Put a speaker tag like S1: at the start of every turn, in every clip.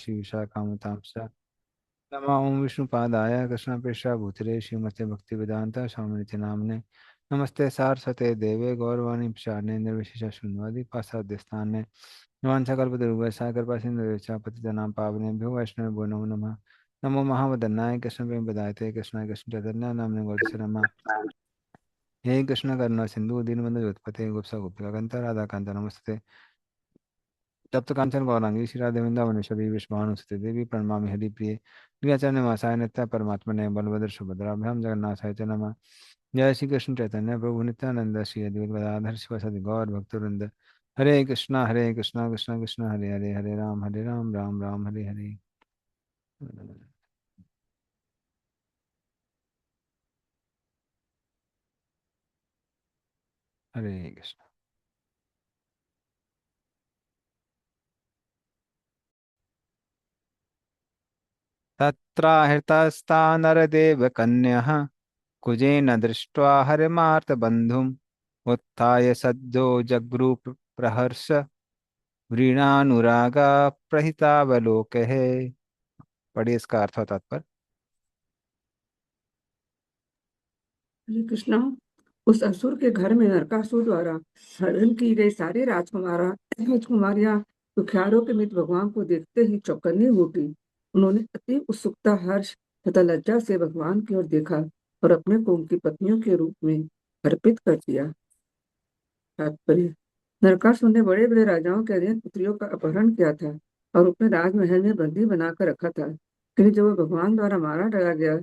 S1: विशाखामुतां च नमो ओं विष्णुपादाय कृष्णप्रेष्ठाय भूतले श्रीमते भक्तिवेदांता स्वामिनिति नामने नमस्ते सारस्वते देवे गौरवाणी प्रचारणे निर्विशेष शून्यवादी पासाद्यस्थाने नवांशकल्पतरुभ्यः कृपा सिन्धुभ्यश्च पतितनां पावनेभ्यो वैष्णवेभ्यो नमो नमः नमो महावदन्नाय कृष्णप्रेम प्रदायते कृष्णाय कृष्ण चैतन्य नामने गौरस्य नमः हे कृष्ण करुणा सिंधु दीनबंधु जगत्पते गोपसा गोपिका कांता राधा कांता नमस्ते तप्त कांचन गौरांगी श्री राधे वृंदावनेश्वरी विश्वानुसुते देवी प्रणमामि हरिप्रिये प्रियाचरण वासाय नित्य परमात्मने बलभद्र सुभद्राभ्याम जगन्नाथाय च नमः जय श्री कृष्ण चैतन्य प्रभु नित्यानंद श्री अद्वैत गदाधर शिवसदि गौर भक्तवृंद हरे कृष्णा कृष्णा कृष्णा हरे हरे हरे राम राम राम हरे हरे हरे कृष्ण। तत्राहृतस्ता नरदेवकन्यः कुजेन दृष्ट्वा हरिमार्तबन्धुम् उत्थाय सद्यो जगृप प्रहर्ष व्रीणानुरागा प्रहितावलोकः। पढ़िए इसका अर्थ और तात्पर्य।
S2: हरे कृष्णा। उस असुर के घर में नरकासुर द्वारा हरण की गई सारी राजकुमारियां दुखियारों के मित्र भगवान को देखते ही चौकन्नी हो उठी। उन्होंने अति उत्सुकता, हर्ष तथा लज्जा से भगवान की ओर देखा और अपने को उनकी पत्नियों के रूप में अर्पित कर दिया। तात्पर्य: नरकासुर ने बड़े बड़े राजाओं के अनेक पुत्रियों का अपहरण किया था और अपने राजमहल में बंदी बनाकर रखा था, लेकिन जब वह भगवान द्वारा मारा डाला गया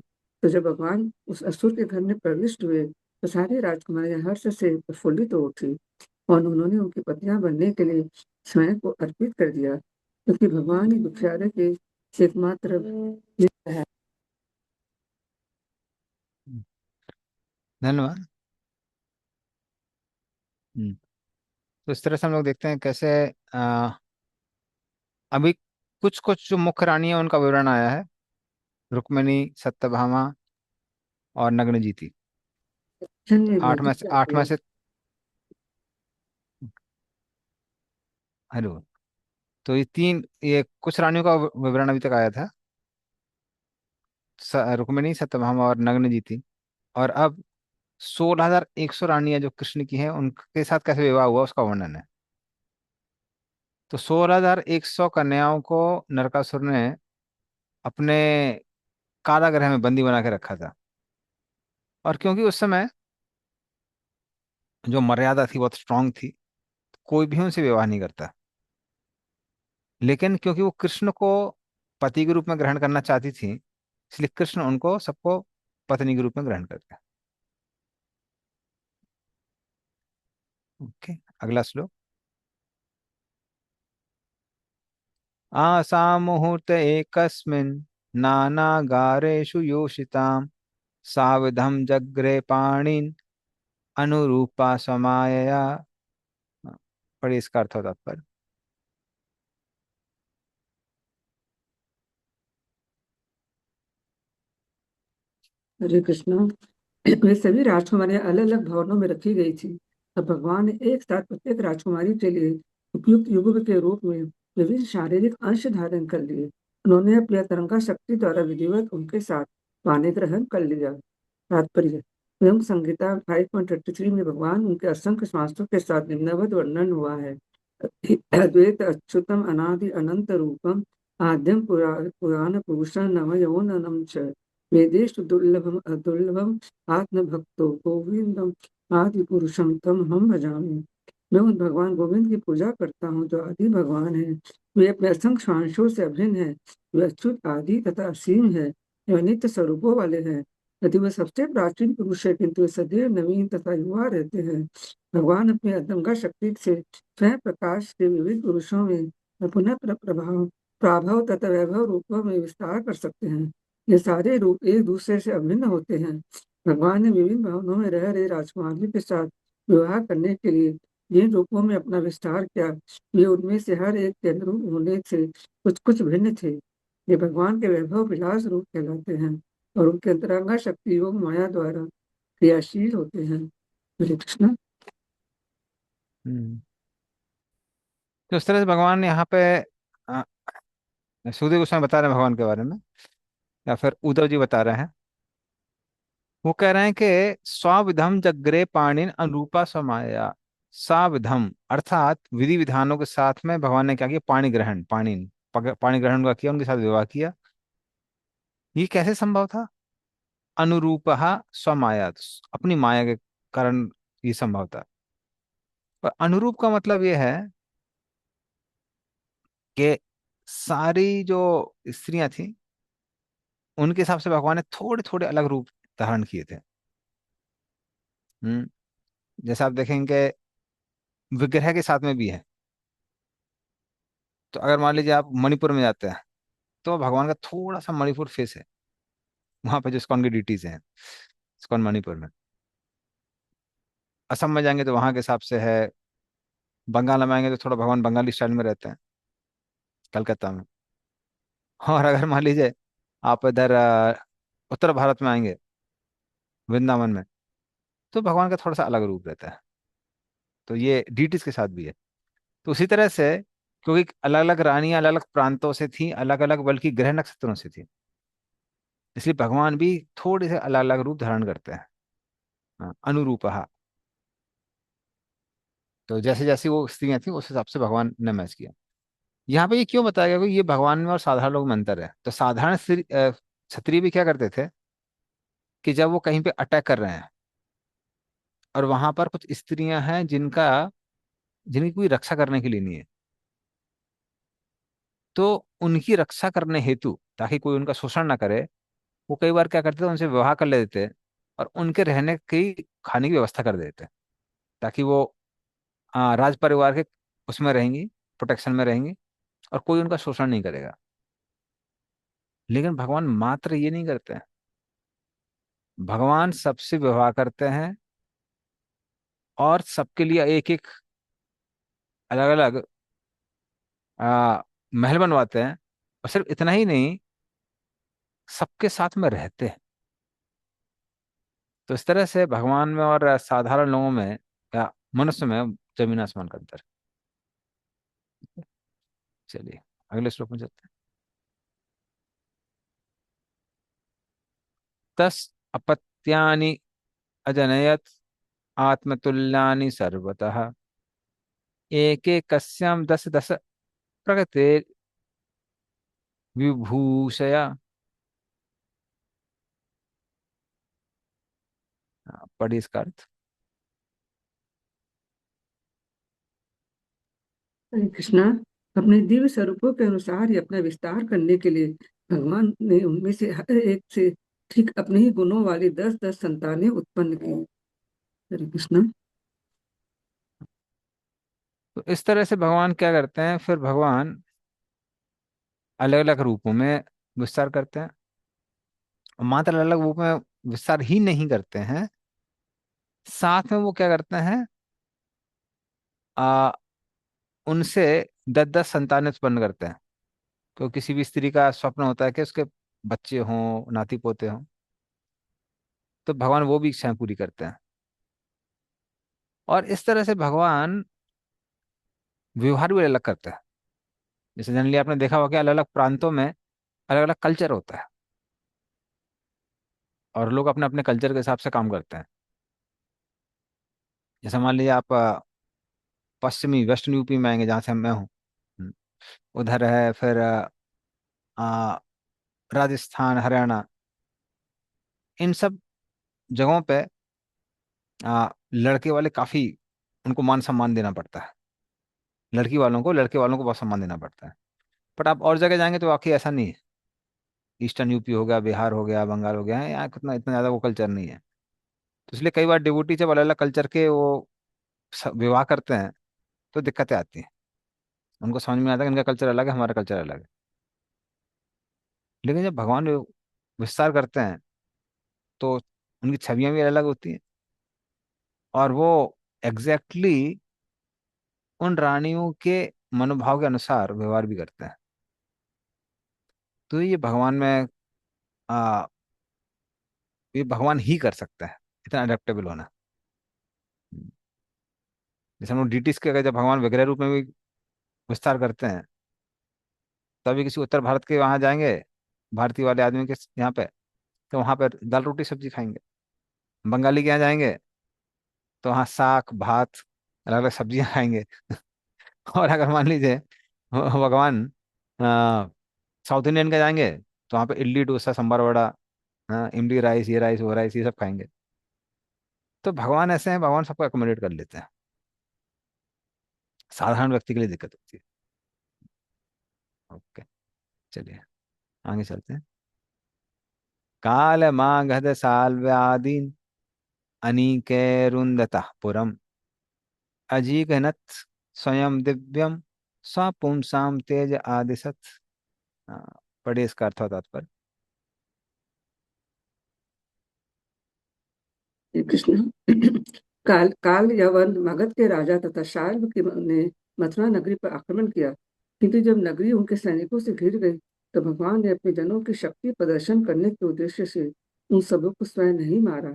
S2: तो जब भगवान उस असुर के घर में प्रविष्ट हुए तो सारी राजकुमारियां हर्ष से प्रफुल्लित हो उठी और उन्होंने उनकी पत्नियां बनने के लिए स्वयं को अर्पित कर दिया, क्योंकि भगवान ही दुखियारे के एकमात्र मित्र है।
S1: धन्यवाद। तो इस तरह से हम लोग देखते हैं कैसे आ, अभी कुछ कुछ जो मुख्य रानी है उनका विवरण आया है। रुक्मिणी, सत्यभामा और नग्नजीति। आठ में से हेलो। तो ये तीन, ये कुछ रानियों का विवरण अभी तक आया था। रुक्मिणी, सत्यभामा और नग्नजीति। और अब 16,100 रानियां जो कृष्ण की हैं उनके साथ कैसे विवाह हुआ उसका वर्णन है। तो 16,100 कन्याओं को नरकासुर ने अपने कारागृह में बंदी बना के रखा था। और क्योंकि उस समय जो मर्यादा थी बहुत स्ट्रांग थी, कोई भी उनसे विवाह नहीं करता। लेकिन क्योंकि वो कृष्ण को पति के रूप में ग्रहण करना चाहती थी, इसलिए कृष्ण उनको सबको पत्नी के रूप में ग्रहण करते हैं। ओके, अगला श्लोक। आसा मुहूर्त एकस्मिन् नानागारेषु योषितां साविधं जग्रे पाणिन् अनुरूपा समायया। पढ़िए इसका अर्थ और तात्पर्य।
S2: हरे कृष्णा। वे सभी राजकुमारियां अलग अलग भवनों में रखी गई थी। तब भगवान ने एक साथ प्रत्येक राजकुमारी के लिए उपयुक्त युगल के रूप में विभिन्न शारीरिक अंश धारण कर लिए। उन्होंने अपनी तरंगा शक्ति द्वारा विधिवत उनके साथ पानी ग्रहण कर लिया। तात्पर्य: स्वयं संहिता 5.33 में भगवान उनके असंख्य श्वासों के साथ निम्नवत वर्णन हुआ है। अद्वैत अच्युतम अनादि अनंत रूपम आद्यम पुराण पुरुषं नव यौवनम च वेदेषु दुर्लभम अदुर्लभम आत्मभक्तो गोविंदम आदि पुरुषम तम हम भजामि। मैं उन भगवान गोविंद की पूजा करता हूँ जो आदि भगवान है। वे अपने असंख्य सांशों से अभिन्न है। वे अच्युत, आदि तथा असीम है। वे नित्य स्वरूपों वाले हैं। यदि वे सबसे प्राचीन पुरुष है, किंतु वे सदैव नवीन तथा युवा रहते हैं। भगवान अपनी अदम्य शक्ति से स्वयं प्रकाश के विविध पुरुषों में पुनः प्रभाव प्राभव तथा वैभव रूपों में विस्तार कर सकते हैं। ये सारे रूप एक दूसरे से अभिन्न होते हैं। भगवान ने विभिन्न भवनों में रह रहे राजकुमारियों के साथ विवाह करने के लिए जिन रूपों में अपना विस्तार किया, ये उनमें से हर एक के अनुरूप होने से कुछ कुछ भिन्न थे। ये भगवान के वैभव विलास रूप कहलाते हैं और उनके अंतरंगा शक्ति योग माया द्वारा क्रियाशील होते हैं। हरे कृष्ण।
S1: हम्म। तो इस तरह से भगवान ने यहाँ पे अ, सुखदेव गोस्वामी बता रहे हैं भगवान के बारे में, या फिर उद्धव जी बता रहे हैं। वो कह रहे हैं कि स्वाविधम जग्रे पाणिन अनुरूपा समाया। स्वाविधम अर्थात विधि विधानों के साथ में भगवान ने क्या किया, पाणी ग्रहण, पाणी ग्रहण का किया, उनके साथ विवाह किया। ये कैसे संभव था? अनुरूपहा स्वमाया, अपनी माया के कारण ये संभव था। पर अनुरूप का मतलब ये है कि सारी जो स्त्रियां थी उनके हिसाब से भगवान ने थोड़े थोड़े अलग रूप धारण किए थे। हम्म। जैसे आप देखेंगे विग्रह के साथ में भी है। तो अगर मान लीजिए आप मणिपुर में जाते हैं, तो भगवान का थोड़ा सा मणिपुर फेस है वहां पे, जो इस्कॉन की डिटीज हैं इस्कॉन मणिपुर में। असम में जाएंगे तो वहां के हिसाब से है। बंगाल में आएंगे तो थोड़ा भगवान बंगाली स्टाइल में रहते हैं, कलकत्ता में। और अगर मान लीजिए आप इधर उत्तर भारत में आएंगे, वृंदावन में, तो भगवान का थोड़ा सा अलग रूप रहता है। तो ये डीटीज के साथ भी है। तो उसी तरह से, क्योंकि अलग अलग रानियां अलग अलग प्रांतों से थी, अलग अलग बल्कि ग्रह नक्षत्रों से थी, इसलिए भगवान भी थोड़े से अलग अलग रूप धारण करते हैं। हाँ, अनुरूपहा। तो जैसे जैसे वो स्त्रियां थी उस हिसाब से भगवान ने मैच किया। यहाँ पे ये क्यों बताया गया कि ये भगवान में और साधारण लोग में अंतर है? तो साधारण क्षत्रिय भी क्या करते थे कि जब वो कहीं पे अटैक कर रहे हैं और वहां पर कुछ स्त्रियां हैं जिनकी कोई रक्षा करने के लिए नहीं है, तो उनकी रक्षा करने हेतु, ताकि कोई उनका शोषण ना करे, वो कई बार क्या करते थे, उनसे विवाह कर लेते थे और उनके रहने की, खाने की व्यवस्था कर देते, ताकि वो राज परिवार के उसमें रहेंगी, प्रोटेक्शन में रहेंगी, और कोई उनका शोषण नहीं करेगा। लेकिन भगवान मात्र ये नहीं करते हैं। भगवान सबसे विवाह करते हैं और सबके लिए एक एक अलग अलग महल बनवाते हैं। और सिर्फ इतना ही नहीं, सबके साथ में रहते हैं। तो इस तरह से भगवान में और साधारण लोगों में या मनुष्य में जमीन आसमान का अंतर है। चलिए अगले श्लोक में चलते हैं। तस अपत्यानि अजनयत आत्मतुल्यानि सर्वतः, एक एक कस्याम दस दस प्रगते विभूषया। पढ़िए इसका अर्थ।
S2: हरे कृष्णा। अपने दिव्य स्वरूपों के अनुसार ही अपना विस्तार करने के लिए भगवान ने उनमें से हर एक से ठीक अपने ही गुणों वाली 10-10 संतानें उत्पन्न की। हरे कृष्णा।
S1: तो इस तरह से भगवान क्या करते हैं, फिर भगवान अलग अलग रूपों में विस्तार करते हैं। और मात्र अलग अलग रूप में विस्तार ही नहीं करते हैं, साथ में वो क्या करते हैं, आ, उनसे 10-10 संतानें उत्पन्न करते हैं। तो किसी भी स्त्री का स्वप्न होता है कि उसके बच्चे हों, नाती पोते हों, तो भगवान वो भी इच्छाएं पूरी करते हैं। और इस तरह से भगवान व्यवहार भी अलग करते हैं। जैसे जनरली आपने देखा होगा कि अलग अलग प्रांतों में अलग अलग कल्चर होता है, और लोग अपने अपने कल्चर के हिसाब से काम करते हैं। जैसे मान लीजिए आप पश्चिमी वेस्टर्न यूपी में आएंगे, जहाँ से मैं हूँ। हम्म, उधर है फिर आ, राजस्थान, हरियाणा, इन सब जगहों पे लड़के वाले काफी, उनको मान सम्मान देना पड़ता है। लड़के वालों को बहुत सम्मान देना पड़ता है। बट आप और जगह जाएंगे तो वाकई ऐसा नहीं है। ईस्टर्न यूपी हो गया, बिहार हो गया, बंगाल हो गया, यहाँ इतना इतना ज्यादा वो कल्चर नहीं है। तो इसलिए कई बार डिवोटी जब अलग अलग कल्चर के वो विवाह करते हैं, तो दिक्कतें आती हैं। उनको समझ में आता है कि इनका कल्चर अलग है, हमारा कल्चर अलग है। लेकिन जब भगवान विस्तार करते हैं, तो उनकी छवियां भी अलग होती हैं, और वो एग्जैक्टली उन रानियों के मनोभाव के अनुसार व्यवहार भी करते हैं। तो ये भगवान में आ, ये भगवान ही कर सकता है, इतना अडेप्टेबल होना। जैसे हम लोग डीटीज के, अगर जब भगवान विग्रह रूप में भी विस्तार करते हैं, तो अभी किसी उत्तर भारत के वहां जाएंगे, भारतीय वाले आदमी के यहाँ पे, तो वहां पर दाल रोटी सब्जी खाएंगे। बंगाली के यहाँ जाएंगे तो वहाँ साग भात अलग अलग सब्जियां खाएंगे। और अगर मान लीजिए भगवान साउथ इंडियन के जाएंगे तो वहाँ पे इडली डोसा सांभर वड़ा, हाँ इमली राइस, वो राइस, ये सब खाएंगे। तो भगवान ऐसे हैं, भगवान सबको अकोमोडेट कर लेते हैं। साधारण व्यक्ति के लिए दिक्कत होती है। ओके, चलिए आगे चलते हैं। काल मागध साल्व्यादीन अनीकेरुन्दता पुरम अजीगनत स्वयं दिव्यम स्वपुंसाम तेज आदिशत। हाँ, पढ़िए इसका अर्थ और तात्पर्य।
S2: श्री कृष्ण। काल काल यवन मगध के राजा तथा शाल्व के ने मथुरा नगरी पर आक्रमण किया, किंतु जब नगरी उनके सैनिकों से घिर गई तो भगवान ने अपने जनों की शक्ति प्रदर्शन करने के उद्देश्य से उन सबों को स्वयं नहीं मारा।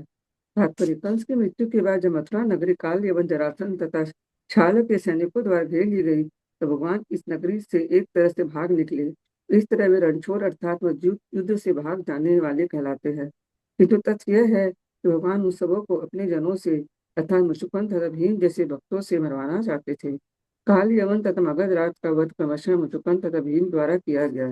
S2: तात्पर्य, कंस की मृत्यु के बाद जब मथुरा नगरी काल एवं जरासंध तथा छाल के सैनिकों द्वारा घेर ली गई तो भगवान इस नगरी से एक तरह से भाग निकले। इस तरह वे रणछोड़ अर्थात वह युद्ध से भाग जाने वाले कहलाते हैं। किंतु तथ्य यह है कि भगवान उन सबों को अपने जनों से अर्थात मुचुकुंद तथा भीम जैसे भक्तों से मरवाना चाहते थे। काल यवन तथा मगध राज का वध क्रमशः मुचुकुंद तथा भीम द्वारा किया गया,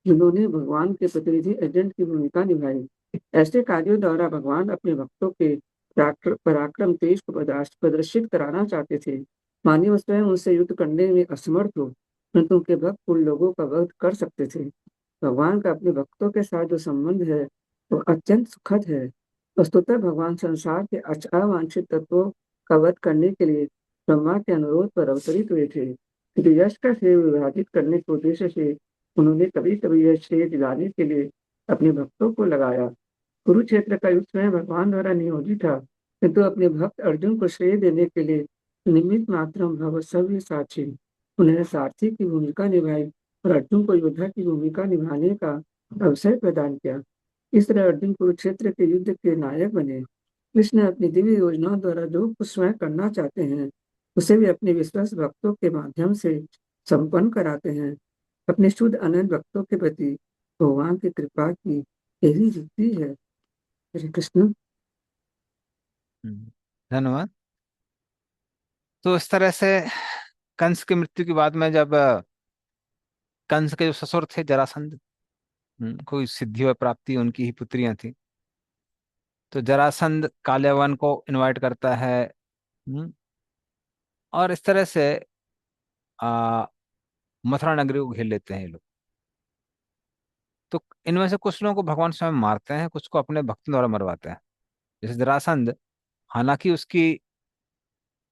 S2: जिन्होंने भगवान के प्रतिनिधि एजेंट की भूमिका निभाई। ऐसे कार्यों द्वारा भगवान अपने भक्तों के पराक्रम तेज को प्रदर्शित कराना चाहते थे। मानिए वह स्वयं उनसे युद्ध करने में असमर्थ हो, परंतु उनके भक्त उन लोगों का वध कर सकते थे। भगवान का अपने भक्तों के साथ जो संबंध है वो अत्यंत सुखद है। वस्तुतः भगवान संसार के अवांछित तत्वों का वध करने के लिए ब्रह्मा के अनुरोध पर अवतरित हुए थे, किंतु यश का श्रेय विभाजित करने के उद्देश्य से उन्होंने कभी कभी यह श्रेय दिलाने के लिए अपने भक्तों को लगाया। कुरुक्षेत्र का युद्ध स्वयं भगवान द्वारा नियोजित था, किंतु अपने भक्त अर्जुन को श्रेय देने के लिए निमित्त मात्र भव सव्य साक्षी उन्होंने सारथी की भूमिका निभाई और अर्जुन को योद्धा की भूमिका निभाने का अवसर प्रदान किया। इस तरह अर्जुन कुरुक्षेत्र के युद्ध के नायक बने। कृष्ण अपनी दिव्य योजनाओं द्वारा जो कुछ स्वयं करना चाहते हैं उसे भी अपने विश्वास भक्तों के माध्यम से संपन्न कराते हैं। अपने शुद्ध अनंत भक्तों के प्रति भगवान की कृपा की यही युक्ति है। हरे कृष्ण।
S1: धन्यवाद। तो इस तरह से कंस की मृत्यु के बाद में जब कंस के जो ससुर थे जरासंध, कोई सिद्धि और प्राप्ति उनकी ही पुत्रियां थी, तो जरासंध काल्यावन को इनवाइट करता है। और इस तरह से आ, मथुरा नगरी को घेर लेते हैं ये लोग। तो इनमें से कुछ लोगों को भगवान स्वयं मारते हैं, कुछ को अपने भक्तों द्वारा मरवाते हैं। जैसे जरासंध, हालांकि उसकी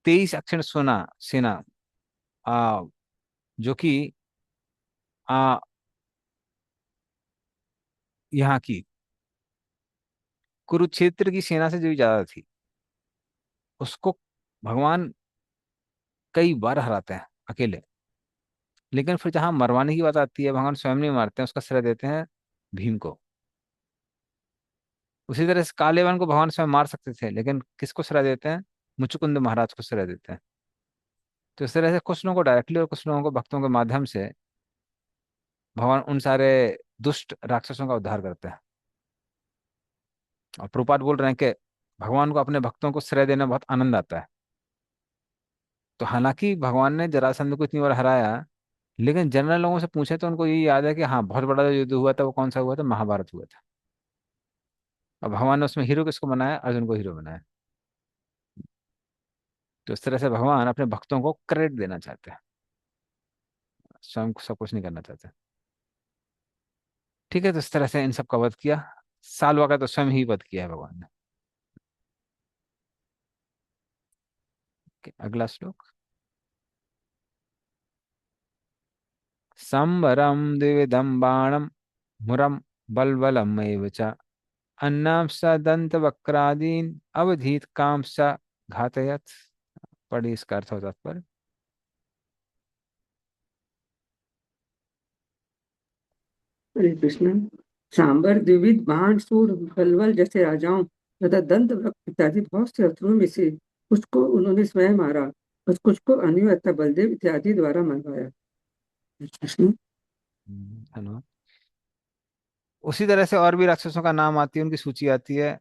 S1: 23 अक्षर सेना आ, जो कि आ, यहाँ की कुरुक्षेत्र की सेना से जो ज्यादा थी, उसको भगवान कई बार हराते हैं अकेले। लेकिन फिर जहां मरवाने की बात आती है, भगवान स्वयं नहीं मारते हैं, उसका श्रेय देते हैं भीम को। उसी तरह से कालेवन को भगवान स्वयं मार सकते थे, लेकिन किसको श्रेय देते हैं? मुचुकुंद महाराज को श्रेय देते हैं। तो इस तरह से कुछ लोगों को डायरेक्टली और कुछ लोगों को भक्तों के माध्यम से भगवान उन सारे दुष्ट राक्षसों का उद्धार करते हैं। और प्रभुपाद बोल रहे हैं कि भगवान को अपने भक्तों को श्रेय देने में बहुत आनंद आता है। तो हालांकि भगवान ने जरासंध को इतनी बार हराया, लेकिन जनरल लोगों से पूछे तो उनको ये याद है कि हाँ, बहुत बड़ा जो युद्ध हुआ था वो कौन सा हुआ था? महाभारत हुआ था। और भगवान ने उसमें हीरो किसको बनाया? अर्जुन को हीरो बनाया। तो इस तरह से भगवान अपने भक्तों को क्रेडिट देना चाहते हैं, स्वयं सब कुछ नहीं करना चाहते। ठीक है, तो इस तरह से इन सब का वध किया। सालवा का तो स्वयं ही वध किया है भगवान ने। अगला श्लोक। संवरम द्विविधम बाणम मुरम बलबलम च अन्नाम स दंत वक्रादीन अवधीत काम स घातयत। पढ़ी इसका अर्थ होता पर।
S2: हरे कृष्ण। सांबर द्विविध बाण सूर बलवल जैसे राजाओं तथा दंत वक्र इत्यादि बहुत से अस्त्रों में से कुछ को उन्होंने स्वयं मारा और कुछ को अन्य अर्थात बलदेव इत्यादि द्वारा मरवाया। हरे कृष्ण।
S1: धन्यवाद। उसी तरह से और भी राक्षसों का नाम आती है, उनकी सूची आती है।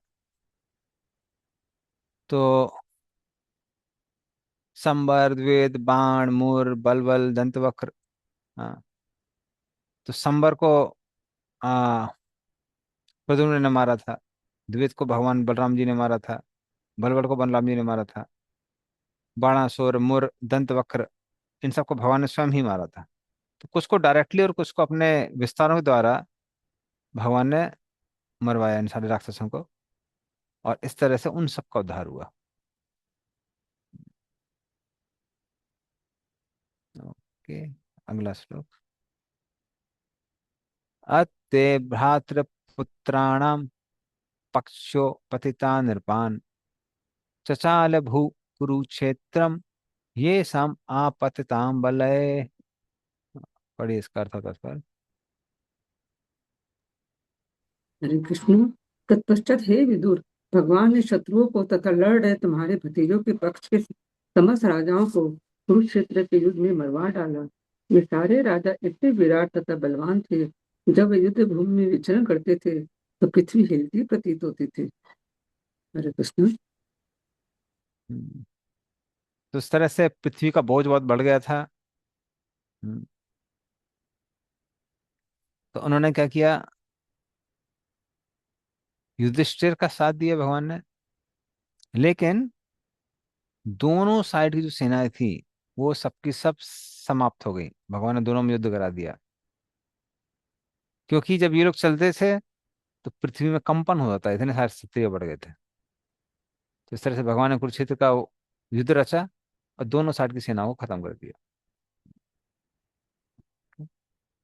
S1: तो संबर, द्वेद, बाण, मूर, बलबल, दंतवक्र। हाँ। तो संबर को आ प्रद्युम्न ने मारा था। द्वेद को भगवान बलराम जी ने मारा था। बलबल को बलराम जी ने मारा था। बाणासुर, मुर, दंतवक्र, इन सबको भगवान ने स्वयं ही मारा था। तो कुछ को डायरेक्टली और कुछ को अपने विस्तारों के द्वारा भगवान ने मरवाया इन सारे राक्षसों को। और इस तरह से उन सबका उद्धार हुआ। ओके। अगला श्लोक। अत्ते भ्रातृपुत्राणाम पक्षो पतिता नृपान चचाल भू कुरुक्षेत्रम ये सम आपतिताम बलय। पढ़िए इसका अर्थ होता है इस पर।
S2: हरे कृष्ण। तत्पश्चात हे विदुर, भगवान ने शत्रुओं को तथा लड़ रहे तुम्हारे भतीजों के पक्ष के समस्त राजाओं को कुरुक्षेत्र के युद्ध में मरवा डाला। ये सारे राजा इतने विराट तथा बलवान थे, जब वे युद्ध भूमि में विचरण करते थे तो पृथ्वी हिलती प्रतीत होती थी। हरे कृष्ण।
S1: हम्म, तो इस तरह से पृथ्वी का बोझ बहुत बढ़ गया था। हम्म, तो उन्होंने क्या किया, युधिष्ठिर का साथ दिया भगवान ने। लेकिन दोनों साइड की जो सेनाएं थी वो सबकी सब समाप्त हो गई। भगवान ने दोनों में युद्ध करा दिया। क्योंकि जब ये लोग चलते थे तो पृथ्वी में कंपन हो जाता है, इतने सारे क्षत्रिय बढ़ गए थे। तो इस तरह से भगवान ने कुरुक्षेत्र का वो युद्ध रचा और दोनों साइड की सेनाओं को खत्म कर दिया।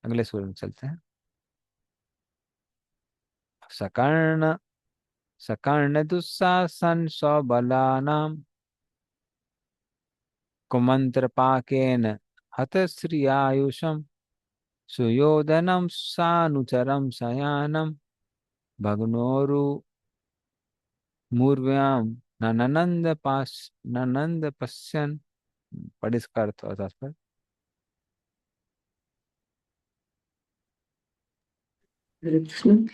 S1: अगले सूर्य में चलते हैं। सकर्ण सकर्ण दुस्साहसन सौबलानाम कुमंत्र पाकेन हतश्रियायुषम सुयोधनम सानुचरम शयानम भग्नोरु मूर्व्याम ननंद पास ननंद पश्यन। पढ़ इसका अर्थ और तात्पर्य।
S2: हरे कृष्ण।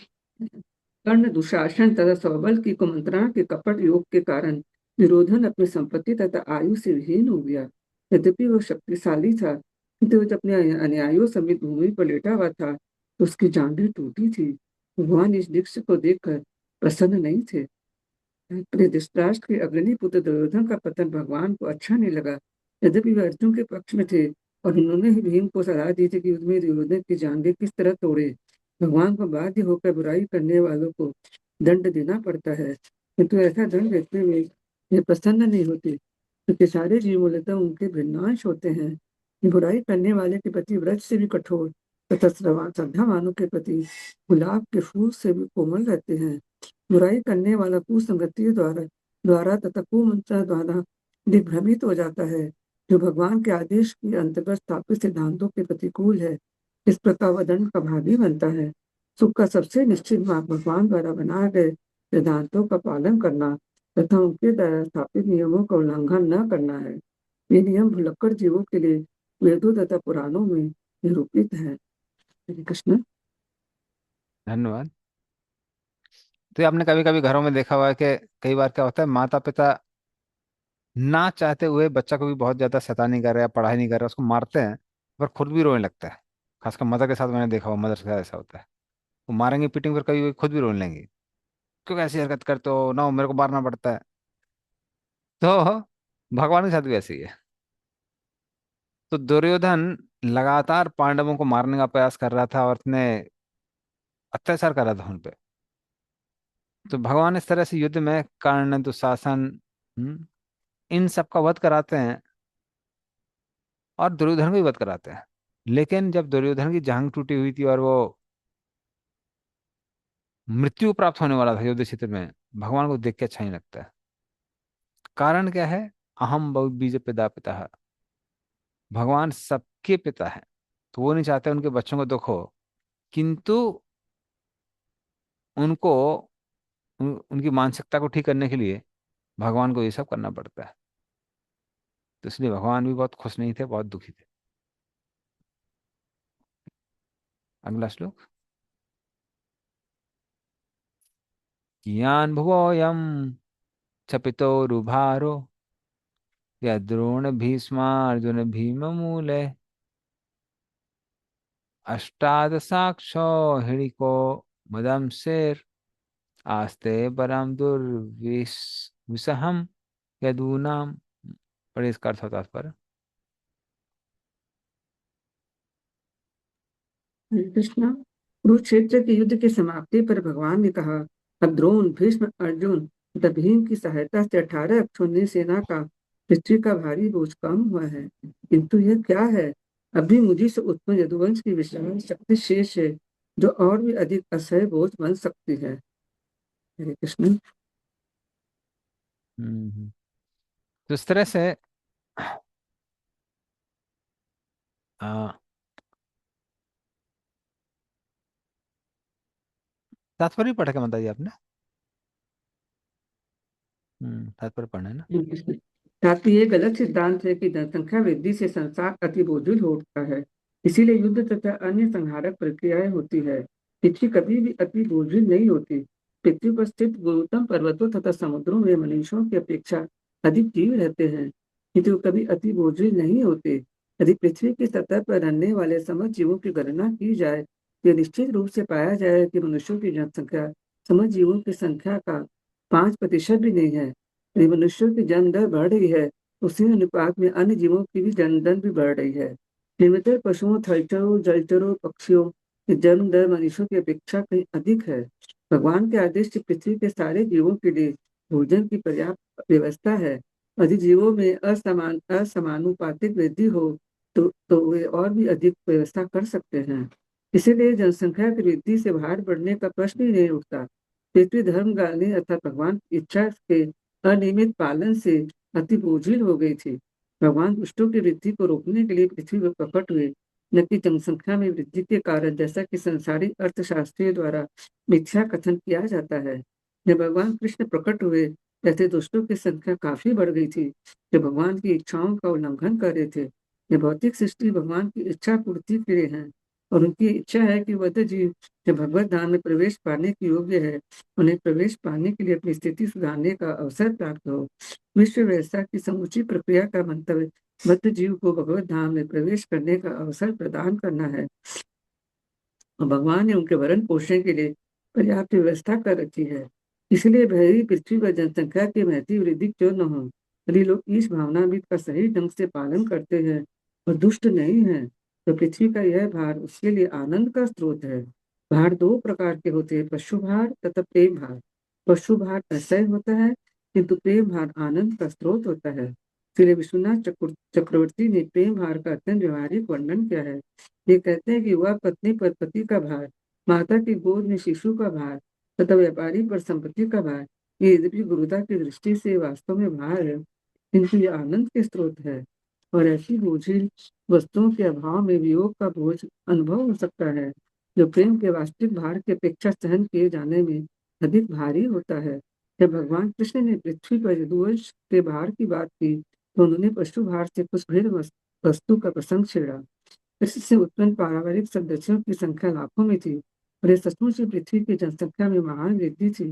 S2: कर्ण दुशासन तथा सौबल की कुमंत्रणा के कपट योग के कारण दुर्योधन अपनी संपत्ति तथा आयु से विहीन हो गया। यद्यपि वह शक्तिशाली था, किंतु जब अपने अनुयायियों समेत भूमि पर लेटा हुआ था तो उसकी जांघें टूटी थी। भगवान इस दृश्य को देखकर प्रसन्न नहीं थे। अपने धृतराष्ट्र के अग्रणी पुत्र दुर्योधन का पतन भगवान को अच्छा नहीं लगा। यद्यपि वे अर्जुन के पक्ष में थे और उन्होंने ही भीम को सलाह दी थी कि युद्ध में दुर्योधन की जांघें किस तरह तोड़े। भगवान को बाध्य होकर बुराई करने वालों को दंड देना पड़ता है, किंतु ऐसा दंड देखने में वे प्रसन्न नहीं होते, क्योंकि सारे जीव मूलतः उनके भिन्नांश होते हैं। ये बुराई करने वाले के प्रति व्रत से भी कठोर तथा श्रद्धावानों के प्रति गुलाब के फूल से भी कोमल रहते हैं। बुराई करने वाला कुसंगति द्वारा द्वारा तथा कुमंत्र द्वारा दिग्भ्रमित हो जाता है, जो भगवान के आदेश के अंतर्गत स्थापित सिद्धांतों के प्रतिकूल है। इस प्रकार वह दंड का भागी बनता है। सुख का सबसे निश्चित मार्ग भगवान द्वारा बनाए गए सिद्धांतों का पालन करना तथा उनके द्वारा स्थापित नियमों का उल्लंघन न करना है। ये नियम भुलक्कड़ जीवों के लिए वेदों तथा पुराणों में निरूपित है। हरे कृष्ण।
S1: धन्यवाद। तो ये आपने कभी कभी घरों में देखा हुआ है कि कई बार क्या होता है, माता पिता ना चाहते हुए बच्चा को भी बहुत ज्यादा शैतानी कर रहा है, पढ़ाई नहीं कर रहा, उसको मारते हैं, पर खुद भी रोने लगता है। खासकर मदर के साथ मैंने देखा हुआ, मदर के साथ ऐसा होता है। वो मारेंगे पीटेंगे, फिर कभी खुद भी रोने लेंगे। क्यों ऐसी हरकत करते हो ना, मेरे को मारना पड़ता है। तो भगवान के साथ भी ऐसे ही है। तो दुर्योधन लगातार पांडवों को मारने का प्रयास कर रहा था और इतने अत्याचार कर रहा था उन पे। तो भगवान इस तरह से युद्ध में कर्ण, दुशासन, इन सब का वध कराते हैं और दुर्योधन को भी वध कराते हैं। लेकिन जब दुर्योधन की जांग टूटी हुई थी और वो मृत्यु प्राप्त होने वाला था युद्ध क्षेत्र में, भगवान को देख के अच्छा नहीं लगता है। कारण क्या है? अहम बहु बीज पिता पिता। भगवान सबके पिता है, तो वो नहीं चाहते उनके बच्चों को दुख हो। किंतु उनको उनकी मानसिकता को ठीक करने के लिए भगवान को ये सब करना पड़ता है। तो इसलिए भगवान भी बहुत खुश नहीं थे, बहुत दुखी थे। अगला श्लोक। कियान भुवोऽयं क्षपितोरुभारो यद्रोण भीष्मार्जुन भीममूले अष्टादशाक्षो हिडिको मदंसेर आस्ते परम दुर्विसहम यदूनाम। पर इसका अर्थ होता पर।
S2: हरे कृष्णा। कुरुक्षेत्र के युद्ध की समाप्ति पर भगवान ने कहा, अब द्रोण, भीष्म, अर्जुन तथा भीम की सहायता से 18 अक्षौहिणी सेना का पृथ्वी का भारी बोझ कम हुआ है। किंतु यह क्या है? अभी मुझी से उत्पन्न यदुवंश की विशाल शक्ति शेष है, जो और भी अधिक असह्य बोझ बन सकती है। हरे कृष्ण।
S1: तो इस तरह से आ, तात्पर्य पढ़ के बताइए आपने। तात्पर्य पढ़ना है ना।
S2: साथ ही ये गलत सिद्धांत है कि जनसंख्या वृद्धि से संसार अति बोझिल हो उठता है, इसीलिए युद्ध तथा अन्य संहारक प्रक्रियाएं होती है। पृथ्वी कभी भी अति बोझिल नहीं होती। पृथ्वी पर स्थित गुरुतम पर्वतों तथा समुद्रों में मनुष्यों की अपेक्षा अधिक जीव रहते हैं, किंतु कभी अति बोझिल नहीं होते। यदि पृथ्वी की सतह पर रहने वाले समस्त जीवों की गणना की जाए, तो यह निश्चित रूप से पाया जाए कि मनुष्यों की जनसंख्या समस्त जीवों की संख्या का 5% भी नहीं है। यदि मनुष्यों की जन्म दर बढ़ रही है, उसी अनुपात में अन्य जीवों की भी जन्म दर भी बढ़ रही है। निम्नतर पशुओं, थलचरों, जलचरों, पक्षियों की जन्म दर मनुष्यों की अपेक्षा कहीं अधिक है। भगवान के आदेश से पृथ्वी के सारे जीवों के लिए भोजन की पर्याप्त व्यवस्था है। यदि जीवों में असमानुपातिक वृद्धि हो, तो वे और भी अधिक व्यवस्था कर सकते हैं। इसीलिए जनसंख्या की वृद्धि से बाहर बढ़ने का प्रश्न ही नहीं उठता। पृथ्वी धर्म गाने अर्थात भगवान की इच्छा के अनियमित पालन से अति बोझिल हो गई थी। भगवान दुष्टों की वृद्धि को रोकने के लिए पृथ्वी पर प्रकट हुए, न कि जनसंख्या में वृद्धि के कारण, जैसा कि संसारिक अर्थशास्त्रियों द्वारा मिथ्या कथन किया जाता है। जब भगवान कृष्ण प्रकट हुए, ऐसे दुष्टों की संख्या काफी बढ़ गई थी, जो भगवान की इच्छाओं का उल्लंघन कर रहे थे। ये भौतिक सृष्टि भगवान की इच्छा पूर्ति के लिए है, और उनकी इच्छा है कि वह जीव जो भगवत धाम में प्रवेश पाने के योग्य है, उन्हें प्रवेश पाने के लिए अपनी स्थिति सुधारने का अवसर प्राप्त हो। विश्व व्यवस्था की समूची प्रक्रिया का मंतव्य बद्ध जीव को भगवत धाम में प्रवेश करने का अवसर प्रदान करना है, और भगवान ने उनके भरण पोषण के लिए पर्याप्त व्यवस्था कर रखी है। इसलिए भरी पृथ्वी पर जनसंख्या की महती वृद्धि क्यों न हो, यदि लोग इस भावनामृत का सही ढंग से पालन करते हैं और दुष्ट नहीं है, तो पृथ्वी का यह भार उसके लिए आनंद का स्रोत है। भार दो प्रकार के होते हैं, पशु भार तथा प्रेम भार। पशु भार असह्य होता है, किंतु प्रेम भार आनंद का स्रोत होता है। इसलिए विश्वनाथ चक्रवर्ती ने प्रेम भार का अत्यंत व्यवहारिक वर्णन किया है। ये कहते हैं कि वह पत्नी पर पति का भार, माता की गोद में शिशु का भार तथा व्यापारी पर संपत्ति का भार, ये यद्यपि गुरुता की दृष्टि से वास्तव में भार है, किंतु ये आनंद के स्रोत है। और ऐसी बोझिल वस्तुओं के अभाव में वियोग का बोझ अनुभव हो सकता है, जो प्रेम के वास्तविक भार की अपेक्षा सहन किए जाने में अधिक भारी होता है। जब भगवान कृष्ण ने पृथ्वी पर यदुवंश के भार की बात की, तो उन्होंने पशु भार से कुछ भिन्न वस्तु का प्रसंग छेड़ा। इससे उत्पन्न पारिवारिक सदस्यों की संख्या लाखों में थी, और ये सचमुच ही पृथ्वी की जनसंख्या में महान वृद्धि थी,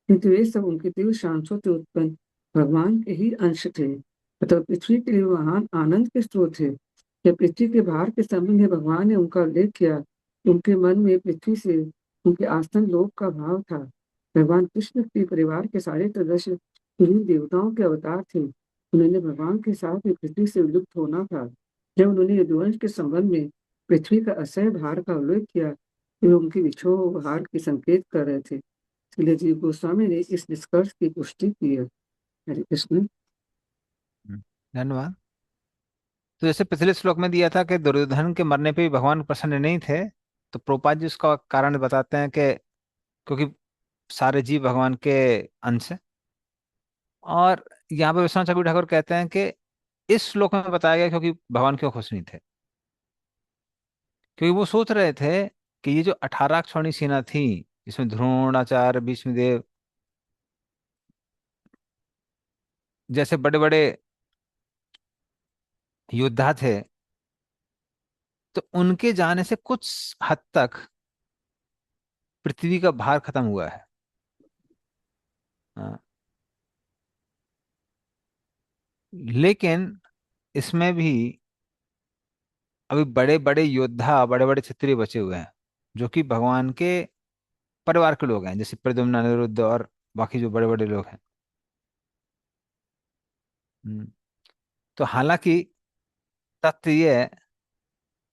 S2: किंतु ये सब उनके दिव्य शांसों से उत्पन्न भगवान के ही अंश थे, अतः पृथ्वी के लिए महान आनंद के स्रोत थे। जब पृथ्वी के भार के संबंध में भगवान ने उनका उल्लेख किया, तो उनके मन में पृथ्वी से उनके आसन लोक का भाव था। भगवान कृष्ण के परिवार के सारे सदस्य विभिन्न देवताओं के अवतार थे। उन्होंने भगवान के साथ ही पृथ्वी से विलुप्त होना था। जब उन्होंने यदुवंश के संबंध में पृथ्वी का असह्य भार का उल्लेख किया, तो वे उनके विछोह भार की संकेत कर रहे थे। इसलिए जीव गोस्वामी ने इस निष्कर्ष की पुष्टि की है। हरे कृष्ण।
S1: धन्यवाद। तो जैसे पिछले श्लोक में दिया था कि दुर्योधन के मरने पे भी भगवान प्रसन्न नहीं थे, तो प्रोपाल जी उसका कारण बताते हैं कि क्योंकि सारे जीव भगवान के अंश हैं। और यहाँ पे विश्वनाथ चक्रवर्ती ठाकुर कहते हैं कि इस श्लोक में बताया गया क्योंकि भगवान क्यों खुश नहीं थे, क्योंकि वो सोच रहे थे कि ये जो 18 अक्षौहिणी सेना थी, इसमें द्रोणाचार्य, भीष्मदेव जैसे बड़े बड़े योद्धा थे, तो उनके जाने से कुछ हद तक पृथ्वी का भार खत्म हुआ है। हाँ, लेकिन इसमें भी अभी बड़े बड़े योद्धा, बड़े बड़े क्षत्रिय बचे हुए हैं, जो कि भगवान के परिवार के लोग हैं, जैसे प्रद्युम्न, अनिरुद्ध और बाकी जो बड़े बड़े लोग हैं। हम्म, तो हालांकि तथ्य ये है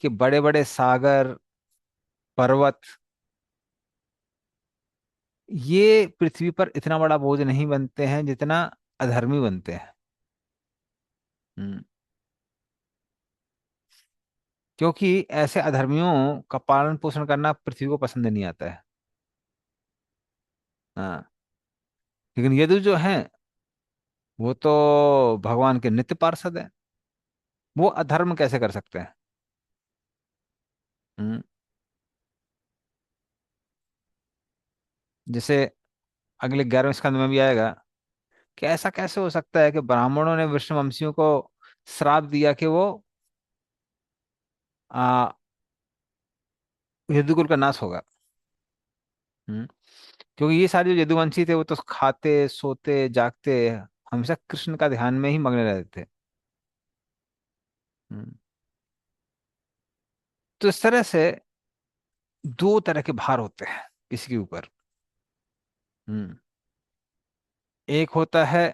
S1: कि बड़े बड़े सागर, पर्वत, ये पृथ्वी पर इतना बड़ा बोझ नहीं बनते हैं जितना अधर्मी बनते हैं। हम्म, क्योंकि ऐसे अधर्मियों का पालन पोषण करना पृथ्वी को पसंद नहीं आता है। हाँ, लेकिन यदु जो है वो तो भगवान के नित्य पार्षद है, वो अधर्म कैसे कर सकते हैं? हम्म, जैसे अगले 11वें स्कंद में भी आएगा कि ऐसा कैसे हो सकता है कि ब्राह्मणों ने विष्णुवंशियों को श्राप दिया कि वो आ, यदुकुल का नाश होगा। हम्म, क्योंकि ये सारे जो यदुवंशी थे वो तो खाते सोते जागते हमेशा कृष्ण का ध्यान में ही मग्न रहते थे। हम्म, तो इस तरह से दो तरह के भार होते हैं किसी के ऊपर। हम्म, एक होता है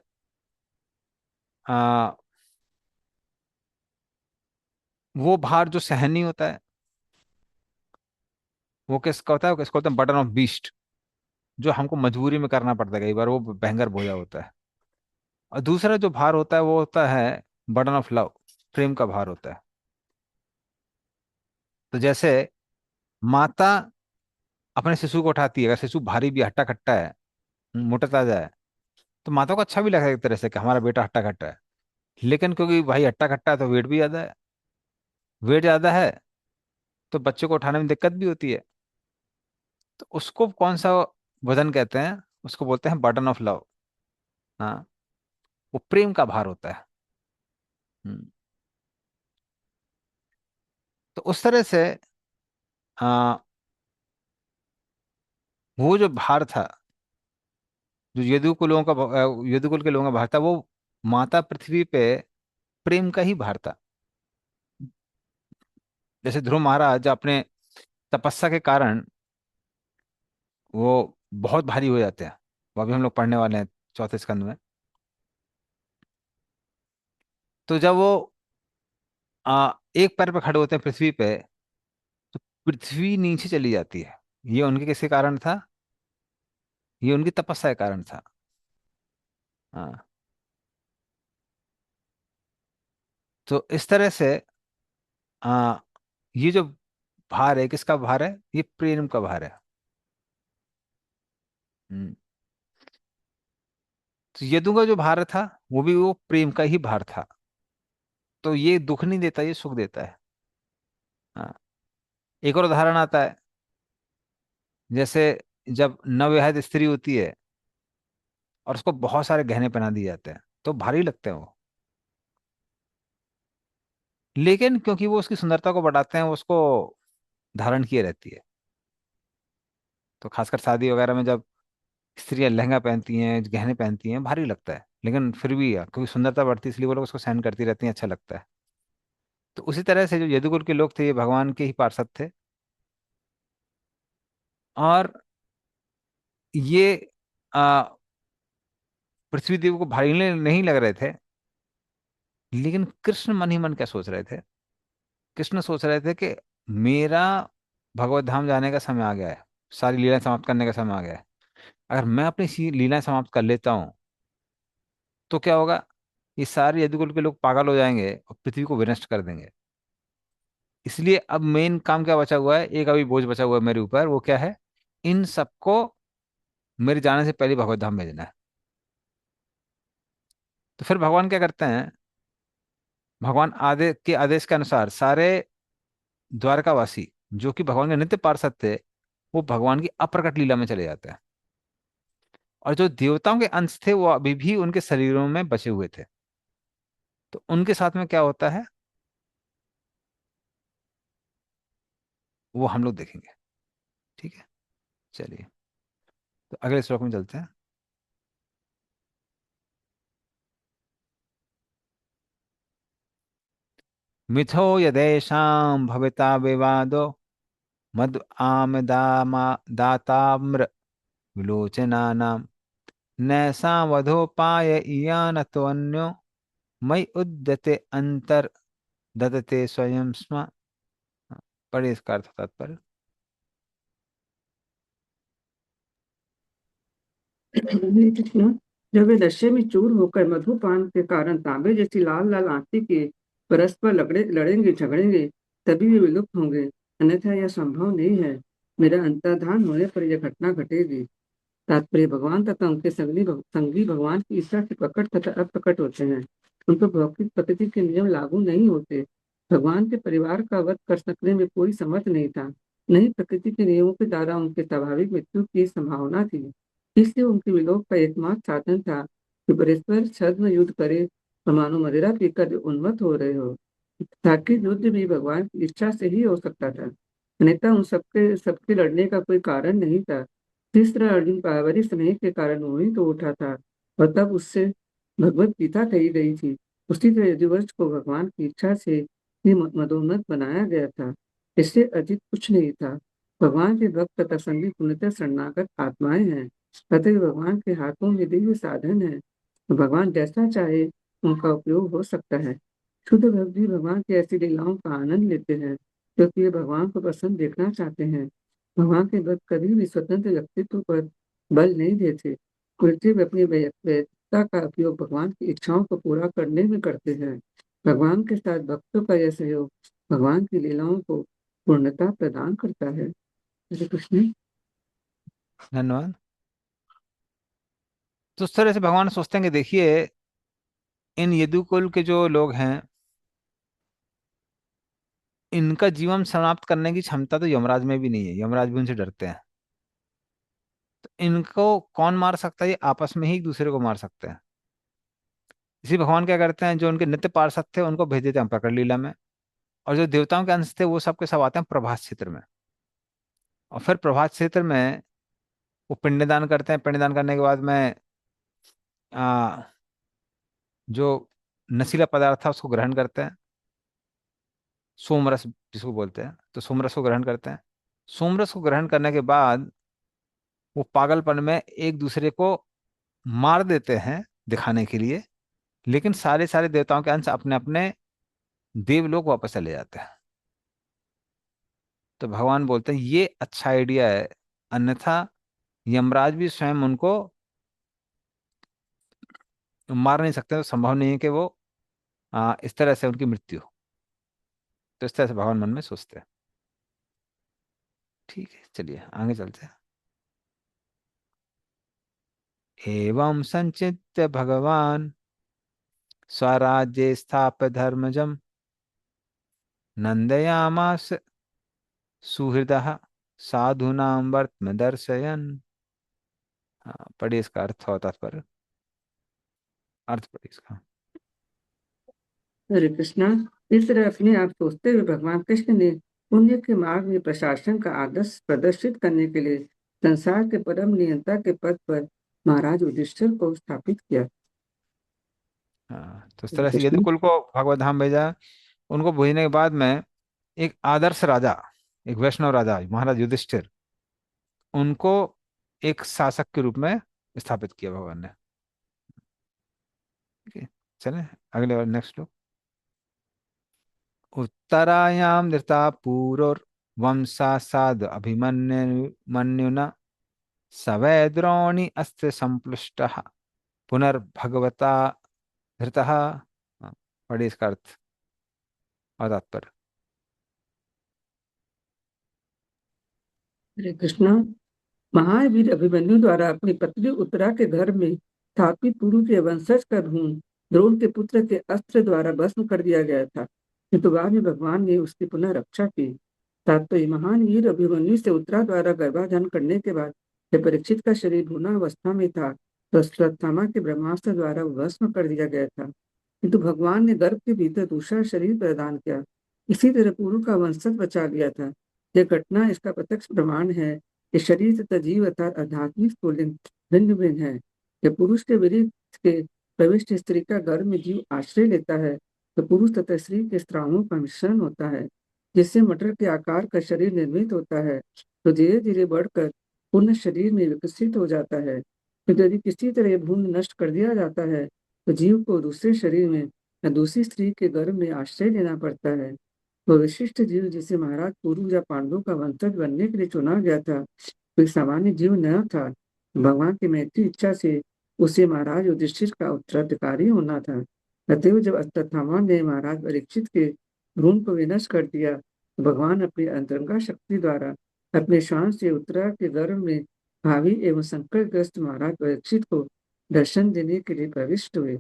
S1: आ, वो भार जो सहनीय होता है, वो किसका होता है? वो किसका होता है? बटन ऑफ बीस्ट, जो हमको मजबूरी में करना पड़ता है, कई बार वो भयंकर बोझा होता है। और दूसरा जो भार होता है वो होता है बटन ऑफ लव, प्रेम का भार होता है। तो जैसे माता अपने शिशु को उठाती है, अगर शिशु भारी भी हट्टा कट्टा है, मोटा ताजा है, तो माता को अच्छा भी लगता है एक तरह से कि हमारा बेटा हट्टा कट्टा है। लेकिन क्योंकि भाई हट्टा कट्टा है तो वेट भी ज्यादा है, वेट ज्यादा है तो बच्चे को उठाने में दिक्कत भी होती है। तो उसको कौन सा वजन कहते हैं? उसको बोलते हैं बर्डन ऑफ लव। हाँ, वो प्रेम का भार होता है। हम्म, तो उस तरह से आ, वो जो भार था, जो यदुकुल के लोगों का भार था, वो माता पृथ्वी पे प्रेम का ही भार था। जैसे ध्रुव महाराज अपने तपस्या के कारण वो बहुत भारी हो जाते हैं, वो अभी हम लोग पढ़ने वाले हैं चौथे स्कंद में। तो जब वो एक पैर पे खड़े होते हैं पृथ्वी पे, तो पृथ्वी नीचे चली जाती है। ये उनके किसके कारण था? ये उनकी तपस्या के कारण था। हाँ, तो इस तरह से आ, ये जो भार है, किसका भार है? ये प्रेम का भार है। हम्म, तो यदु का जो भार था वो भी वो प्रेम का ही भार था। तो ये दुख नहीं देता, ये सुख देता है। हाँ, एक और उदाहरण आता है, जैसे जब नवविवाहित स्त्री होती है और उसको बहुत सारे गहने पहना दिए जाते हैं तो भारी लगते हैं वो। लेकिन क्योंकि वो उसकी सुंदरता को बढ़ाते हैं, वो उसको धारण किए रहती है। तो खासकर शादी वगैरह में जब स्त्रियां लहंगा पहनती हैं, गहने पहनती हैं, भारी लगता है, लेकिन फिर भी यार क्योंकि सुंदरता बढ़ती है इसलिए वो लोग उसको सहन करती रहती हैं, अच्छा लगता है। तो उसी तरह से जो यदुकुल के लोग थे ये भगवान के ही पार्षद थे। और ये आ, पृथ्वी देव को भारी नहीं लग रहे थे। लेकिन कृष्ण मन ही मन क्या सोच रहे थे? कृष्ण सोच रहे थे कि मेरा भगवत धाम जाने का समय आ गया है, सारी लीलाएं समाप्त करने का समय आ गया है। अगर मैं अपनी लीलाएं समाप्त कर लेता हूँ तो क्या होगा? ये सारे यदुकुल के लोग पागल हो जाएंगे और पृथ्वी को विनष्ट कर देंगे। इसलिए अब मेन काम क्या बचा हुआ है? एक अभी बोझ बचा हुआ है मेरे ऊपर, वो क्या है? इन सबको मेरे जाने से पहले भगवत धाम भेजना है। तो फिर भगवान क्या करते हैं? भगवान आदेश के अनुसार सारे द्वारकावासी, जो कि भगवान के नित्य पार्षद थे, वो भगवान की अप्रकट लीला में चले जाते हैं। और जो देवताओं के अंश थे वो अभी भी उनके शरीरों में बचे हुए थे। तो उनके साथ में क्या होता है? वो हम लोग देखेंगे। ठीक है, चलिए तो अगले श्लोक में चलते हैं। मिथो यदेषां भविता विवादो मद आम दामा दाताम्र विलोचनानां नैषां वधोपाय इयानतोऽन्यो मयि उद्यते अंतर ददते स्वयं स्म। पढ़िए इसका अर्थ तात्पर्य।
S2: हरे कृष्ण। जब वे नशे में चूर होकर मधुपान के कारण तांबे जैसी लाल लाल आंखें के परस्पर लड़ेंगे झगड़ेंगे, तभी वे विलुप्त होंगे, अन्यथा यह संभव नहीं है। मेरा अंतर्धान होने पर यह घटना घटेगी। तात्पर्य, भगवान तथा उनके संगी भगवान की इच्छा से प्रकट तथा अप्रकट होते हैं। उन पर भौतिक प्रकृति के नियम लागू नहीं होते। भगवान के परिवार का वध कर सकने में कोई समर्थ नहीं था, नहीं प्रकृति के नियमों के द्वारा उनके स्वाभाविक मृत्यु की संभावना थी। इसलिए उनके विलोप का एकमात्र साधन था कि परस्पर छद्म युद्ध करे, परमाणु मदिरा पीकर जो उन्मत्त हो रहे हो, ताकि युद्ध भी भगवान की इच्छा से ही हो सकता था, अन्यथा उन सबके सबके लड़ने का कोई कारण नहीं था। तीसरा, अर्जुन पारिवारिक स्नेह के कारण मोहित हो उठा था और तब उससे भगवत गीता कही गई थी। उसी तरह यदुवंश को भगवान की इच्छा से ही मदोन्नत बनाया गया था। इससे अधिक कुछ नहीं था। भगवान के भक्त तथा संगी पूर्णतः शरणागत आत्माएं हैं, अतः भगवान के हाथों में दिव्य साधन है। भगवान जैसा चाहे उनका उपयोग हो सकता है। शुद्ध भक्त भी भगवान की ऐसी लीलाओं का आनंद लेते हैं, क्योंकि ये भगवान को प्रसन्न देखना चाहते हैं। भगवान के भक्त कभी भी स्वतंत्र व्यक्तित्व पर बल नहीं देते, उल्टे वे अपनी वैयक्तिकता का उपयोग भगवान की इच्छाओं को पूरा करने में करते हैं। भगवान के साथ भक्तों का यह सहयोग भगवान की लीलाओं को पूर्णता प्रदान करता है। हरे कृष्ण।
S1: धन्यवाद। तो उस तरह से भगवान सोचते हैं कि देखिए, इन यदुकुल के जो लोग हैं, इनका जीवन समाप्त करने की क्षमता तो यमराज में भी नहीं है, यमराज भी उनसे डरते हैं। तो इनको कौन मार सकता है? ये आपस में ही एक दूसरे को मार सकते हैं। इसी भगवान क्या करते हैं, जो उनके नित्य पार्षद थे उनको भेज देते हैं प्रकट लीला में, और जो देवताओं के अंश थे वो सब के सब आते हैं प्रभास क्षेत्र में। और फिर प्रभास क्षेत्र में वो पिंडदान करते हैं। पिंडदान करने के बाद में आ, जो नशीला पदार्थ था उसको ग्रहण करते हैं, सोमरस जिसको बोलते हैं, तो सोमरस को ग्रहण करते हैं। सोमरस को ग्रहण करने के बाद वो पागलपन में एक दूसरे को मार देते हैं दिखाने के लिए, लेकिन सारे सारे देवताओं के अंश अपने अपने देवलोक वापस चले जाते हैं। तो भगवान बोलते हैं ये अच्छा आइडिया है, अन्यथा यमराज भी स्वयं उनको मार नहीं सकते, तो संभव नहीं है कि वो इस तरह से उनकी मृत्यु हो। तो इस तरह से भगवान मन में सोचते हैं। ठीक है, चलिए आगे चलते हैं। एवं संचित्य भगवान स्वराज्ये स्थाप्य धर्मजम नंदयामास सुहृदः साधूनां वर्त्म दर्शयन्। हाँ, पढ़िए इसका अर्थ और तात्पर्य। अर्थ पढ़िए इसका।
S2: हरे कृष्णा। इस तरह अपने आप सोचते हुए भगवान कृष्ण ने पुण्य के मार्ग में प्रशासन का आदर्श प्रदर्शित करने के लिए संसार के परम नियंता के पद पर महाराज युधिष्ठिर को स्थापित किया।
S1: हाँ, तो इस
S2: हरे
S1: तरह से
S2: कृष्ण।
S1: यदुकुल को भगवत धाम भेजा। उनको भेजने के बाद में एक आदर्श राजा, एक वैष्णव राजा महाराज युधिष्ठिर, उनको एक शासक के रूप में स्थापित किया भगवान ने। ठीक है, चले अगले और नेक्स्ट लोग। उत्तरायां धृता पूरोर्वंशासाद अभिमन्युना सवै द्रोणी अस्त्र संप्लुष्टः पुनर्भगवता धृतः। हाँ, पढ़िए इसका अर्थ और तात्पर्य।
S2: हरे कृष्णा। महावीर अभिमन्यु द्वारा अपनी पत्नी उत्तरा के घर में स्थापित पुरु के वंशज का भ्रूण द्रोण के पुत्र के अस्त्र द्वारा भस्म कर दिया गया था, किंतु बाद में भगवान ने उसकी पुनः रक्षा की। तात्पर्य, महान वीर अभिमन्यु से उत्तरा द्वारा गर्भाधान करने के बाद जब परीक्षित का शरीर भूना अवस्था में था, तो अश्वत्थामा के ब्रह्मास्त्र द्वारा वो भस्म कर दिया गया था, किंतु भगवान ने गर्भ के भीतर दूसरा शरीर प्रदान किया। इसी तरह पुरु का वंशज बचा लिया था। यह घटना इसका प्रत्यक्ष प्रमाण है कि शरीर तथा जीव अर्थात आध्यात्मिक स्फुलिंग भिन्न भिन्न है। जब पुरुष के विरुद्ध के प्रविष्ट स्त्री का गर्भ में जीव आश्रय लेता है तो पुरुष तथा स्त्री के स्त्रावों का मिश्रण होता है, जिससे मटर के आकार का शरीर निर्मित होता है, तो धीरे धीरे बढ़कर पूर्ण शरीर में विकसित हो जाता है। तो यदि किसी तरह भ्रूण नष्ट कर दिया जाता है तो जीव को दूसरे शरीर में या दूसरी स्त्री के गर्भ में आश्रय लेना पड़ता है। वो विशिष्ट जीव जिसे महाराज कुरु या पांडु का वंशज बनने के लिए चुना गया था, कोई सामान्य जीव न था। भगवान की मैत्री इच्छा से उसे महाराज युधिष्ठिर का उत्तराधिकारी होना था। अतएव जब अश्वत्थामा ने महाराज परीक्षित के भ्रूण को विनष्ट कर दिया तो भगवान अपनी अंतरंगा शक्ति द्वारा अपने श्वास से उत्तरा के गर्भ में भावी एवं संकटग्रस्त महाराज परीक्षित को दर्शन देने के लिए प्रविष्ट हुए।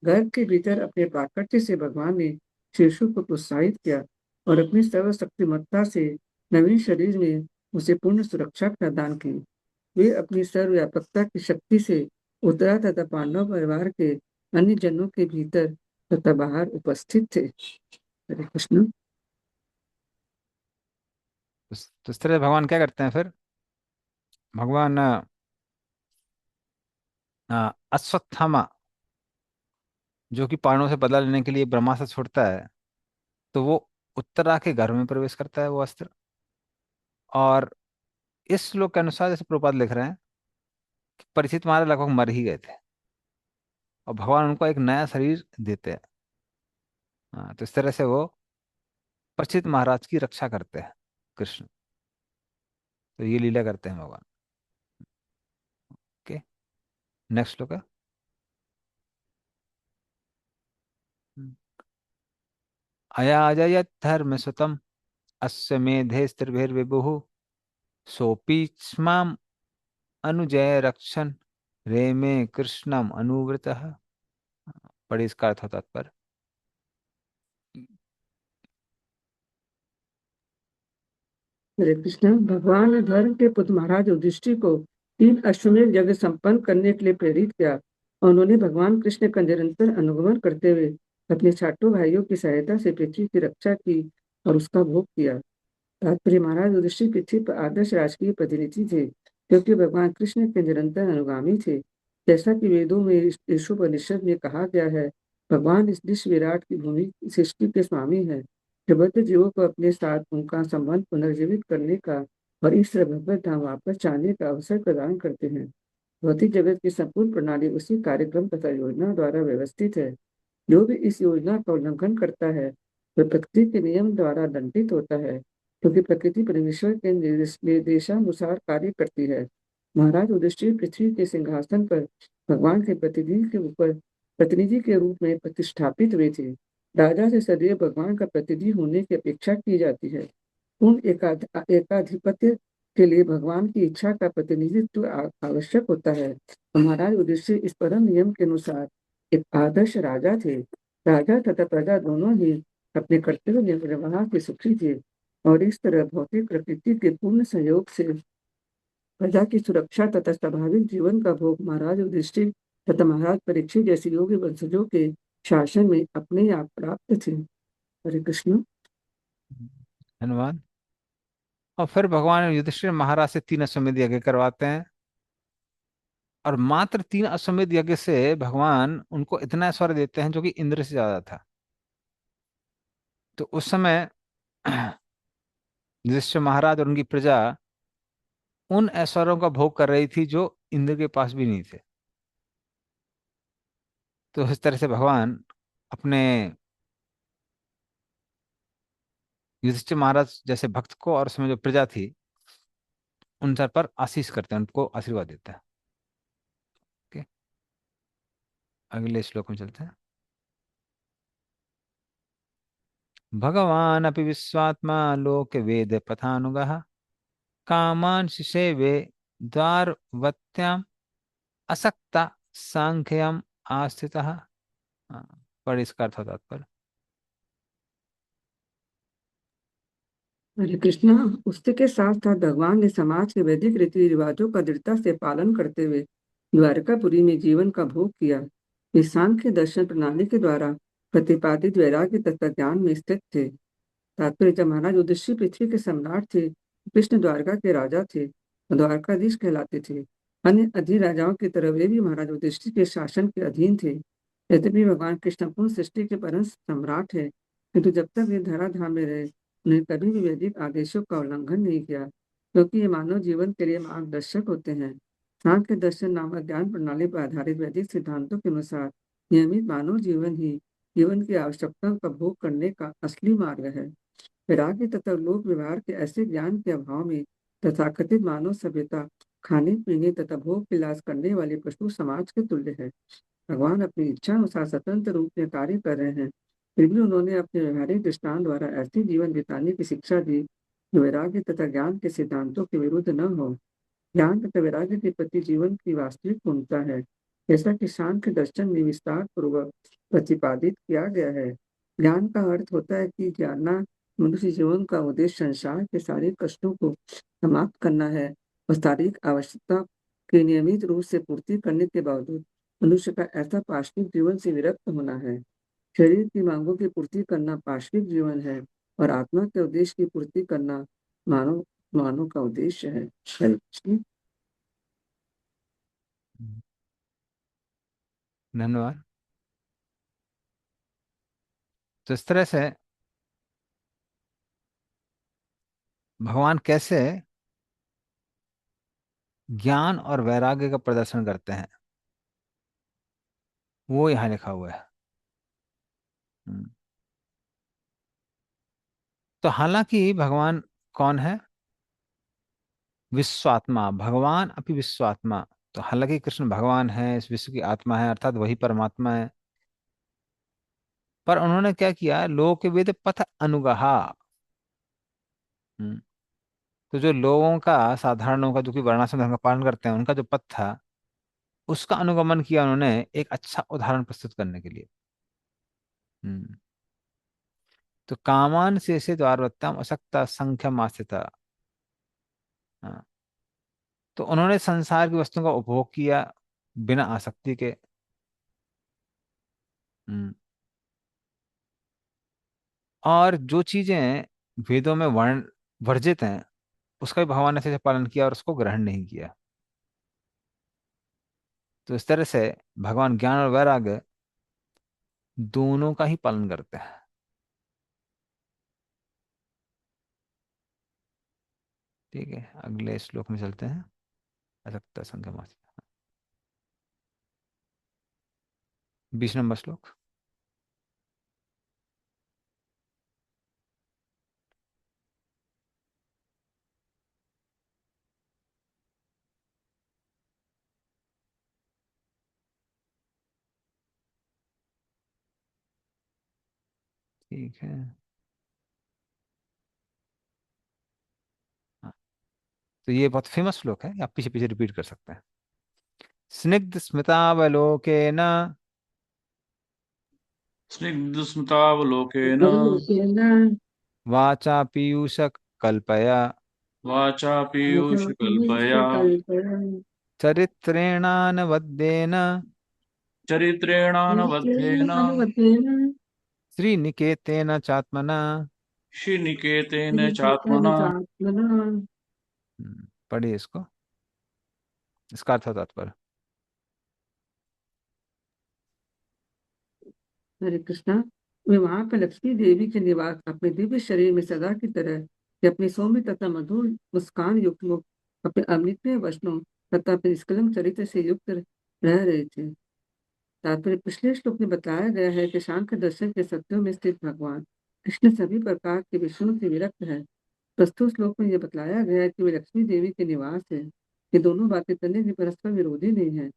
S2: गर्भ के भीतर अपने प्राकट्य से भगवान ने शिशु को प्रोत्साहित किया और अपनी सर्वशक्तिमत्ता से नवीन शरीर में उसे पूर्ण सुरक्षा प्रदान की। वे अपनी सर्वव्यापकता की शक्ति से उत्तरा तथा पांडव परिवार के अन्य जनों के भीतर तथा बाहर उपस्थित थे। हरे कृष्ण।
S1: तो इस तरह भगवान क्या करते हैं फिर? भगवान अश्वत्थामा, जो कि पांडवों से बदला लेने के लिए ब्रह्मास्त्र छोड़ता है, तो वो उत्तरा के घर में प्रवेश करता है वो अस्त्र। और इस श्लोक के अनुसार, जैसे प्रभुपाद लिख रहे हैं, कि परीक्षित महाराज लगभग मर ही गए थे और भगवान उनको एक नया शरीर देते हैं। हाँ, तो इस तरह से वो परीक्षित महाराज की रक्षा करते हैं कृष्ण। तो ये लीला करते हैं भगवान। ओके, नेक्स्ट श्लोक है। अयाजयत धर्म सुतम अस्य मेधे स्त्रिभिर्विभुः सोऽपि स्माम अनुजय रक्षन रेमे कृष्णम अनुव्रतः। बड़ी इसका अर्थ होता पर।
S2: हरे कृष्ण। भगवान ने धर्म के पुत्र महाराज युधिष्ठिर को 3 अश्वमेध यज्ञ संपन्न करने के लिए प्रेरित किया। उन्होंने भगवान कृष्ण का निरंतर अनुगमन करते हुए अपने छाटों भाइयों की सहायता से पृथ्वी की रक्षा की और उसका भोग किया। तात्पर्य, महाराज युधिष्ठिर पृथ्वी पर आदर्श राजकीय प्रतिनिधि थे, क्योंकि भगवान कृष्ण के निरंतर अनुगामी थे। जैसा कि वेदों में ईशोपनिषद में कहा गया है, भगवान इस विश्व विराट की भूमि सृष्टि के स्वामी है, जो बद्ध जीवों को अपने साथ उनका संबंध पुनर्जीवित करने का और इस भगवत धाम वापस जाने का अवसर प्रदान करते हैं। भौतिक जगत की संपूर्ण प्रणाली उसी कार्यक्रम तथा योजना द्वारा व्यवस्थित है। जो भी इस योजना का उल्लंघन करता है वह प्रकृति के नियम द्वारा दंडित होता है, क्योंकि प्रकृति परमेश्वर के निर्देशानुसार कार्य करती है। महाराज युधिष्ठिर पृथ्वी के सिंहासन पर भगवान के प्रतिनिधि के रूप में प्रतिष्ठापित हुए थे। राजा से सदैव भगवान का प्रतिनिधि होने की अपेक्षा की जाती है। पूर्ण एकाधिपत्य के लिए भगवान की इच्छा का प्रतिनिधित्व आवश्यक होता है। महाराज युधिष्ठिर इस परम नियम के अनुसार एक आदर्श राजा थे। राजा तथा प्रजा दोनों ही अपने कर्तव्य निर्वाह के सुखी थे और इस तरह भौतिक प्रकृति के पूर्ण सहयोग से प्रजा की सुरक्षा तथा स्वाभाविक जीवन का भोग महाराज युधिष्ठिर तथा महाराज परीक्षित जैसे योग्य वंशजों के शासन में अपने आप प्राप्त थे। हरे कृष्ण।
S1: धन्यवाद। और फिर भगवान युधिष्ठिर महाराज से 3 अश्वमेध यज्ञ करवाते हैं, और मात्र 3 अश्वमेध यज्ञ से भगवान उनको इतना ऐश्वर्य देते हैं जो कि इंद्र से ज्यादा था। तो उस समय युधिष्ठिर महाराज और उनकी प्रजा उन ऐश्वर्यों का भोग कर रही थी जो इंद्र के पास भी नहीं थे। तो इस तरह से भगवान अपने युधिष्ठिर महाराज जैसे भक्त को और उसमें जो प्रजा थी उन सर पर आशीष करते हैं, उनको आशीर्वाद देता है। ओके, अगले श्लोक में चलते हैं। भगवान अपि विश्वात्मा लोक वेद पथानुगः कामान शिषेवे द्वारवत्याम असक्ता सांख्यम आस्थितः। पर इसका अर्थ होता पर।
S2: हरे कृष्णा। उसी के साथ साथ भगवान ने समाज के वैदिक रीति रिवाजों का दृढ़ता से पालन करते हुए द्वारकापुरी में जीवन का भोग किया। वे सांख्य दर्शन प्रणाली के द्वारा प्रतिपादित वैराग्य तथा ज्ञान में स्थित थे। तात्पर्य जब महाराज युधिष्ठिर पृथ्वी के सम्राट थे, कृष्ण द्वारका के राजा थे, द्वारकाधीश कहलाते थे। अन्य अधिराजाओं की तरह वे भी महाराज युधिष्ठिर के शासन के अधीन थे। यद्यपि भगवान कृष्ण पूर्ण सृष्टि के परम सम्राट है, किंतु जब तक वे धराधाम में रहे, उन्हें कभी भी वैदिक आदेशों का उल्लंघन नहीं किया, क्योंकि ये मानव जीवन के लिए मार्गदर्शक होते हैं। सांख्य दर्शन नामक ज्ञान प्रणाली पर आधारित वैदिक सिद्धांतों के अनुसार नियमित मानव जीवन ही जीवन की आवश्यकताओं का भोग करने का असली मार्ग है। वैराग्य तथा लोक व्यवहार के ऐसे ज्ञान के अभाव में तथाकथित मानव सभ्यता खाने पीने तथा भोग विलास करने वाले पशु समाज के तुल्य है। भगवान अपनी इच्छा अनुसार स्वतंत्र रूप में कार्य कर रहे हैं, फिर भी उन्होंने अपने व्यवहारिक दृष्टांत द्वारा ऐसे जीवन बिताने की शिक्षा दी जो वैराग्य तथा ज्ञान के सिद्धांतों के विरुद्ध न हो। ज्ञान तथा वैराग्य के प्रति जीवन की वास्तविक पूर्णता है, जैसा कि सांख्य दर्शन में विस्तार पूर्वक प्रतिपादित किया गया है। ज्ञान का अर्थ होता है कि जानना मनुष्य जीवन का उद्देश्य संसार के सारे कष्टों को समाप्त करना है और शारीरिक आवश्यकता की नियमित रूप से पूर्ति करने के बावजूद मनुष्य का ऐसा पार्श्विक जीवन से विरक्त होना है। शरीर की मांगों की पूर्ति करना पार्श्विक जीवन है और आत्मा के उद्देश्य की पूर्ति करना मानव मानव का उद्देश्य है। हरे कृष्ण।
S1: धन्यवाद। तो इस तरह से भगवान कैसे ज्ञान और वैराग्य का प्रदर्शन करते हैं वो यहाँ लिखा हुआ है। हम्म। तो हालांकि भगवान कौन है? विश्वात्मा, भगवान अपि विश्वात्मा। तो हालांकि कृष्ण भगवान है, इस विश्व की आत्मा है, अर्थात वही परमात्मा है, पर उन्होंने क्या किया? लोक वेद पथ अनुगहा। हम्म। तो जो लोगों का, साधारण लोगों का, जो कि वर्णाश्रम धर्म का पालन करते हैं, उनका जो पथ था उसका अनुगमन किया उन्होंने, एक अच्छा उदाहरण प्रस्तुत करने के लिए। हम्म। तो कामान से द्वारवत्तम असक्ता संख्या मास्थिता। हाँ। तो उन्होंने संसार की वस्तुओं का उपभोग किया बिना आसक्ति के। हम्म। और जो चीजें वेदों में वर्ण वर्जित हैं उसका भी भगवान ने अच्छे से पालन किया और उसको ग्रहण नहीं किया। तो इस तरह से भगवान ज्ञान और वैराग्य दोनों का ही पालन करते हैं। ठीक है, अगले श्लोक में चलते हैं। असक्ता संख्या मास्थिता। 20 नंबर श्लोक। ठीक है। हाँ, तो ये बहुत फेमस श्लोक है, आप पीछे पीछे रिपीट कर सकते हैं। स्निग्ध स्मितावलोकेन
S3: स्निग्धस्मितावलोकेन
S1: वाचा पीयूष कल्पया
S3: वाचा पीयूषकल्पया
S1: चरित्रेणानवद्येन
S3: चरित्रेणानवद्येन
S1: श्रीनिकेतेन चात्मना।
S3: श्रीनिकेतेन चात्मना।
S1: पढ़िए इसको, इसका अर्थ और तात्पर्य।
S2: हरे कृष्णा। वे वहां पर लक्ष्मी देवी के निवास अपने दिव्य शरीर में सदा की तरह कि अपने सौम्य तथा मधुर मुस्कान युक्त मुख, अपने अमित्य वचनों तथा अपने निष्कलंक चरित्र से युक्त रह रहे थे। तात्पर्य पिछले श्लोक में बताया गया है कि सांख्य दर्शन के सत्यों में स्थित भगवान कृष्ण सभी प्रकार के विषयों से विरक्त है। प्रस्तुत श्लोक में यह बतलाया गया है कि वे लक्ष्मी देवी के निवास है। ये दोनों बातें करने की परस्पर विरोधी नहीं है।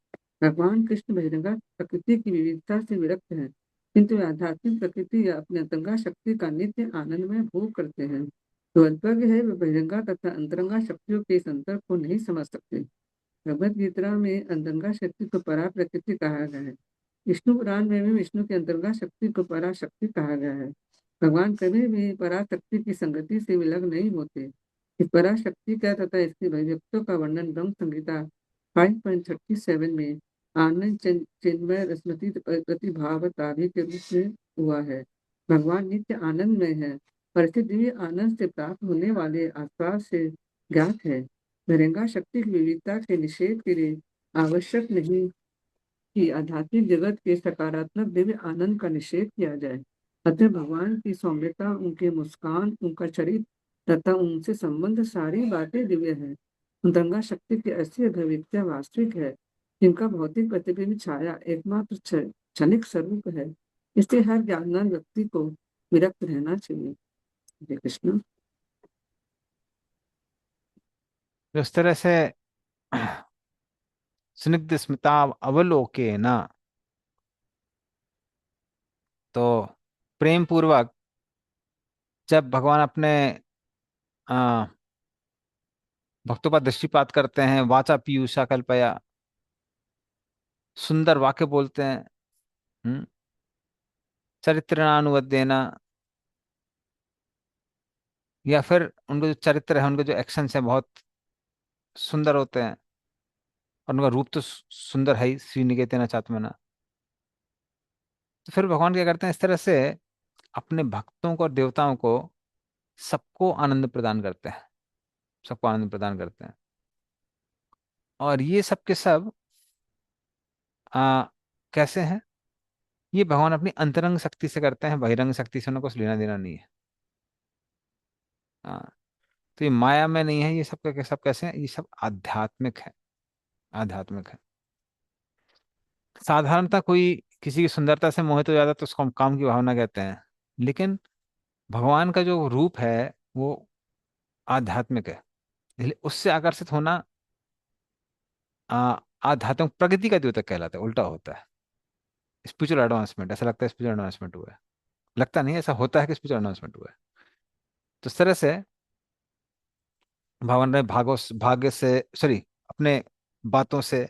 S2: भगवान कृष्ण बहिरंगा प्रकृति की विविधता से विरक्त है, किंतु वे आध्यात्मिक प्रकृति या अपने अंतरंगा शक्ति का नित्य आनंदमय भोग करते हैं। जो अल्पज्ञ है वे बहिरंगा तथा अंतरंगा शक्तियों के इस अंतर को नहीं समझ सकते। भगवद गीता में अंतरंगा शक्ति को परा प्रकृति कहा गया है। विष्णु पुराण में भी विष्णु की अंतरंगा शक्ति को पराशक्ति कहा गया है। भगवान कभी भी पराशक्ति की संगति से विलग नहीं होते। इस पराशक्ति का तथा इसके अभिव्यक्तियों का वर्णन ब्रह्म संहिता 5.37 में आनंद चिन्मय स्मृति प्रतिभावतादि के रूप में हुआ है। भगवान नित्य आनंद में है परिस्थिति दिव्य आनंद से प्राप्त होने वाले आस्वाद से ज्ञात है। बहिरंगा शक्ति की विविधता के निषेध के लिए आवश्यक नहीं कि आध्यात्मिक जगत के सकारात्मक दिव्य आनंद का निषेध किया जाए। अतः भगवान की सौम्यता, उनके मुस्कान, उनका चरित्र तथा उनसे संबंध सारी बातें दिव्य है। गंगा शक्ति की ऐसी अभिव्यक्तियां वास्तविक है जिनका भौतिक प्रतिबिंब छाया एकमात्र क्षणिक स्वरूप है। इसलिए हर ज्ञानवान व्यक्ति को विरक्त रहना चाहिए। हरे कृष्ण।
S1: इस तरह से स्निग्ध स्मिता अवलोकेन, तो प्रेम पूर्वक जब भगवान अपने आ, भक्तों पर दृष्टिपात करते हैं, वाचा पीयूषा कल्पया, सुंदर वाक्य बोलते हैं, चरित्रनानुवदेना, या फिर उनका जो चरित्र है, उनके जो एक्शंस हैं बहुत सुंदर होते हैं, और उनका रूप तो सुंदर है ही, श्रीनिकेतन चात्मना। तो फिर भगवान क्या करते हैं, इस तरह से अपने भक्तों को और देवताओं को सबको आनंद प्रदान करते हैं, सबको आनंद प्रदान करते हैं। और ये सब के सब आ, कैसे हैं? ये भगवान अपनी अंतरंग शक्ति से करते हैं, बहिरंग शक्ति से उनको कुछ लेना देना नहीं है। हाँ, तो ये माया में नहीं है, ये सब के सब कैसे हैं? ये सब आध्यात्मिक है, आध्यात्मिक है। साधारणतः कोई किसी की सुंदरता से मोहित हो जाता है तो उसको हम काम की भावना कहते हैं, लेकिन भगवान का जो रूप है वो आध्यात्मिक है, इसलिए उससे आकर्षित होना आ, आध्यात्मिक प्रगति का द्योतक कहलाता है, उल्टा होता है। स्पिरिचुअल एडवांसमेंट, ऐसा लगता है स्पिरिचुअल एडवांसमेंट हुआ है, लगता नहीं, ऐसा होता है कि स्पिरिचुअल एडवांसमेंट हुआ है। तो इस तरह से भगवान ने भाग्य से, सॉरी, अपने बातों से,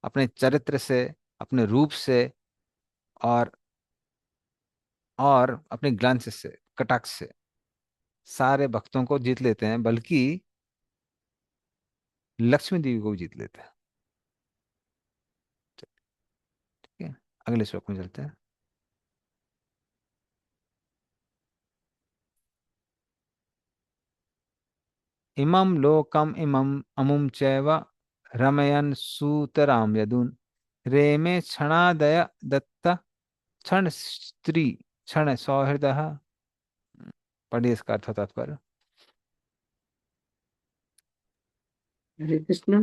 S1: अपने चरित्र से, अपने रूप से, और अपने ग्लांस से, कटाक्ष से सारे भक्तों को जीत लेते हैं, बल्कि लक्ष्मी देवी को भी जीत लेते हैं। ठीक है, अगले श्लोक में चलते हैं। इमं लोकम इमं अमुम चैव रमयन् सूतराम यदुन् रेमे क्षणादय दत्त क्षण स्त्री क्षण सौहृदः। पढ़िए इसका अर्थ और तात्पर्य।
S2: हरे कृष्ण।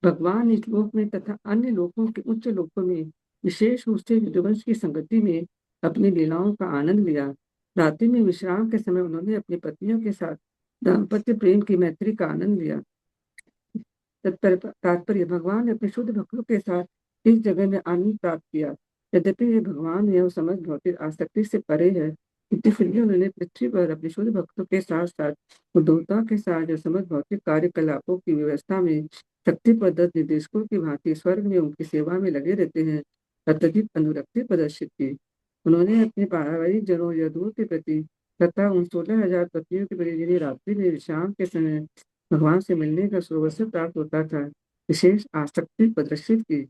S2: भगवान इस लोक में तथा अन्य लोकों के उच्च लोकों में विशेष रूप से विदुवंश की संगति में अपनी लीलाओं का आनंद लिया। रात्रि में विश्राम के समय उन्होंने अपनी पत्नियों के साथ दाम्पत्य प्रेम की मैत्री का आनंद लिया। तात्पर्य, भगवान ने अपने शुद्ध भक्तों के साथ इस जगह में आनंद प्राप्त किया। यद्यपि ये भगवान यह समझ भौतिक आसक्ति से परे है, किंतु फिर भी उन्होंने पृथ्वी पर अपने शुद्ध भक्तों के साथ साथ उद्धवता के साथ जो समझ भौतिक कार्यकलापों की व्यवस्था में शक्ति प्रदत्त निर्देशकों की भांति स्वर्ग में उनकी सेवा में लगे रहते हैं, अत्यधिक अनुरक्ति प्रदर्शित की। उन्होंने अपने पारिवारिक जनों यदुओं के प्रति तथा उन 16,000 पत्नियों के प्रति जिन्हें रात्रि में विश्राम के समय भगवान से मिलने का सुअवसर प्राप्त होता था, विशेष आसक्ति प्रदर्शित की।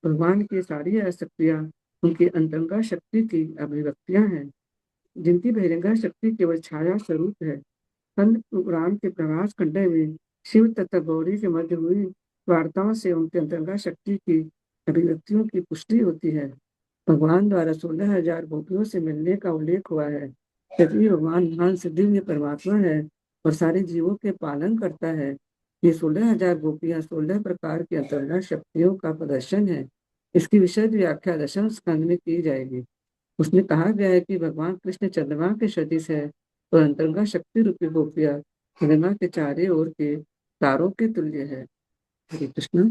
S2: भगवान की सारी आसक्तियां उनकी अंतरंगा शक्ति की अभिव्यक्तियां हैं, जिनकी बहिरंगा शक्ति केवल छाया स्वरूप है। स्कंद पुराण के प्रभास खंड में शिव तथा गौरी के मध्य हुई वार्ताओं से उनकी अंतरंगा शक्ति की अभिव्यक्तियों की पुष्टि होती है। भगवान द्वारा 16,000 गोपियों से मिलने का उल्लेख हुआ है। यदि भगवान महान से दिव्य परमात्मा है और सारे जीवों के पालन करता है, ये 16,000 गोपियां 16 प्रकार की अंतर्गत शक्तियों का प्रदर्शन है। इसकी विशद व्याख्या दशम स्कंद में की जाएगी। उसमें कहा गया है कि भगवान कृष्ण चंद्रमा के सदृश है और अंतरंगा शक्ति रूपी गोपियां चंद्रमा के चारे ओर के तारों के तुल्य है। हरे कृष्ण।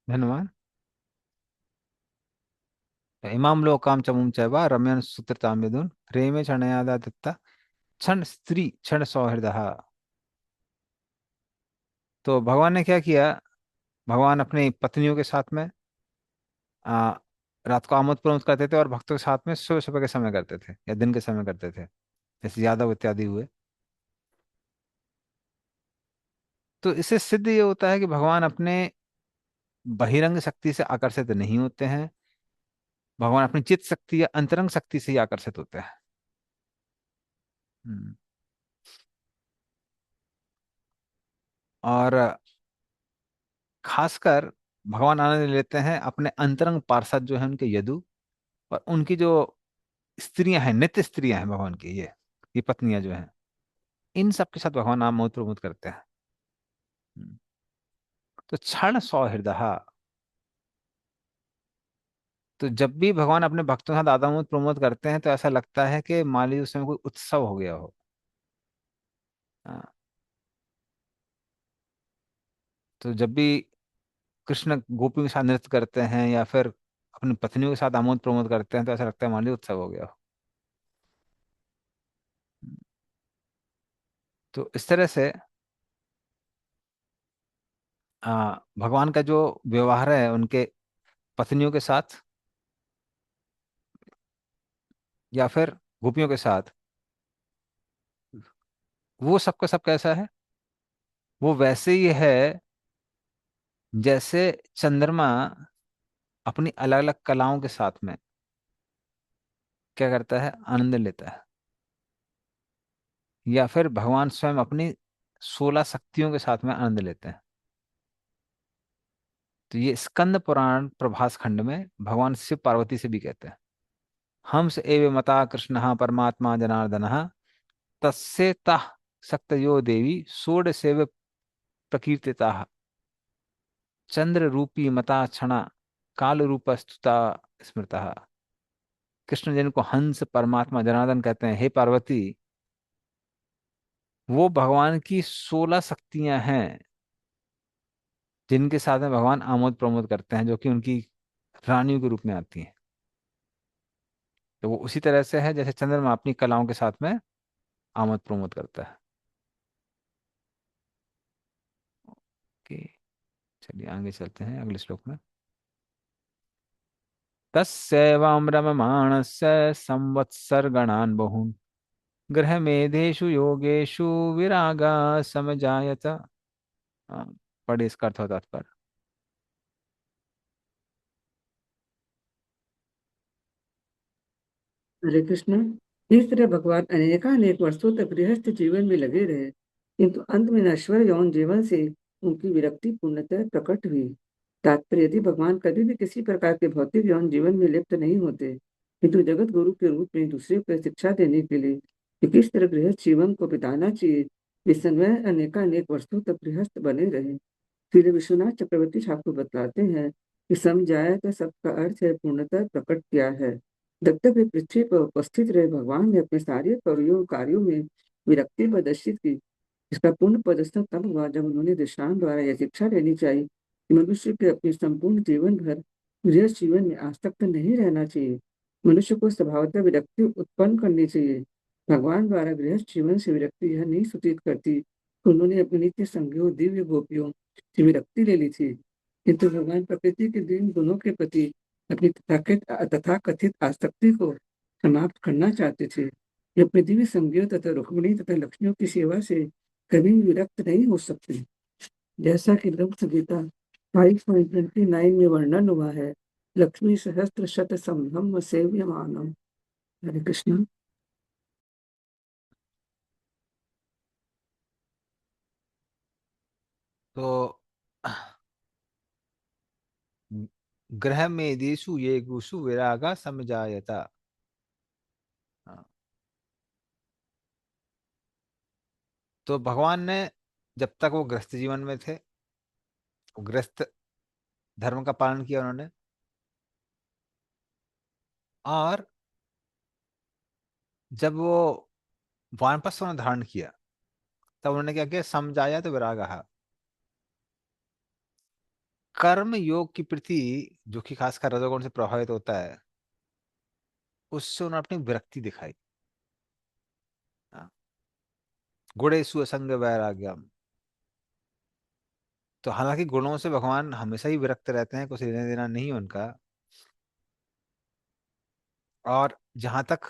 S1: धन्यवाद। इमाम लोकाम चमुम चैव रम्यन् सूत्रताम यदुन् रेमे क्षणयादा दत्ता क्षण स्त्री क्षण सौहृदः। तो भगवान ने क्या किया? भगवान अपनी पत्नियों के साथ में आ, रात को आमोद प्रमोद करते थे, और भक्तों के साथ में सुबह सुबह के समय करते थे या दिन के समय करते थे, जैसे यादव इत्यादि हुए। तो इससे सिद्ध ये होता है कि भगवान अपने बहिरंग शक्ति से आकर्षित नहीं होते हैं, भगवान अपनी चित्त शक्ति या अंतरंग शक्ति से ही आकर्षित होते हैं। हम्म। और खासकर भगवान आनंद लेते हैं अपने अंतरंग पार्षद जो है उनके यदु, और उनकी जो स्त्रियां हैं, नित्य स्त्रियां हैं भगवान की, ये पत्नियां जो हैं, इन सब के साथ भगवान नाम मोद प्रमोद करते हैं। हम्म। तो क्षण सौ हृदय, तो जब भी भगवान अपने भक्तों के साथ आदान प्रमोद करते हैं तो ऐसा लगता है कि मान लीजिए उस समय कोई उत्सव हो गया हो। हाँ, तो जब भी कृष्ण गोपियों के साथ नृत्य करते हैं या फिर अपनी पत्नियों के साथ आमोद प्रमोद करते हैं तो ऐसा लगता है मान लीजिए उत्सव हो गया हो। तो इस तरह से भगवान का जो व्यवहार है उनके पत्नियों के साथ या फिर गोपियों के साथ, वो सबका सब कैसा है, वो वैसे ही है जैसे चंद्रमा अपनी अलग अलग कलाओं के साथ में क्या करता है, आनंद लेता है। या फिर भगवान स्वयं अपनी 16 शक्तियों के साथ में आनंद लेते हैं। तो ये स्कंद पुराण प्रभास खंड में भगवान शिव पार्वती से भी कहते हैं, हंस एव मता कृष्ण परमात्मा जनार्दन तस्य तः शक्तयो देवी षोडशेव प्रकीर्तिता चंद्र रूपी मता क्षणा काल रूप स्तुता स्मृता। कृष्ण जिनको हंस परमात्मा जनार्दन कहते हैं, हे पार्वती, वो भगवान की 16 शक्तियां हैं जिनके साथ में भगवान आमोद प्रमोद करते हैं, जो कि उनकी रानियों के रूप में आती हैं। तो वो उसी तरह से है जैसे चंद्रमा अपनी कलाओं के साथ में आमोद प्रमोद करता है। ओके, चलिए आगे चलते हैं अगले श्लोक में। तस्यैवं रममाणस्य संवत्सरगणान् बहून् गृहमेधेषु योगेषु विरागा समजायत। पढ़े इसका अर्थ और तात्पर्य।
S2: हरे कृष्ण। इस तरह भगवान अनेकानेक वर्षों तक गृहस्थ जीवन में लगे रहे, किंतु अंत में नश्वर यौन जीवन से उनकी विरक्ति पूर्णतः प्रकट हुई। तात्पर्य, यदि भगवान कभी भी किसी प्रकार के भौतिक यौन जीवन में लिप्त नहीं होते, किंतु जगत गुरु के रूप में दूसरे को शिक्षा देने के लिए कि किस तरह गृहस्थ जीवन को बिताना चाहिए, इस समय अनेकानेक वर्षों तक गृहस्थ बने रहे। श्री विश्वनाथ चक्रवर्ती ठाकुर बतलाते हैं कि समझाया का शब्द का अर्थ है पूर्णतः प्रकट किया है। जब तक वे पृथ्वी पर उपस्थित रहे, भगवान ने अपने सारे कार्यों में विरक्ति प्रदर्शित की। इसका पूर्ण प्रदर्शन तब हुआ जब उन्होंने दृष्टांत द्वारा यह शिक्षा देनी चाहिए कि मनुष्य के अपने संपूर्ण जीवन भर गृहस्थ जीवन में आसक्त नहीं रहना चाहिए। मनुष्य को स्वभावतः विरक्ति उत्पन्न करनी चाहिए। भगवान द्वारा गृहस्थ जीवन से विरक्ति यह नहीं सूचित करती कि उन्होंने अपने नित्य संगियों दिव्य गोपियों से विरक्ति ले ली थी, किंतु भगवान प्रकृति के दिन गुणों के प्रति अपनी तथाकथित आसक्ति को समाप्त करना चाहते थे। वे अपने दिव्य संगियों तथा रुक्मिणी तथा लक्ष्मियों की सेवा से कभी भी विरक्त नहीं हो सकते। जैसा कि लघु संगीता 5.29 में वर्णन हुआ है, लक्ष्मी सहस्त्र शत संभ्रम सेव्यमानम। हरे कृष्ण।
S1: तो ग्रह में देशु ये गुसु विरागा समझायता। हाँ, तो भगवान ने जब तक वो गृहस्थ जीवन में थे, वो गृहस्थ धर्म का पालन किया उन्होंने। और जब वो वानप्रस्थ उन्होंने धारण किया तब उन्होंने क्या किया, समझाया तो विरागा, कर्म योग की प्रति, जो कि खासकर रजोगुण से प्रभावित होता है, उससे उन्होंने अपनी विरक्ति दिखाई। हाँ, गुणेषु असंग वैराग्यम। तो हालांकि गुणों से भगवान हमेशा ही विरक्त रहते हैं, कुछ लेना देना नहीं है उनका। और जहां तक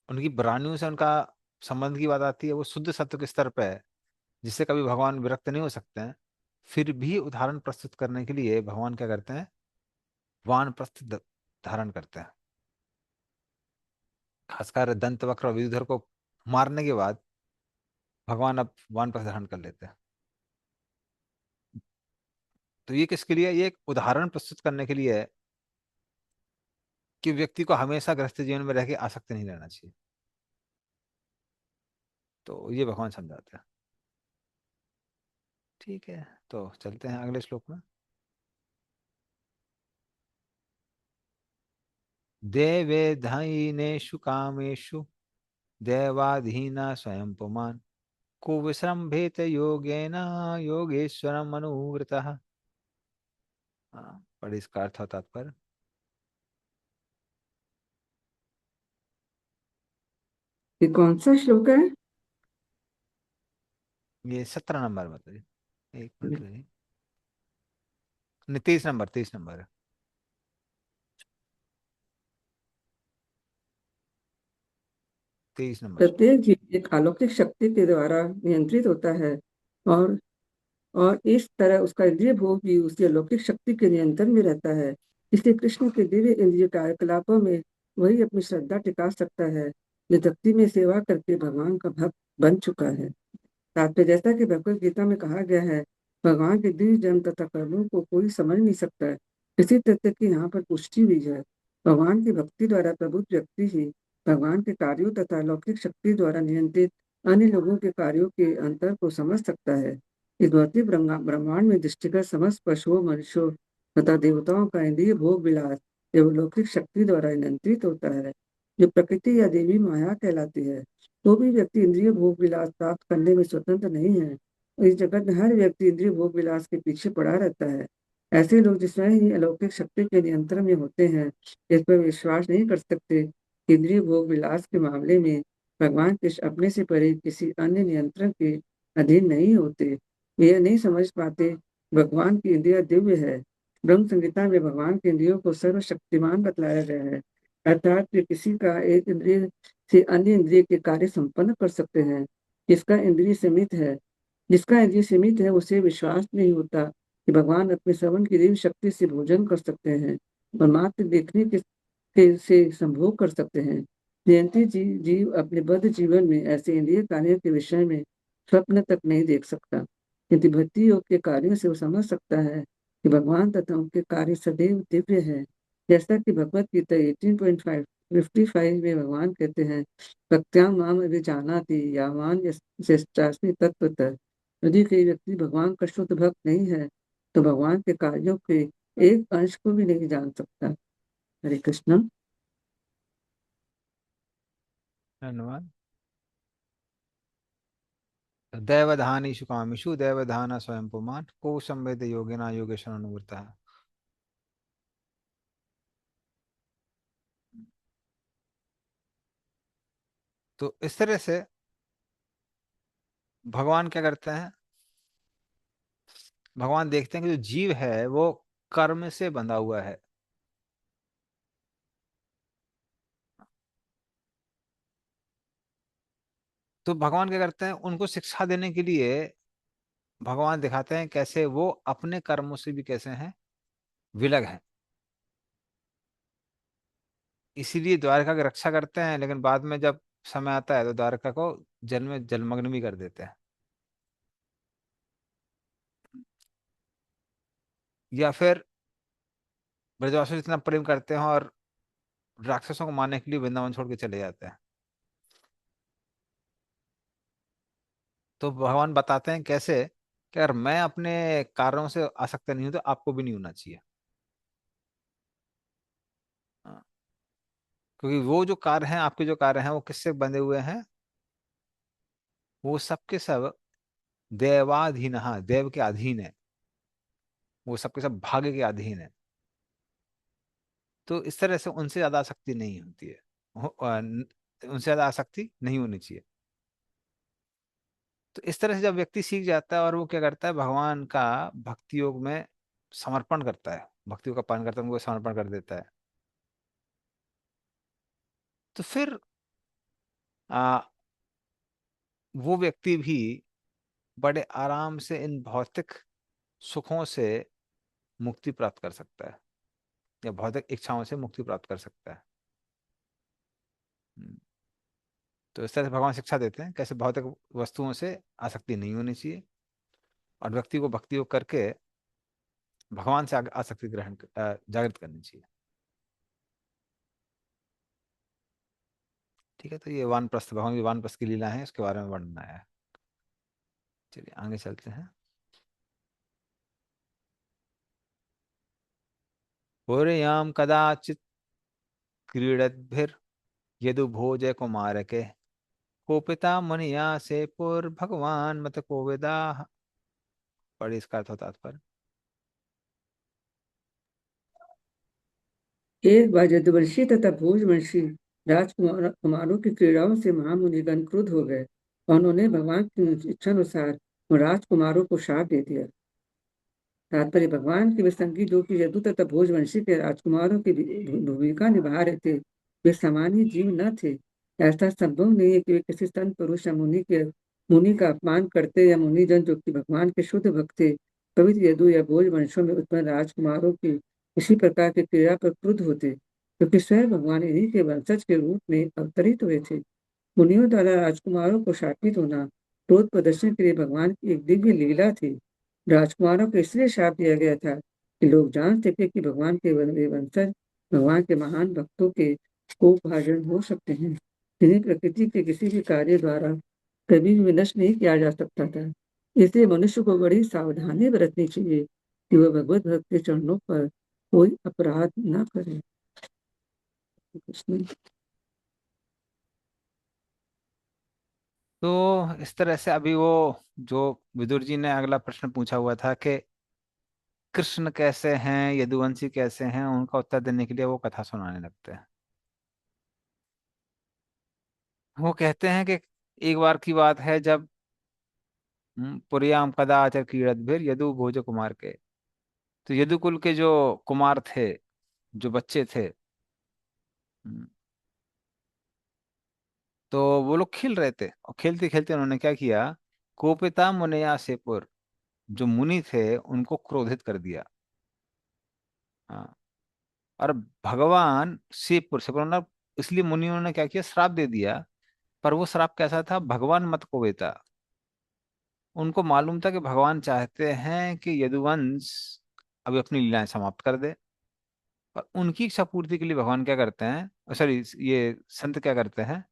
S1: उनकी प्राणियों से उनका संबंध की बात आती है, वो शुद्ध सत्व के स्तर पे है, जिससे कभी भगवान विरक्त नहीं हो सकते हैं। फिर भी उदाहरण प्रस्तुत करने के लिए भगवान क्या करते हैं, वानप्रस्थ धारण करते हैं। खासकर दंत वक्र और विदुधर को मारने के बाद भगवान अब वानप्रस्थ धारण कर लेते हैं। तो ये किसके लिए है? ये एक उदाहरण प्रस्तुत करने के लिए है कि व्यक्ति को हमेशा गृहस्थ जीवन में रह के आसक्त नहीं रहना चाहिए। तो ये भगवान समझाते हैं। ठीक है, तो चलते हैं अगले श्लोक में। देवे धैनेषु कामेषु देवाधीना स्वयं पुमान् कुविश्रम्भेत योगेन योगेश्वरम अनुवृतः। हाँ, पर इसका अर्थ और तात्पर्य।
S2: ये कौन सा श्लोक है?
S1: ये 17 नंबर बताइए। एक मिनट रहिए। नहीं, 23 नंबर, 23 नंबर है। 23 नंबर श्लोक।
S2: प्रत्येक जीव एक अलौकिक शक्ति के द्वारा नियंत्रित होता है, और और इस तरह उसका इंद्रिय भोग भी उसी अलौकिक शक्ति के नियंत्रण में रहता है। इसलिए कृष्ण के दिव्य इंद्रिय कार्यकलापों में वही अपनी श्रद्धा टिका सकता है, जो भक्ति में सेवा करके भगवान का भक्त बन चुका है। तात्पर्य, जैसा कि भगवत गीता में कहा गया है, भगवान के दिव्य जन्म तथा कर्मों को कोई समझ नहीं सकता है। इसी तथ्य की यहाँ पर पुष्टि हुई है। भगवान की भक्ति द्वारा प्रबुद्ध व्यक्ति ही भगवान के कार्यों तथा लौकिक शक्ति द्वारा नियंत्रित अन्य लोगों के कार्यों के अंतर को समझ सकता है। इस भौतिक ब्रह्मांड में दृष्टिगत समस्त पशुओं, मनुष्यों तथा देवताओं का इंद्रिय भोग विलास एवं लौकिक शक्ति द्वारा नियंत्रित होता है, जो प्रकृति या देवी माया कहलाती है। तो भी व्यक्ति इंद्रिय भोग विलास प्राप्त करने में स्वतंत्र नहीं है। इस जगत में हर व्यक्ति इंद्रिय भोग विलास के पीछे पड़ा रहता है। ऐसे लोग जिसमें ही अलौकिक शक्ति के नियंत्रण में होते हैं, इस पर विश्वास नहीं कर सकते कि इंद्रिय भोग विलास के मामले में भगवान कृष्ण अपने से परे किसी अन्य नियंत्रण के अधीन नहीं होते। वे यह नहीं समझ पाते भगवान की इंद्रिया दिव्य है। ब्रह्म संहिता में भगवान के इंद्रियों को सर्वशक्तिमान बतलाया गया है, अर्थात वे किसी का एक इंद्रिय से अन्य इंद्रिय के कार्य संपन्न कर सकते हैं। जिसका इंद्रिय सीमित है जिसका इंद्रिय सीमित है, उसे विश्वास नहीं होता कि भगवान अपने श्रवण की दिव्य शक्ति से भोजन कर सकते हैं और मात्र देखने के से संभोग कर सकते हैं। नियंत्रित जीव अपने बद्ध जीवन में ऐसे इंद्रिय कार्यों के विषय में स्वप्न तक नहीं देख सकता, किंतु भक्ति योग के कार्यों से वो समझ सकता है कि भगवान तथा उनके कार्य सदैव दिव्य है। जैसा कि भगवत गीता 18.55 में भगवान कहते हैं, भक्त्याम माम अभिजानाति यावान यस्यास्मि तत्त्वतः। यदि कोई व्यक्ति भगवान का शुद्ध भक्त नहीं है, तो भगवान के कार्यों के एक अंश को भी नहीं जान सकता। हरे कृष्ण।
S1: धन्यवाद। दैवधानीषु कामेषु देवधान स्वयं पुमान् को संवेद योगिना योगेश्वर अनुवृत्तः। तो इस तरह से भगवान क्या करते हैं? भगवान देखते हैं कि जो जीव है वो कर्म से बंधा हुआ है। तो भगवान क्या करते हैं? उनको शिक्षा देने के लिए भगवान दिखाते हैं कैसे वो अपने कर्मों से भी कैसे हैं, विलग हैं। इसीलिए द्वारका की रक्षा करते हैं, लेकिन बाद में जब समय आता है तो द्वारका को जल में जलमग्न भी कर देते हैं। या फिर ब्रजवासी इतना प्रेम करते हैं और राक्षसों को मारने के लिए वृंदावन छोड़ के चले जाते हैं। तो भगवान बताते हैं कैसे कि अगर मैं अपने कार्यों से आसक्त नहीं हूं तो आपको भी नहीं होना चाहिए। हाँ, क्योंकि वो जो कार्य हैं, आपके जो कार्य हैं, वो किससे बंधे हुए हैं? वो सबके सब देवाधीन, हाँ, देव के अधीन है। वो सबके सब भाग्य के अधीन है। तो इस तरह से उनसे ज्यादा आसक्ति नहीं होती है। उनसे ज्यादा आसक्ति नहीं होनी चाहिए। तो इस तरह से जब व्यक्ति सीख जाता है और वो क्या करता है, भगवान का भक्ति योग में समर्पण करता है, भक्ति योग का पालन करता है, उनको समर्पण कर देता है, तो फिर आ, वो व्यक्ति भी बड़े आराम से इन भौतिक सुखों से मुक्ति प्राप्त कर सकता है, या भौतिक इच्छाओं से मुक्ति प्राप्त कर सकता है। हम्म। तो इस तरह से भगवान शिक्षा देते हैं कैसे भौतिक वस्तुओं से आसक्ति नहीं होनी चाहिए और व्यक्ति को भक्ति योग करके भगवान से आसक्ति जागृत करनी चाहिए। ठीक है, तो ये वानप्रस्थ, भगवान की वानप्रस्थ की लीला है, इसके बारे में वर्णन आया है। चलिए आगे चलते हैं। पुर्याम कदाचित क्रीडद्भिर यदुभोज कुमारके कोपिता मुनिया से पुर भगवान मत कोविदा। पढ़िए इसका अर्थ और तात्पर्य।
S2: एक बार यदुवंशी तथा भोजवंशी राजकुमार कुमारों की क्रीड़ाओं से महामुनिगण क्रुद्ध हो गए और उन्होंने भगवान की इच्छा अनुसार उन राजकुमारों को शाप दे दिया। तात्पर्य, भगवान के वे संगी जो कि यदु तथा भोजवंशी के राजकुमारों की भूमिका निभा रहे थे, वे सामान्य जीव न थे। ऐसा संभव नहीं है कि वे किसी संत पुरुष या मुनि का अपमान करते या मुनिजन जो कि भगवान के शुद्ध भक्त थे, पवित्र यदु या भोजवंशों में उत्पन्न राजकुमारों की इसी प्रकार की क्रिया पर क्रुद्ध होते, क्योंकि स्वयं भगवान इन्हीं के वंशज के रूप में अवतरित हुए थे। मुनियों द्वारा राजकुमारों को शापित होना क्रोध प्रदर्शन के लिए भगवान की एक दिव्य लीला थी। राजकुमारों को इसलिए शाप दिया गया था कि लोग जान सके कि भगवान के वे वंशज भगवान के महान भक्तों के कोपभाजन हो सकते हैं, जिन्हें प्रकृति के किसी भी कार्य द्वारा कभी भी नष्ट नहीं किया जा सकता था। इसलिए मनुष्य को बड़ी सावधानी बरतनी चाहिए कि वह भगवत भक्त के चरणों पर कोई अपराध न करे। कृष्ण।
S1: तो इस तरह से अभी वो जो विदुर जी ने अगला प्रश्न पूछा हुआ था कि कृष्ण कैसे हैं, यदुवंशी कैसे हैं, उनका उत्तर देने के लिए वो कथा सुनाने लगते हैं। वो कहते हैं कि एक बार की बात है जब पुरियाम कदाचर कीड़द्भिर यदु भोज कुमार के, तो यदुकुल के जो कुमार थे, जो बच्चे थे, हम्म, तो वो लोग खेल रहे थे और खेलते खेलते उन्होंने क्या किया, कोपिता मुनया सेपुर, जो मुनि थे उनको क्रोधित कर दिया। हाँ, और भगवान सेपुर से मतलब, इसलिए मुनियों ने क्या किया, श्राप दे दिया। पर वो श्राप कैसा था, भगवान मत कोपिता। उनको मालूम था कि भगवान चाहते हैं कि यदुवंश अभी अपनी लीलाएं समाप्त कर दे, पर उनकी इच्छा पूर्ति के लिए भगवान क्या करते हैं, सॉरी, ये संत क्या करते हैं,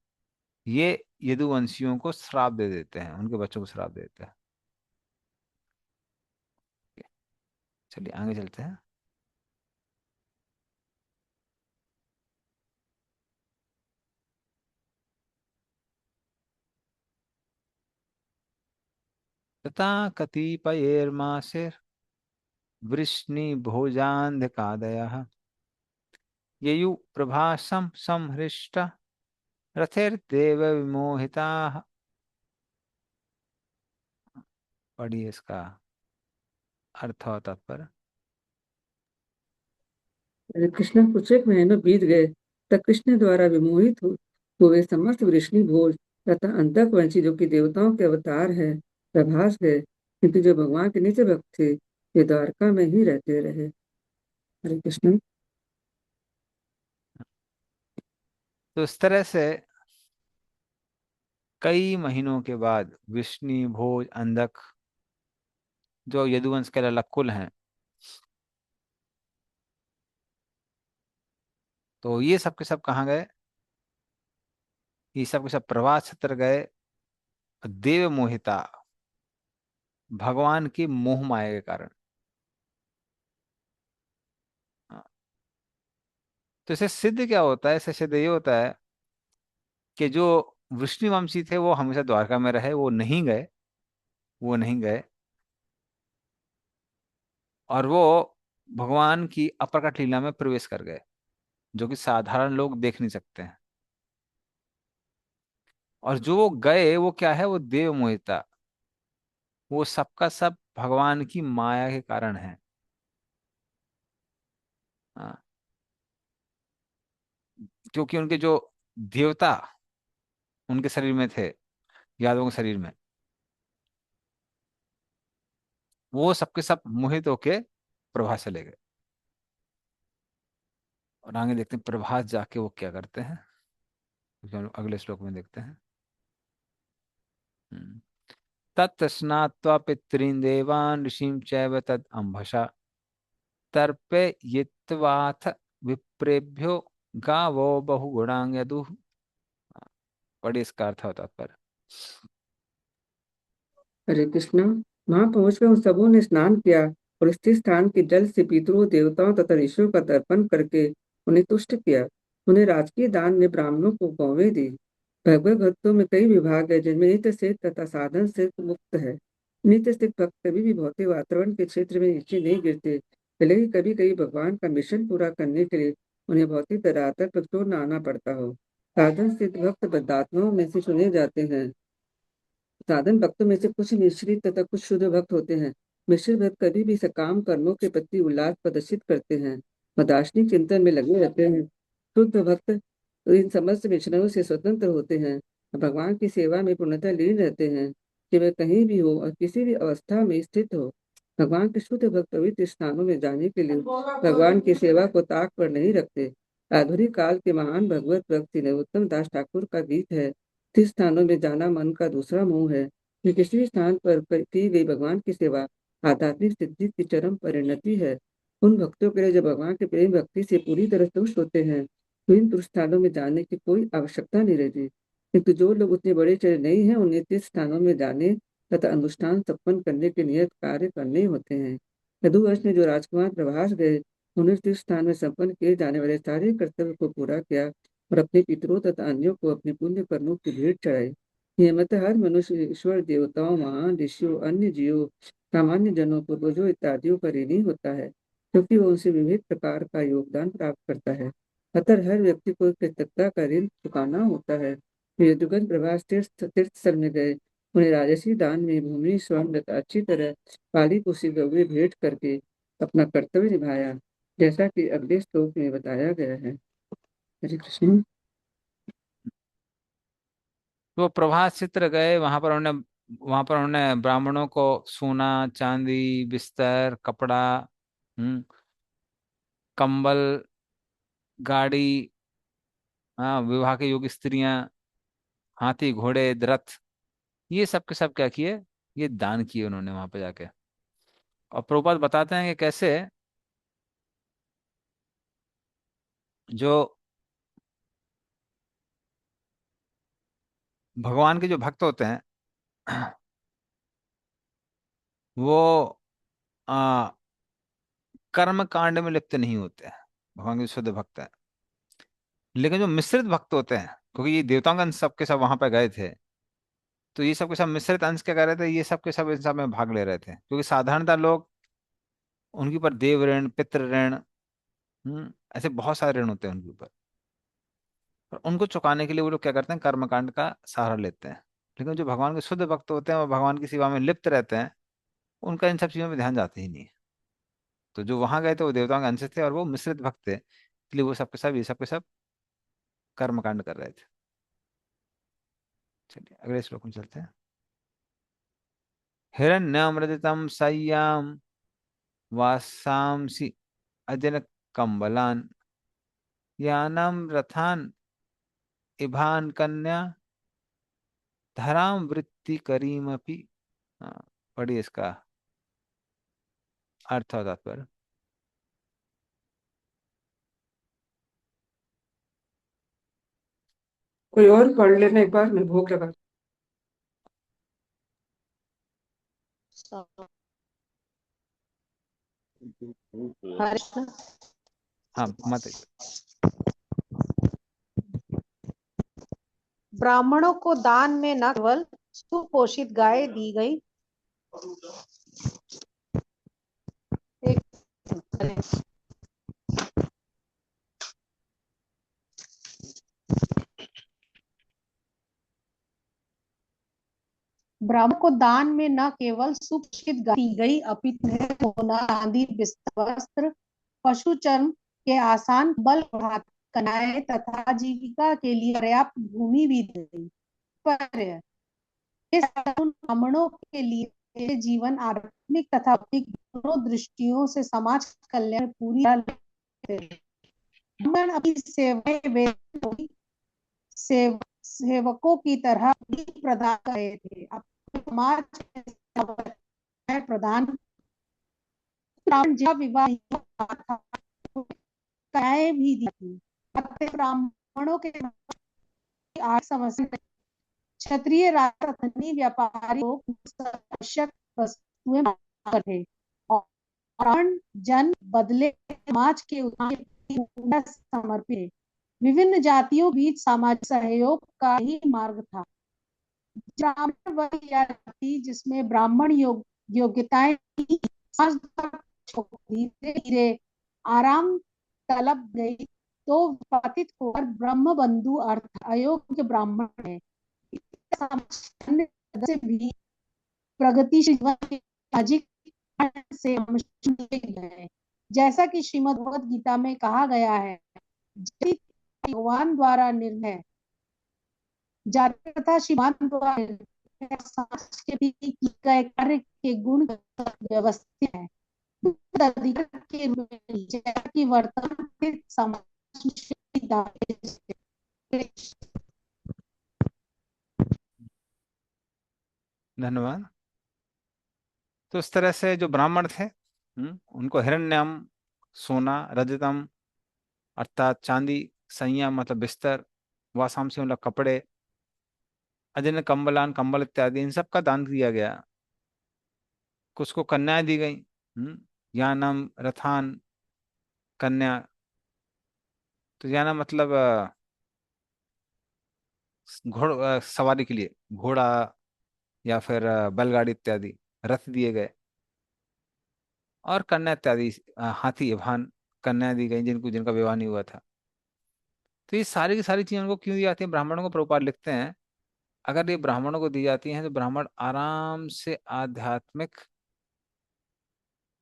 S1: ये यदुवंशियों को श्राप दे देते हैं, उनके बच्चों को श्राप दे देते हैं। चलिए आगे चलते हैं। तथा कतिपयेर्मासेर वृष्णिभोजान्धकादयः ययु प्रभासं संहृष्ट रथैर्देव विमोहिताः। पढ़िए इसका अर्थ और तात्पर्य।
S2: कृष्ण कुछ एक महीनों बीत गए तब कृष्ण द्वारा विमोहित हो वे समस्त वृष्णि भोज तथा अंतक वंशी जो कि देवताओं के अवतार है प्रभास गए, किंतु जो भगवान के निज भक्त थे वे द्वारका में ही रहते रहे। हरे कृष्ण।
S1: तो इस तरह से कई महीनों के बाद विष्णु भोज अंधक, जो यदुवंश के अलग कुल हैं, तो ये सब के सब कहाँ गए, ये सब के सब प्रवास क्षेत्र गए। देव मोहिता, भगवान की मोह माया के कारण। हाँ, तो इससे सिद्ध क्या होता है, इससे सिद्ध ये होता है कि जो वृष्णिवंशी थे वो हमेशा द्वारका में रहे, वो नहीं गए, वो नहीं गए, और वो भगवान की अप्रकट लीला में प्रवेश कर गए, जो कि साधारण लोग देख नहीं सकते हैं। और जो वो गए वो क्या है, वो देव मोहिता, वो सबका सब भगवान की माया के कारण है। हाँ, क्योंकि उनके जो देवता उनके शरीर में थे, यादवों के शरीर में, वो सबके सब मोहित होके प्रभास चले गए। और आगे देखते हैं प्रभास जाके वो क्या करते हैं, क्योंकि हम अगले श्लोक में देखते हैं। हम्म। तत् स्नात्वा पितॄन् देवान् ऋषिं चैव तद् अम्भसा तर्पयित्वाथ विप्रेभ्यो गावो बहुगुणां यदुः। बड़ी इसका अर्थ होता पर।
S2: हरे कृष्णा। वहां पहुंचकर उन सबों ने स्नान किया और स्थित स्थान के जल से पितरों देवताओं तथा ऋषियों का तर्पण करके उन्हें तुष्ट किया। उन्हें राजकीय दान में ब्राह्मणों को गौवें दी। भगवत भक्तों में कई विभाग है, जिनमें नित्य सिद्ध तथा साधन से मुक्त है। नित्य सिद्ध भक्त कभी भी भौतिक वातावरण के क्षेत्र में नीचे नहीं गिरते, भले ही कभी कभी भगवान का मिशन पूरा करने के लिए उन्हें भौतिक धरातल पर छोड़ना आना पड़ता हो। साधन सिद्ध भक्त बद्धात्माओं में से चुने जाते हैं। साधन भक्तों में से कुछ मिश्रित तथा कुछ शुद्ध भक्त होते हैं। मिश्रित भक्त कभी भी सकाम कर्मों के प्रति उल्लास प्रदर्शित करते हैं और दार्शनिक चिंतन में लगे रहते हैं। शुद्ध भक्त इन समस्त मिश्रणों से स्वतंत्र होते हैं और भगवान की सेवा में पूर्णतः लीन रहते हैं, कि वे कहीं भी हो और किसी भी अवस्था में स्थित हो। भगवान के शुद्ध भक्त पवित्र स्थानों में जाने के लिए भगवान की सेवा को ताक पर नहीं रखते। आधुनिक काल के महान भगवत भक्त श्री नरोत्तम दास ठाकुर का गीत है, तीर्थ स्थानों में जाना मन का दूसरा मोह है। कि किसी भी स्थान पर की गई भगवान की सेवा आध्यात्मिक सिद्धि की चरम परिणति है। उन भक्तों के लिए जो भगवान के प्रेम भक्ति से पूरी तरह तुष्ट होते हैं, तो इन तीर्थ स्थानों में जाने की कोई आवश्यकता नहीं रहती। किंतु जो लोग उतने बड़े चढ़े नहीं हैं, उन्हें तीर्थ स्थानों में जाने तथा अनुष्ठान संपन्न करने के नियत कार्य करने होते हैं। यदुवंश में जो राजकुमार प्रभास गए, उन्हें तीर्थ स्थान में संपन्न किए जाने वाले सारे कर्तव्य को पूरा किया और अपने पितरों तथा अन्यों को अपने पुण्य कर्मों की भेंट चढ़ाई। ये मत हर मनुष्य ईश्वर देवताओं महान ऋषियों अन्य जीवों सामान्य जनों पूर्वजों इत्यादियों का ऋणी होता है, क्योंकि वो उनसे विविध प्रकार का योगदान प्राप्त करता है। अतः हर व्यक्ति को कृतज्ञता का ऋण चुकाना होता है। यदुवंश प्रभास तीर्थ तीर्थ स्थल में गए, उन्हें राजसी दान में भूमि स्वर्ण तथा अच्छी तरह पाली पोसी गौवें भेंट करके अपना कर्तव्य निभाया, जैसा कि अगले श्लोक में बताया गया है। हरे कृष्ण।
S1: तो प्रभास चित्र गए, वहां पर उन्होंने ब्राह्मणों को सोना चांदी बिस्तर कपड़ा, कंबल, गाड़ी, हाँ, विवाह के योग्य स्त्रियां, हाथी घोड़े रथ, ये सब के सब क्या किए, ये दान किए उन्होंने वहां पे जाके। और प्रभुपाद बताते हैं कि कैसे जो भगवान के जो भक्त होते हैं वो आ, कर्म कांड में लिप्त नहीं होते हैं, भगवान के शुद्ध भक्त हैं। लेकिन जो मिश्रित भक्त होते हैं, क्योंकि ये देवताओं के अंश सब के सब वहां पे गए थे, तो ये सब के सब मिश्रित अंश क्या कर रहे थे, ये सब के सब इन सब में भाग ले रहे थे। क्योंकि साधारणतः लोग, उनके ऊपर देव ऋण पितृ ऋण, ऐसे बहुत सारे ऋण होते हैं उनके ऊपर, और उनको चुकाने के लिए वो लोग क्या करते हैं, कर्मकांड का सहारा लेते हैं। लेकिन जो भगवान के शुद्ध भक्त होते हैं, वो भगवान की सेवा में लिप्त रहते हैं, उनका इन सब चीजों में ध्यान जाते ही नहीं है। तो जो वहां गए थे वो देवताओं के अंश थे और वो मिश्रित भक्त थे, इसलिए वो सबके सब ये सबके सब कर्मकांड कर रहे थे। चलिए अगले श्लोक में चलते हैं। हिरण्यमृदितं सय्याम वासांसि अजन कंबलान यानम रथान इभान कन्या धराम वृत्ति करीमपि। हाँ, पढ़िए इसका अर्थ और तात्पर्य।
S2: कोई और पढ़ लेना एक बार, मैं भूख लगा।
S4: हरे
S1: हाँ मत।
S4: ब्राह्मणों को दान में न केवल सुपोषित गाय दी गई, एक ब्राह्मण को दान में न केवल सुपोषित गाय दी गई, अपितु उन्हें सोना चांदी बिस्तर वस्त्र पशु चर्म के आसान बल कनाएं तथा आजीविका के लिए पर्याप्त भूमि भी दी गई। पर इस ब्राह्मणों के लिए जीवन आध्यात्मिक तथा भौतिक दोनों दृष्टियों से समाज कल्याण पूरी तरह ब्राह्मण अपनी सेवाएं सेवकों की तरह भी प्रदान कर रहे थे। अपने समाज में प्रदान ब्राह्मण जब विवाह हुआ था तो कन्याएं भी दी थी। अतः ब्राह्मणों के आर्थिक समस्या क्षत्रिय राजा धनी व्यापारी लोग आवश्यक वस्तुएं थे और ब्राह्मण जन बदले समाज के उत्थान के लिए समर्पित थे। विभिन्न जातियों बीच सामाजिक सहयोग का ही मार्ग था। ब्राह्मण वह जाति जिसमें ब्राह्मण योग्यताएं धीरे धीरे आराम तलब गई तो पतित होकर ब्रह्म बंधु अर्थ अयोग्य ब्राह्मण है। से भी प्रगतिशील सामाजिक से है। जैसा कि श्रीमद् भगवद गीता में कहा गया है, भगवान द्वारा निर्णय जाति तथा श्रीमान द्वारा समाज के भी किए गए कार्य के गुण व्यवस्थित है। अधिकार के रूप में जैसा कि वर्तमान समाज
S1: धन्यवाद। तो इस तरह से जो ब्राह्मण थे, उनको हिरण्यम सोना, रजतम अर्थात चांदी, संयम मतलब बिस्तर, वासांसी मतलब कपड़े, अजन कंबलान कंबल इत्यादि इन सब का दान दिया गया। कुछ को कन्याएं दी गई, यानम रथान कन्या। तो याना मतलब सवारी के लिए घोड़ा या फिर बैलगाड़ी इत्यादि, रथ दिए गए। और कन्या इत्यादि हाथी वाहन कन्या दी गई जिनका विवाह नहीं हुआ था। तो ये सारी की सारी चीजें उनको क्यों दी जाती हैं? ब्राह्मणों को प्रभुपाद लिखते हैं, अगर ये ब्राह्मणों को दी जाती हैं तो ब्राह्मण आराम से आध्यात्मिक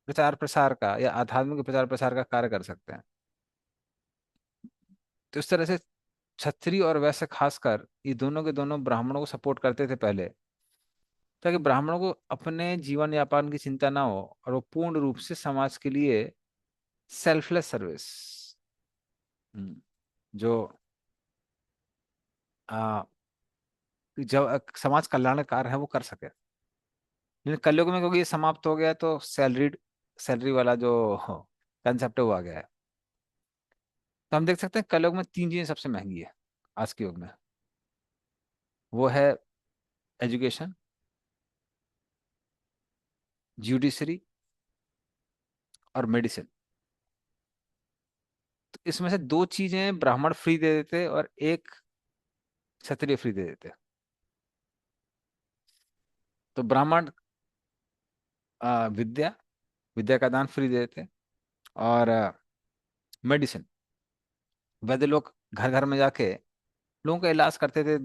S1: प्रचार प्रसार का या आध्यात्मिक प्रचार प्रसार का कार्य कर सकते हैं। तो इस तरह से क्षत्रिय और वैश्य खासकर ये दोनों के दोनों ब्राह्मणों को सपोर्ट करते थे पहले, ताकि ब्राह्मणों को अपने जीवन यापन की चिंता ना हो और वो पूर्ण रूप से समाज के लिए सेल्फलेस सर्विस, जो जब समाज कल्याण का कार्य है वो कर सके। लेकिन कलयुग में क्योंकि ये समाप्त हो गया तो सैलरी वाला जो कंसेप्ट है वो आ गया है। तो हम देख सकते हैं कलयुग में तीन चीजें सबसे महंगी है आज के युग में। वो है एजुकेशन, जुडिशरी और मेडिसिन। तो इसमें से दो चीजें ब्राह्मण फ्री दे देते और एक क्षत्रिय फ्री दे देते। तो ब्राह्मण विद्या विद्या का दान फ्री दे देते, और मेडिसिन वैद्य लोग घर घर में जाके लोगों का इलाज करते थे,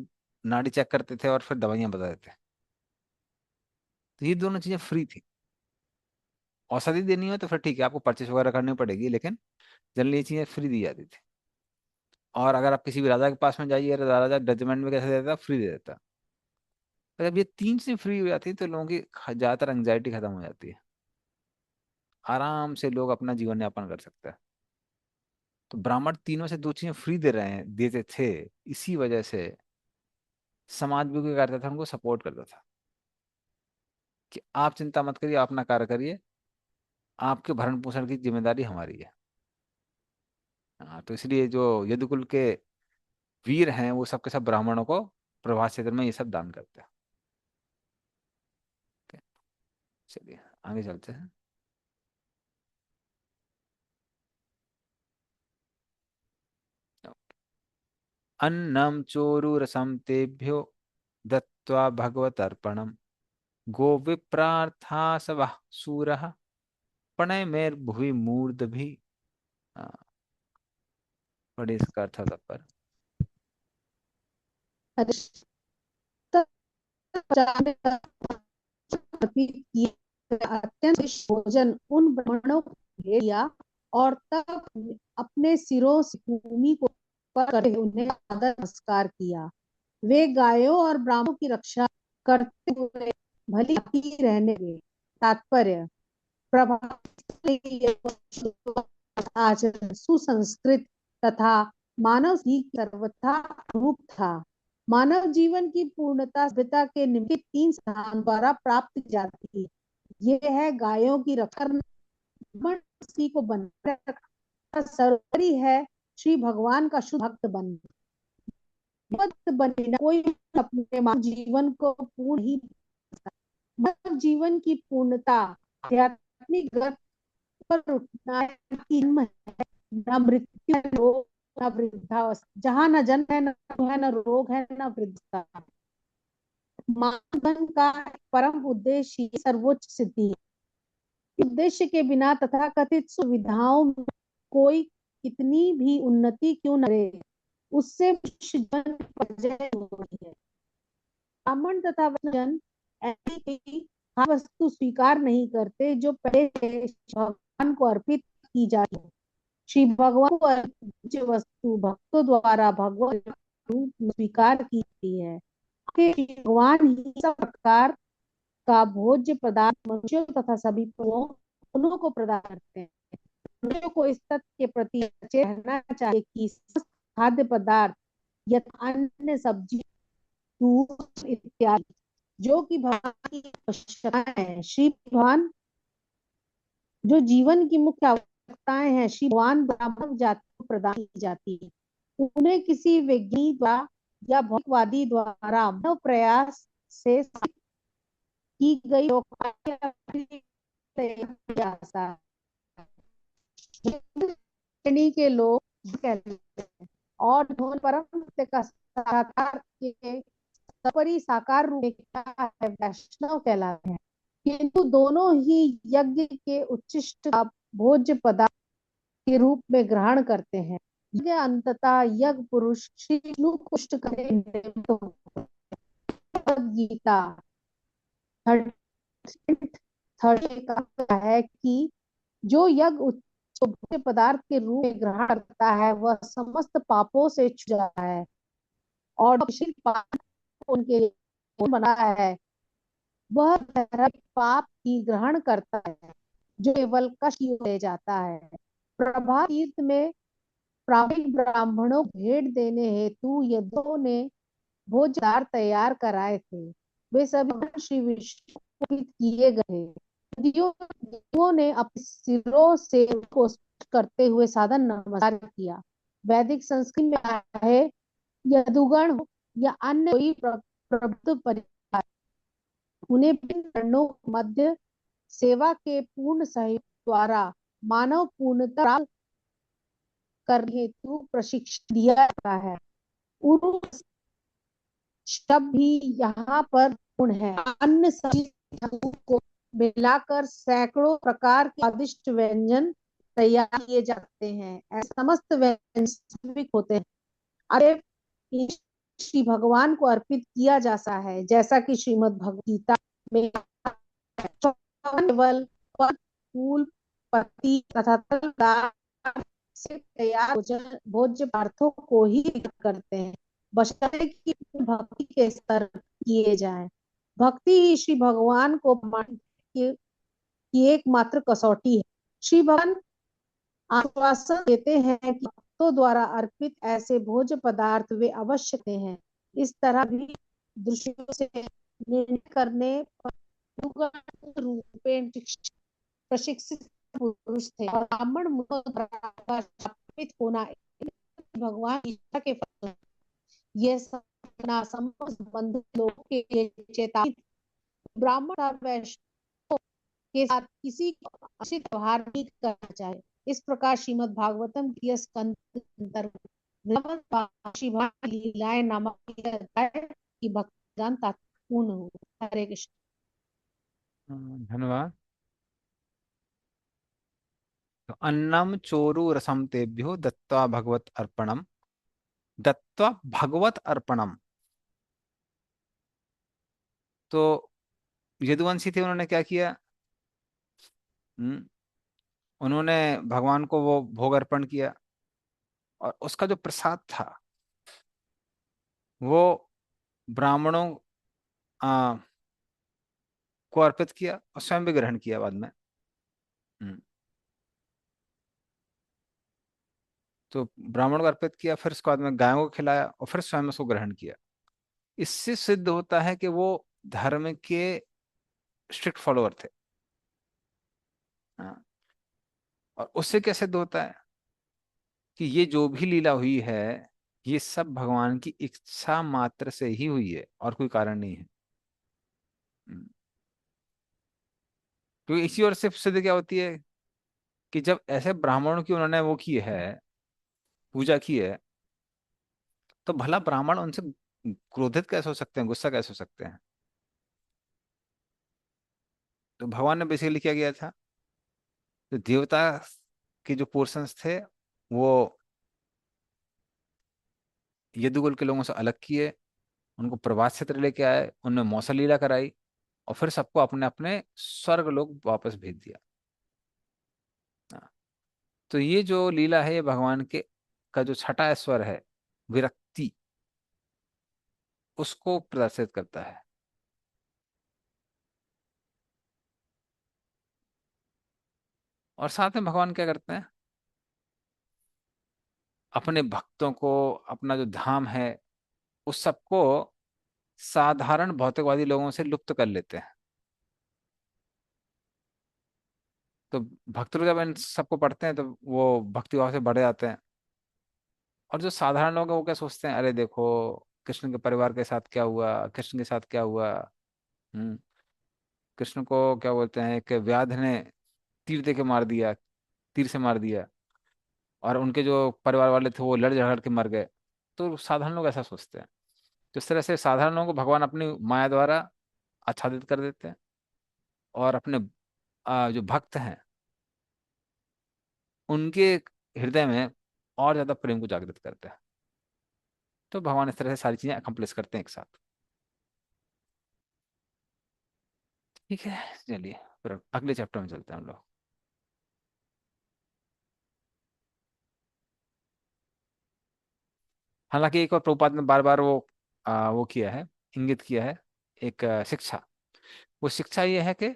S1: नाड़ी चेक करते थे और फिर दवाइयां बता देते। तो ये दोनों चीजें फ्री थी। औषधि देनी हो तो फिर ठीक है, आपको परचेस वगैरह करनी पड़ेगी, लेकिन जनरली ये चीजें फ्री दी जाती थी। और अगर आप किसी भी राजा के पास में जाइए, राजा जजमेंट में कैसे देता, फ्री दे देता। तो जब ये तीन चीजें फ्री हो जाती है तो लोगों की ज्यादातर एंग्जाइटी खत्म हो जाती है, आराम से लोग अपना जीवन यापन कर सकते हैं। तो ब्राह्मण तीनों से दो चीजें फ्री दे रहे हैं, देते थे, इसी वजह से समाज भी क्या करता था, उनको सपोर्ट करता था कि आप चिंता मत करिए, आप अपना कार्य करिए, आपके भरण पोषण की जिम्मेदारी हमारी है। हाँ, तो इसलिए जो यदुकुल के वीर हैं वो सबके सब ब्राह्मणों को प्रभास क्षेत्र में ये सब दान करते हैं। ठीक है, चलिए आगे चलते हैं। अन्नम चोरुरसम तेभ्यो दत्त्वा भगवतर्पणम गोविप्रार्थासवः सूरः पणयमेर्भुवि मूर्धभिः। हाँ, बड़ी इसका अर्थ था पर
S4: अत्यंत भोजन उन ब्राह्मणों को दे दिया और तब अपने सिरों से भूमि को करके उन्हें आदर नमस्कार किया। वे गायों और ब्राह्मणों की रक्षा करते हुए भली भांति रहने लगे। तात्पर्य आचरण सुसंस्कृत तथा मानव की सर्वथा रूप था। मानव जीवन की पूर्णता सभ्यता के निम्नलिखित 3 साधन द्वारा प्राप्त की जाती है। ये है गायों की रक्षा करना, ब्राह्मण को बनाए रखना, सर्वोपरि है श्री भगवान का शुद्ध भक्त बनना। भक्त बनना कोई अपने मानव जीवन को पूर्ण ही मानव जीवन की पूर्णता आध्यात्मिक गति पर उठना की जन्म है, न मृत्यु है, रोग न वृद्धावस्था, जहाँ न जन्म है, न रोग है, न वृद्धता। मानव का परम उद्देश्य ही सर्वोच्च सिद्धि है। उद्देश्य के बिना तथाकथित सुविधाओं में कोई कितनी भी उन्नति क्यों न करे, उससे मनुष्य जीवन में पराजय होती है। ब्राह्मण तथा वैश्य ऐसी कोई खास वस्तु स्वीकार नहीं करते जो पहले से भगवान को अर्पित की जाती है। श्री भगवान को अर्पित वस्तु भक्तों द्वारा भगवान रूप में स्वीकार की जाती है। श्री भगवान ही सब प्रकार का भोज्य पदार्थ मनुष्यों तथा सभी दोनों को प्रदान करते हैं। मनुष्यों को इस तथ्य के प्रति सचेत रहना चाहिए कि समस्त खाद्य पदार्थ यथा अन्य सब्जी दूध इत्यादि जो कि भगवान की आवश्यकता है, श्री भगवान जो जीवन की मुख्य आवश्यकताएं हैं, श्री भगवान ब्राह्मण जाति को प्रदान की जाती है। उन्हें किसी वैज्ञानिक द्वारा या भौतिकवादी द्वारा मानव प्रयास से की गई श्रेणी के लोग कहते हैं और धोन परम सत्य का साकार के सपरी साकार रूप में क्या है, वैष्णव कहलाते हैं। किंतु दोनों ही यज्ञ के उच्चिष्ट का भोज्य पदार्थ के रूप में ग्रहण करते हैं। यज्ञ अंततः यज्ञ पुरुष श्री विष्णु को पुष्ट करने गीता 30 का है कि जो यज्ञ भोज्य पदार्थ के रूप में ग्रहण करता है वह समस्त पापों से छूट जाता है और पाप उनके लिए बना है, वह पाप की ग्रहण करता है जो केवल कष्ट की ओर ले जाता है। प्रभात तीर्थ में प्रामाणिक ब्राह्मणों को भेंट देने हेतु यदुओं ने भोज पदार्थ तैयार कराए थे। वे सभी श्री विष्णु को किए गए। यदुओं ने अपने सिरों से उनको करते हुए साधन नमस्कार किया। वैदिक संस्कृति में आया है यदुगण हो या अन्य कोई प्रबुद्ध परिवार, उन्हें विभिन्न वर्णों मध्य सेवा के पूर्ण सहयोग द्वारा मानव पूर्णता प्राप्त करने हेतु प्रशिक्षण दिया जाता है। उर्व शब्द भी यहाँ पर पूर्ण है। अन्य सभी को मिलाकर सैकड़ों प्रकार के स्वादिष्ट व्यंजन तैयार किए जाते हैं। ऐसे समस्त व्यंजन सात्विक होते हैं। अरे श्री भगवान को अर्पित किया जाता है, जैसा कि श्रीमद् भगवद गीता में केवल फूल पत्ती तथा से तैयार भोज्य पदार्थों को ही करते हैं, बशर्ते कि भक्ति के स्तर किए जाएं। भक्ति ही श्री भगवान को की एकमात्र कसौटी है। श्री भगवान आश्वासन देते हैं कि भक्तों द्वारा अर्पित ऐसे भोज्य पदार्थ वे अवश्य देते हैं। इस तरह भी दृश्यों से निर्णय करने रूपेण प्रशिक्षित पुरुष थे और ब्राह्मण होना भगवान ईश्वर के फल। यह संबंध लोगों के लिए चेतावनी। ब्राह्मण और वैश्य के साथ किसी को अनुचित व्यवहार नहीं करना चाहिए। इस प्रकार श्रीमद् भागवतम की स्कंद लीलाएं नामक की भक्तिगान पूर्ण हो। हरे कृष्ण।
S1: धन्यवाद। तो अन्नम चोरु रसम तेभ्यो दत्वा भगवत अर्पणम, दत्वा भगवत अर्पणम। तो यदुवंशी थे, उन्होंने क्या किया? उन्होंने भगवान को वो भोग अर्पण किया और उसका जो प्रसाद था वो ब्राह्मणों को अर्पित किया और स्वयं भी ग्रहण किया बाद में। तो ब्राह्मण को अर्पित किया, फिर उसके बाद में गायों को खिलाया और फिर स्वयं उसको ग्रहण किया। इससे सिद्ध होता है कि वो धर्म के स्ट्रिक्ट फॉलोअर थे। हाँ। और उससे क्या सिद्ध होता है कि ये जो भी लीला हुई है ये सब भगवान की इच्छा मात्र से ही हुई है और कोई कारण नहीं है। हम्म। क्योंकि इसी ओर से सिद्ध क्या होती है कि जब ऐसे ब्राह्मणों की उन्होंने वो की है, पूजा की है, तो भला ब्राह्मण उनसे क्रोधित कैसे हो सकते हैं, गुस्सा कैसे हो सकते हैं। तो भगवान ने बेसिकली क्या किया था, तो देवता के जो पोर्शंस थे वो यदुकुल के लोगों से अलग किए, उनको प्रभात क्षेत्र लेके आए, उनमें मौसल लीला कराई, और फिर सबको अपने अपने स्वर्ग लोग वापस भेज दिया। हाँ। तो ये जो लीला है ये भगवान के का जो छठा स्वर है, विरक्ति, उसको प्रदर्शित करता है। और साथ में भगवान क्या करते हैं, अपने भक्तों को, अपना जो धाम है उस सबको साधारण भौतिकवादी लोगों से लुप्त कर लेते हैं। तो भक्त लोग जब इन सबको पढ़ते हैं तो वो भक्ति भाव से बढ़ जाते हैं। और जो साधारण लोग हैं वो क्या सोचते हैं, अरे देखो कृष्ण के परिवार के साथ क्या हुआ, कृष्ण के साथ क्या हुआ। हम्म। कृष्ण को क्या बोलते हैं, एक व्याध ने तीर दे के मार दिया, तीर से मार दिया, और उनके जो परिवार वाले थे वो लड़ झगड़ के मर गए। तो साधारण लोग ऐसा सोचते हैं। तो इस तरह से साधारण लोगों को भगवान अपनी माया द्वारा आच्छादित कर देते हैं, और अपने जो भक्त हैं उनके हृदय में और ज्यादा प्रेम को जागृत करते हैं। तो भगवान इस तरह से सारी चीजें अकम्प्लिश करते हैं एक साथ। ठीक है, चलिए फिर अगले चैप्टर में चलते हैं हम लोग। हालांकि एक और प्रभुपाद ने बार बार वो किया है, इंगित किया है, एक शिक्षा। वो शिक्षा ये है कि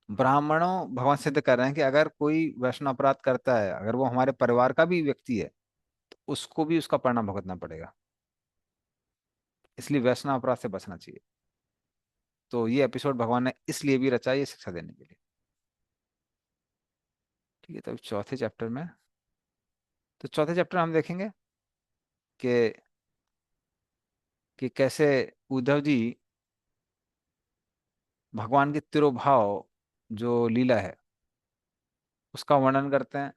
S1: ब्राह्मणों भगवान सिद्ध कर रहे हैं कि अगर कोई वैष्णव अपराध करता है, अगर वो हमारे परिवार का भी व्यक्ति है, तो उसको भी उसका परिणाम भुगतना पड़ेगा। इसलिए वैष्णव अपराध से बचना चाहिए। तो ये एपिसोड भगवान ने इसलिए भी रचा है, ये शिक्षा देने के लिए। ठीक है, तो चौथे चैप्टर में, तो चौथे चैप्टर में हम देखेंगे कि कैसे उद्धव जी भगवान के तिरोभाव जो लीला है उसका वर्णन करते हैं।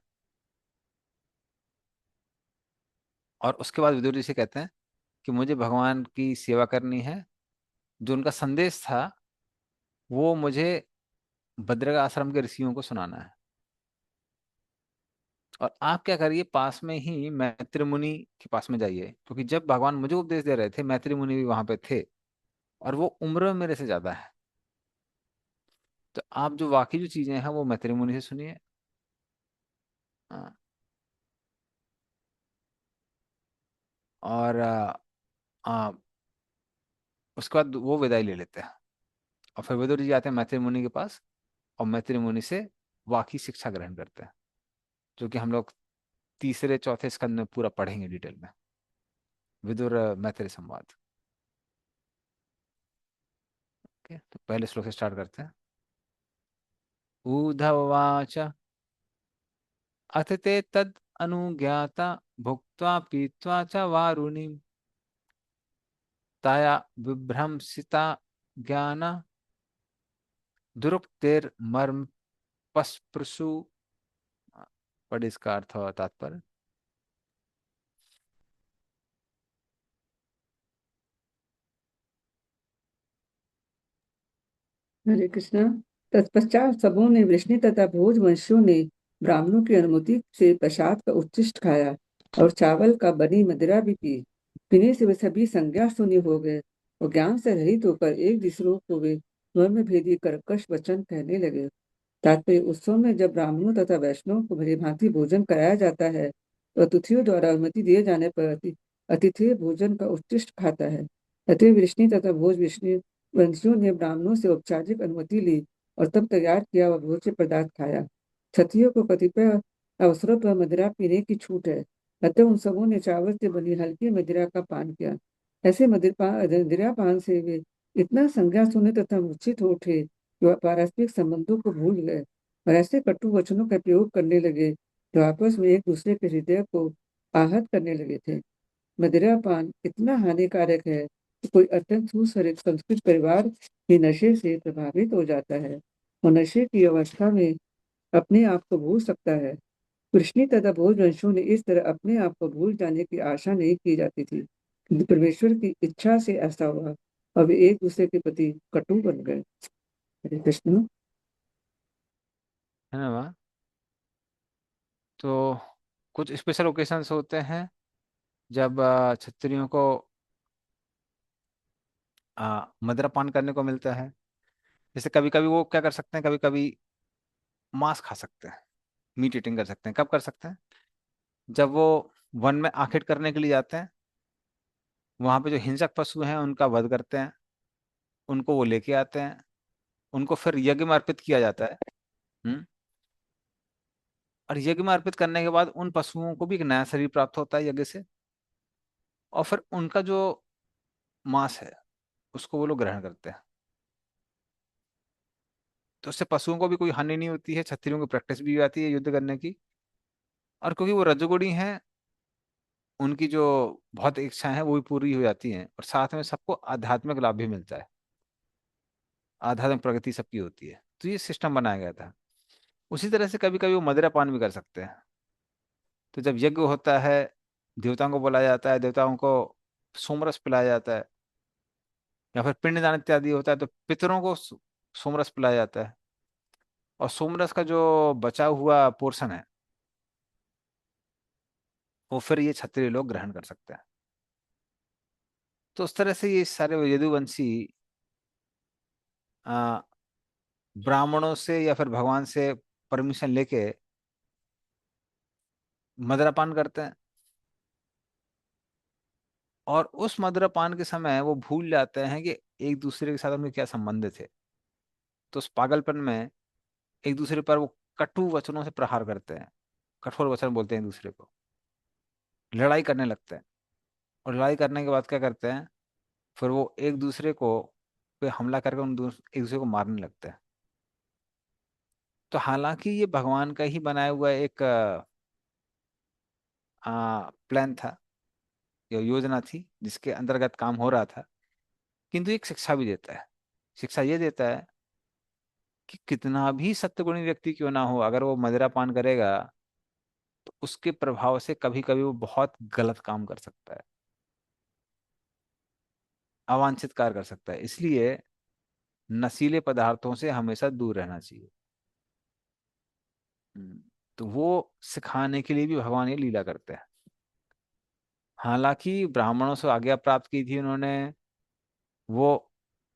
S1: और उसके बाद विदुर जी से कहते हैं कि मुझे भगवान की सेवा करनी है। जो उनका संदेश था वो मुझे भद्रक आश्रम के ऋषियों को सुनाना है। और आप क्या करिए, पास में ही मैत्री मुनि के पास में जाइए, क्योंकि जब भगवान मुझे उपदेश दे रहे थे मैत्री मुनि भी वहां पे थे, और वो उम्र में मेरे से ज्यादा है। तो आप जो वाकई जो चीजें हैं वो मैत्री मुनि से सुनिए। हाँ। और उसके बाद वो विदाई ले लेते हैं, और फिर विदुर जी आते हैं मैत्री मुनि के पास, और मैत्री मुनि से वाकई शिक्षा ग्रहण करते हैं, जो कि हम लोग तीसरे चौथे स्कंद में पूरा पढ़ेंगे डिटेल में। विदुर मैत्री संवाद। ओके, तो पहले श्लोक से स्टार्ट करते हैं। ऊर्ध्ववाच अथ ते तद अनुज्ञाता भुक्त्वा पीत्वा च वारुणिं तया विभ्रंसिता ज्ञान दुरुक्तिर्मर्म पस्पृशु। पढ़ इसका अर्थ और तात्पर्य।
S2: हरे कृष्णा। तत्पश्चात सबों ने, वृष्णि तथा भोज वंशियों ने ब्राह्मणों की अनुमति से प्रसाद का उच्छिष्ट खाया और चावल का बनी मदिरा भी पी। पीने से वे सभी संज्ञा शून्य हो गए और ज्ञान से रहित होकर एक दूसरों को वे मर्म भेदी कर्कश वचन कहने लगे। तात्पर्य, उत्सव में जब ब्राह्मणों तथा वैष्णवों को भली भांति भोजन कराया जाता है तो अतिथियों द्वारा अनुमति दिए जाने पर अतिथि भोजन का उच्छिष्ट खाता है। अतः वृष्णि तथा भोज विष्णु वंशियों ने ब्राह्मणों से औपचारिक अनुमति ली और तब तैयार किया हुआ भोज्य पदार्थ खाया। क्षत्रियों को कतिपय अवसरों पर मदिरा पीने की छूट है, अतः उन सबों ने चावल से बनी हल्की मदिरा का पान किया। ऐसे मदिरा पान से वे इतना संज्ञा सुने तथा मूर्छित हो उठे कि वह पारस्परिक संबंधों को भूल गए और ऐसे कटु वचनों का प्रयोग करने लगे जो आपस में एक दूसरे के हृदय को आहत करने लगे थे। मदिरा पान इतना हानिकारक है कि कोई अत्यंत सुसंस्कृत संस्कृत परिवार भी नशे से प्रभावित हो जाता है और नशे की अवस्था में अपने आप को भूल सकता है। कृष्णी तथा भोजवंशियों ने इस तरह अपने आप को भूल जाने की आशा नहीं की जाती थी, किंतु परमेश्वर की इच्छा से ऐसा हुआ और वे एक दूसरे के प्रति कटु बन गए। हरे कृष्ण।
S1: है ना वहाँ? तो कुछ स्पेशल ओकेशंस होते हैं जब क्षत्रियों को मदिरा पान करने को मिलता है। जैसे कभी कभी वो क्या कर सकते हैं, कभी कभी मांस खा सकते हैं, मीट ईटिंग कर सकते हैं। कब कर सकते हैं? जब वो वन में आखेट करने के लिए जाते हैं, वहां पे जो हिंसक पशु हैं उनका वध करते हैं, उनको वो लेके आते हैं, उनको फिर यज्ञ में अर्पित किया जाता है। हम्म। और यज्ञ में अर्पित करने के बाद उन पशुओं को भी एक नया शरीर प्राप्त होता है यज्ञ से, और फिर उनका जो मांस है उसको वो लोग ग्रहण करते हैं। तो उससे पशुओं को भी कोई हानि नहीं होती है, क्षत्रियों की प्रैक्टिस भी हो जाती है युद्ध करने की। और क्योंकि वो रजोगुणी हैं, उनकी जो बहुत इच्छाएं हैं वो भी पूरी हो जाती हैं, और साथ में सबको आध्यात्मिक लाभ भी मिलता है, आध्यात्मिक प्रगति सबकी होती है। तो ये सिस्टम बनाया गया था। उसी तरह से कभी कभी वो मदिरा पान भी कर सकते हैं। तो जब यज्ञ होता है, देवताओं को बुलाया जाता है, देवताओं को सोमरस पिलाया जाता है, या फिर पिंडदान इत्यादि होता है तो पितरों को सोमरस पिलाया जाता है। और सोमरस का जो बचा हुआ पोर्शन है वो फिर ये क्षत्रिय लोग ग्रहण कर सकते हैं। तो उस तरह से ये सारे यदुवंशी आ, ब्राह्मणों से या फिर भगवान से परमिशन लेके मदिरापान करते हैं। और उस मदिरापान के समय वो भूल जाते हैं कि एक दूसरे के साथ उनके क्या संबंध थे। तो उस पागलपन में एक दूसरे पर वो कटु वचनों से प्रहार करते हैं, कठोर वचन बोलते हैं एक दूसरे को, लड़ाई करने लगते हैं। और लड़ाई करने के बाद क्या करते हैं, फिर वो एक दूसरे को पे हमला करके एक दूसरे को मारने लगते हैं। तो हालांकि ये भगवान का ही बनाया हुआ एक प्लान था, या योजना थी जिसके अंतर्गत काम हो रहा था, किंतु एक शिक्षा भी देता है। शिक्षा ये देता है कि कितना भी सत्वगुणी व्यक्ति क्यों ना हो, अगर वो मदिरा पान करेगा तो उसके प्रभाव से कभी कभी वो बहुत गलत काम कर सकता है, अवांछित कार्य कर सकता है। इसलिए नशीले पदार्थों से हमेशा दूर रहना चाहिए। हम्म, तो वो सिखाने के लिए भी भगवान ये लीला करते हैं। हालांकि ब्राह्मणों से आज्ञा प्राप्त की थी उन्होंने, वो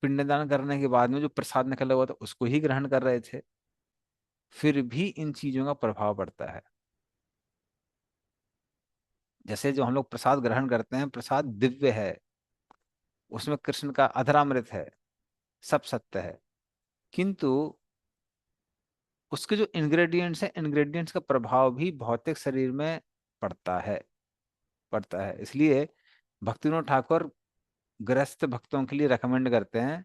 S1: पिंडदान करने के बाद में जो प्रसाद निकला हुआ था उसको ही ग्रहण कर रहे थे, फिर भी इन चीजों का प्रभाव पड़ता है। जैसे जो हम लोग प्रसाद ग्रहण करते हैं, प्रसाद दिव्य है, उसमें कृष्ण का अधरामृत है, सब सत्य है, किंतु उसके जो इंग्रेडिएंट्स हैं, इंग्रेडिएंट्स का प्रभाव भी भौतिक शरीर में पड़ता है, पड़ता है। इसलिए भक्तिविनोद ठाकुर गृहस्थ भक्तों के लिए रेकमेंड करते हैं,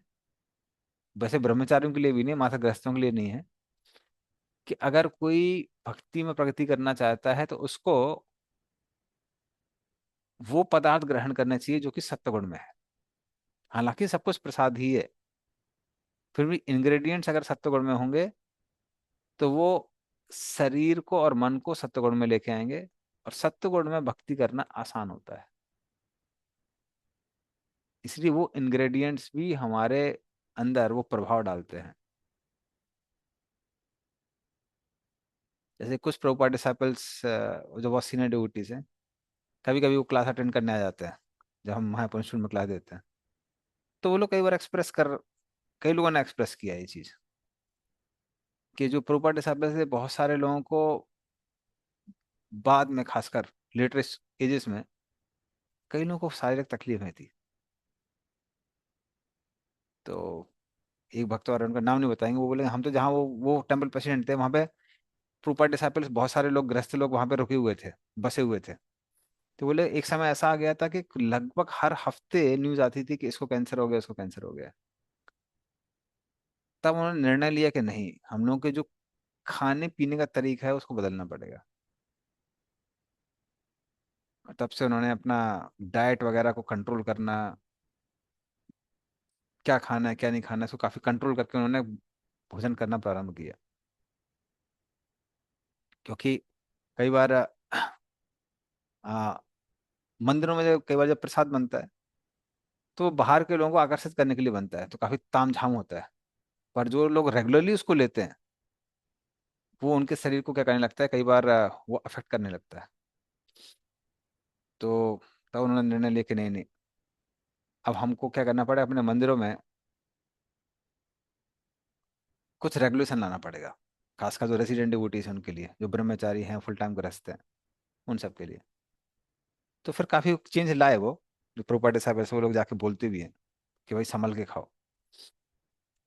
S1: वैसे ब्रह्मचारियों के लिए भी नहीं, मात्र गृहस्थों के लिए नहीं है, कि अगर कोई भक्ति में प्रगति करना चाहता है तो उसको वो पदार्थ ग्रहण करना चाहिए जो कि सत्वगुण में है। हालांकि सब कुछ प्रसाद ही है, फिर भी इंग्रेडिएंट्स अगर सत्वगुण में होंगे तो वो शरीर को और मन को सत्वगुण में लेके आएंगे, और सत्वगुण में भक्ति करना आसान होता है। इसलिए वो इंग्रेडिएंट्स भी हमारे अंदर वो प्रभाव डालते हैं। जैसे कुछ प्रभुपाद डिसाइपल्स जो बहुत सीनियर डिवोटीज हैं, कभी कभी वो क्लास अटेंड करने आ जाते हैं जब हम महापुरुष में क्लास देते हैं। तो वो लोग कई लोगों ने एक्सप्रेस किया ये चीज, कि जो प्रभुपाद डिसाइपल्स थे, बहुत सारे लोगों को बाद में, खासकर लेटर एजेस में, कई लोगों को शारीरिक तकलीफें थी। तो एक भक्त और उनका नाम नहीं बताएंगे, वो बोले हम तो जहाँ वो टेम्पल प्रेसिडेंट थे वहां पे प्रॉपर डिसाइपल्स बहुत सारे लोग, गृहस्थ लोग वहां पे रुके हुए थे, बसे हुए थे। तो बोले एक समय ऐसा आ गया था कि लगभग हर हफ्ते न्यूज आती थी कि इसको कैंसर हो गया, इसको कैंसर हो गया। तब उन्होंने निर्णय लिया कि नहीं, हम लोगों के जो खाने पीने का तरीका है उसको बदलना पड़ेगा। और तब से उन्होंने अपना डाइट वगैरह को कंट्रोल करना, क्या खाना है क्या नहीं खाना है, इसको काफी कंट्रोल करके उन्होंने भोजन करना प्रारंभ किया। क्योंकि कई बार आ, मंदिरों में कई बार जब प्रसाद बनता है तो वो बाहर के लोगों को आकर्षित करने के लिए बनता है, तो काफी तामझाम होता है। पर जो लोग रेगुलरली उसको लेते हैं, वो उनके शरीर को क्या करने लगता है, कई बार वो अफेक्ट करने लगता है। तो तब उन्होंने निर्णय लिया कि नहीं नहीं, अब हमको क्या करना पड़ेगा, अपने मंदिरों में कुछ रेगुलेशन लाना पड़ेगा। खासकर जो रेसिडेंट डिवोटीज हैं उनके लिए, जो ब्रह्मचारी हैं, फुल टाइम गृहस्थ हैं, उन सब के लिए। तो फिर काफी चेंज लाए वो, जो प्रोपर्टी साहब ऐसे वो लोग जाके बोलते भी हैं कि भाई संभल के खाओ।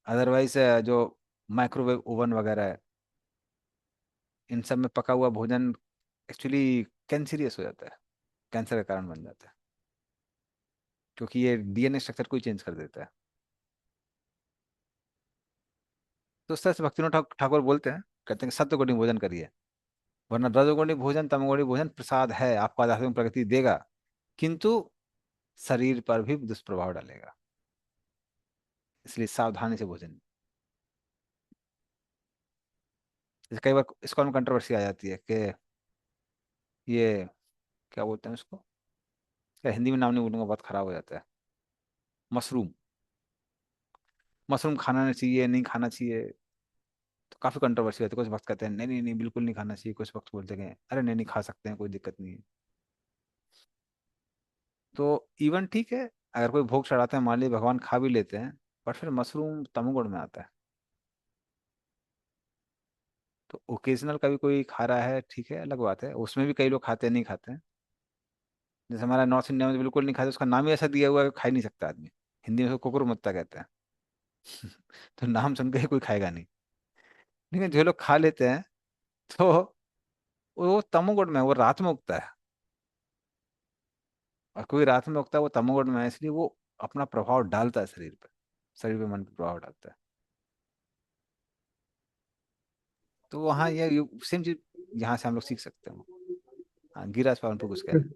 S1: अदरवाइज जो माइक्रोवेव ओवन वगैरह है, इन सब में पका हुआ भोजन एक्चुअली कैंसरियस हो जाता है, कैंसर का कारण बन जाता है, क्योंकि ये डीएनए स्ट्रक्चर को ही चेंज कर देता है। तो उस तरह से भक्तिनाथ ठाकुर बोलते हैं, कहते हैं कि सत्वगुणी भोजन करिए, वरना रजोगुणी भोजन तमोगुणी भोजन प्रसाद है, आपको आध्यात्मिक प्रगति देगा, किंतु शरीर पर भी दुष्प्रभाव डालेगा। इसलिए सावधानी से भोजन। जैसे कई बार इसको में कंट्रोवर्सी आ जाती है कि ये क्या बोलते हैं उसको, क्या हिंदी में नाम नहीं बोलूंगा, बहुत खराब हो जाता है। मशरूम, मशरूम खाना नहीं चाहिए, नहीं खाना चाहिए। तो काफी कंट्रोवर्सी होती है। कुछ वक्त कहते हैं नहीं नहीं नहीं बिल्कुल नहीं खाना चाहिए, कुछ वक्त बोलते हैं अरे नहीं नहीं खा सकते हैं, कोई दिक्कत नहीं है। तो इवन ठीक है, अगर कोई भोग चढ़ाते हैं, मान लीजिए भगवान खा भी लेते हैं, पर फिर मशरूम तमोगुण में आता है। तो ओकेजनल कभी कोई खा रहा है ठीक है, अलग बात है, उसमें भी कई लोग खाते हैं नहीं खाते हैं। जैसे हमारा नॉर्थ इंडिया में तो बिल्कुल नहीं खाते, उसका नाम ही ऐसा दिया हुआ है कि खा ही नहीं सकता आदमी। हिंदी में उसको कुकुरमुत्ता कहते हैं। तो नाम सुन के ही कोई खाएगा नहीं। लेकिन जो लोग खा लेते हैं, तो वो तमोगुण में है, वो रात में उगता है। और कोई रात में उगता है वो तमोगुण में है, इसलिए वो अपना प्रभाव डालता है शरीर पे, शरीर पे मन पे प्रभाव डालता है। तो वहाँ ये सेम चीज यहाँ से हम लोग सीख सकते हैं। हाँ, गिराज पावन पे कुछ कह रहे हैं।